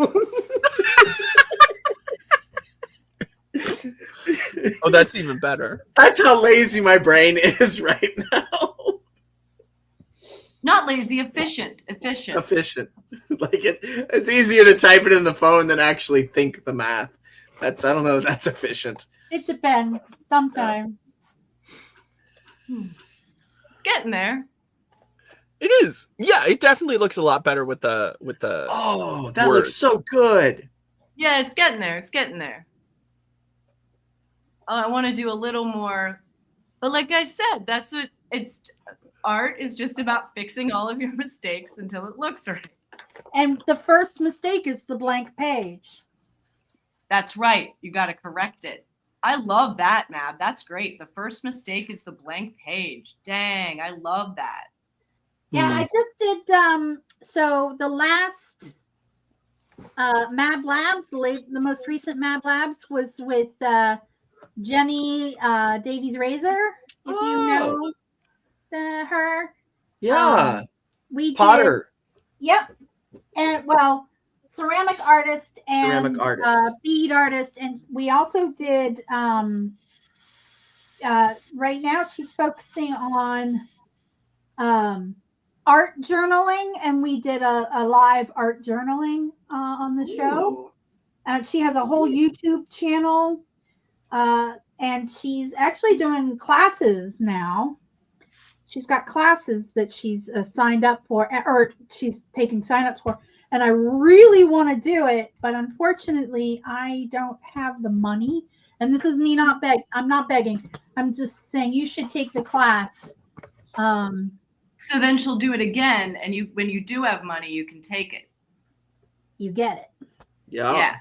Oh, that's even better. That's how lazy my brain is right now. Not lazy, efficient. Efficient. Efficient. Like it's easier to type it in the phone than actually think the math. I don't know if that's efficient. It depends. Sometimes. It's getting there. It is. Yeah, it definitely looks a lot better with the Oh, that Word. looks so good. Yeah, it's getting there. It's getting there. I want to do a little more, but like I said, that's what it's. Art is just about fixing all of your mistakes until it looks right. And the first mistake is the blank page. That's right. You got to correct it. I love that, Mab. That's great. The first mistake is the blank page. Dang, I love that. Yeah, I just did. So the last Mab Labs, the most recent Mab Labs was with Jenny Davies Razor. If you know her, Yeah. we Potter. Did, yep, and well, ceramic artist and Ceramic artist. bead artist, and we also did. Right now, she's focusing on art journaling, and we did a live art journaling on the show. She has a whole YouTube channel, and she's actually doing classes now. She's got classes that she's signed up for, or she's taking signups for, and I really want to do it, but unfortunately, I don't have the money. And this is me not I'm not begging. I'm just saying you should take the class. So then she'll do it again, and when you do have money, you can take it. You get it. Yeah.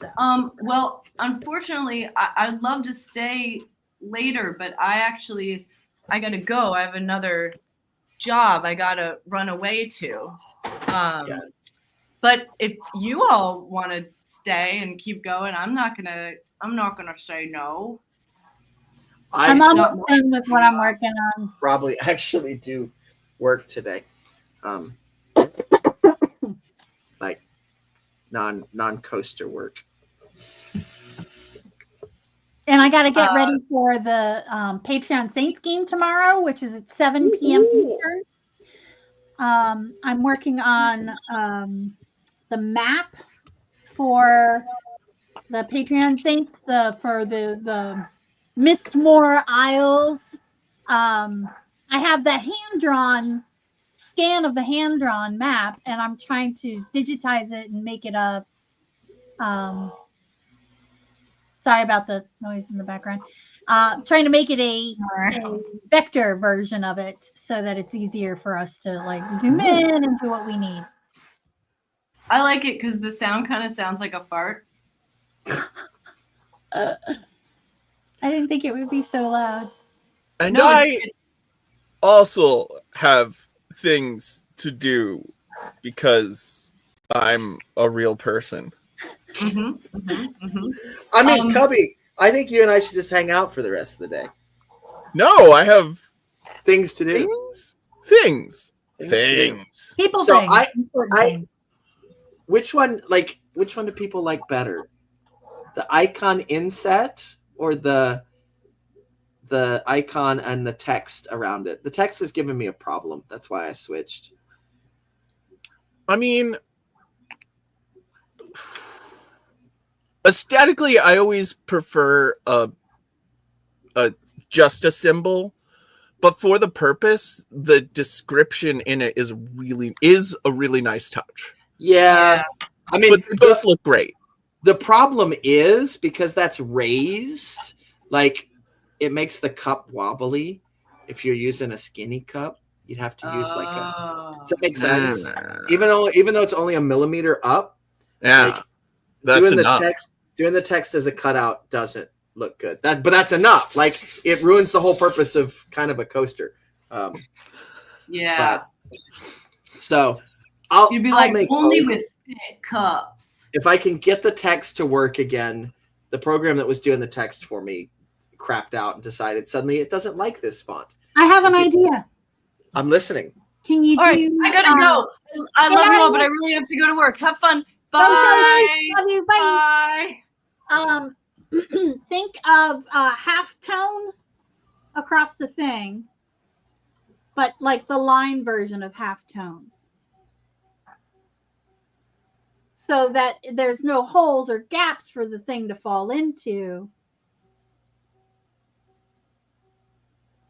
So. Well, unfortunately, I'd love to stay later, but I got to go. I have another job I got to run away to. But if you all want to stay and keep going, I'm not gonna say no. I'm almost done with what I'm working on. Probably actually do work today. Like non-coaster work. And I got to get ready for the Patreon Saints game tomorrow, which is at 7 p.m. Eastern. I'm working on the map for the Patreon Saints for the Mistmore Isles. I have the hand-drawn scan of the hand-drawn map, and I'm trying to digitize it and make it a sorry about the noise in the background. Trying to make it a vector version of it so that it's easier for us to like zoom in and do what we need. I like it because the sound kind of sounds like a fart. I didn't think it would be so loud. And No, I also have things to do because I'm a real person. I mean, Cubby, I think you and I should just hang out for the rest of the day. No, I have things to do. Things. People so things. Which one do people like better? The icon inset or the icon and the text around it? The text is giving me a problem. That's why I switched. I mean, aesthetically, I always prefer just a symbol, but for the purpose, the description in it is a really nice touch. Yeah. I mean, but they both look great. The problem is because that's raised, like it makes the cup wobbly. If you're using a skinny cup, you'd have to use does that make sense? Even though it's only a millimeter up. Yeah. Like, that's enough. Doing the text as a cutout doesn't look good. But that's enough. Like it ruins the whole purpose of kind of a coaster. So you'd be like only with thick cups. If I can get the text to work again, the program that was doing the text for me crapped out and decided suddenly it doesn't like this font. I have an idea. I'm listening. Can you all right, I gotta go. I love you all, but I really have to go to work. Have fun. Bye. Love you. Bye. Think of half tone across the thing, but like the line version of half tones. so that there's no holes or gaps for the thing to fall into.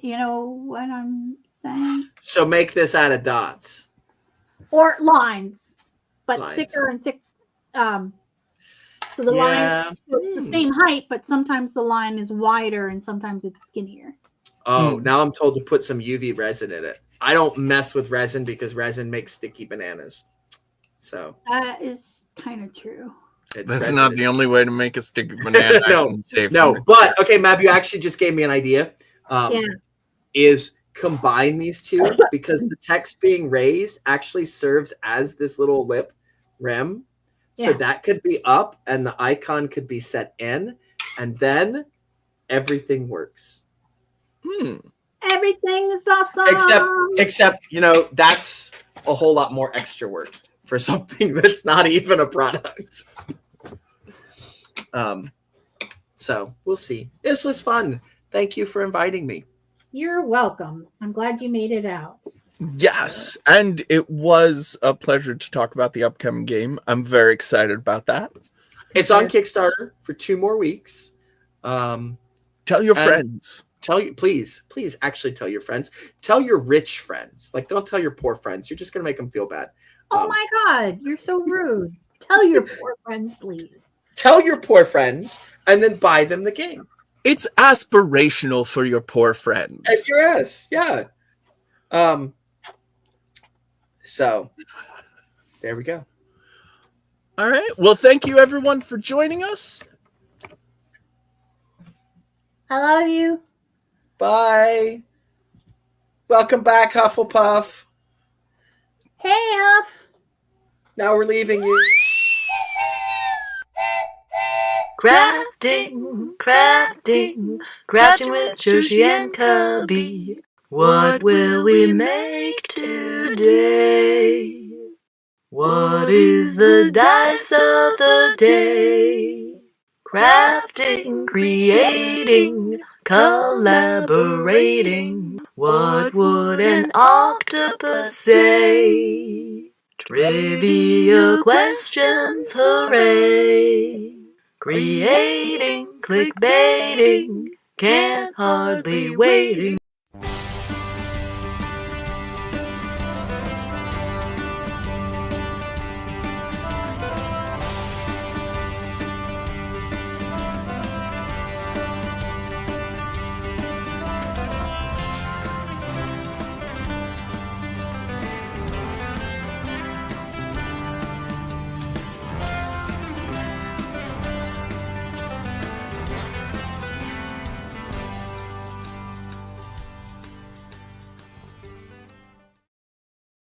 You know what I'm saying? So make this out of dots. Or lines, but Lines. thicker and thick. So the Yeah. line, it's the same height, but sometimes the line is wider and sometimes it's skinnier. Oh, now I'm told to put some UV resin in it. I don't mess with resin because resin makes sticky bananas. So That is kind of true. That's resin not is- the only way to make a sticky banana. I No, can say from No, it. but okay, Mab, you actually just gave me an idea. Yeah. Is combine these two because the text being raised actually serves as this little lip rim. So Yeah. that could be up and the icon could be set in, and then everything works. Everything is awesome. Except, you know, that's a whole lot more extra work for something that's not even a product. So we'll see. This was fun. Thank you for inviting me. You're welcome. I'm glad you made it out. Yes, and it was a pleasure to talk about the upcoming game. I'm very excited about that. It's on Kickstarter for 2 more weeks. Tell your And- friends. Tell you, please actually tell your friends. Tell your rich friends. Like, don't tell your poor friends. You're just gonna make them feel bad. Oh my God, you're so rude. Tell your poor friends, please. Tell your poor friends, and then buy them the game. It's aspirational for your poor friends. At your ass, yeah. So there we go. All right. Well, thank you everyone for joining us. I love you. Bye. Welcome back, Hufflepuff. Hey, Huff. Now we're leaving you. Crafting, crafting, crafting with Joshi and Cubby. What will we make today? What is the dice of the day? Crafting, creating, collaborating. What would an octopus say? Trivia questions, hooray! Creating, clickbaiting, can't hardly waiting.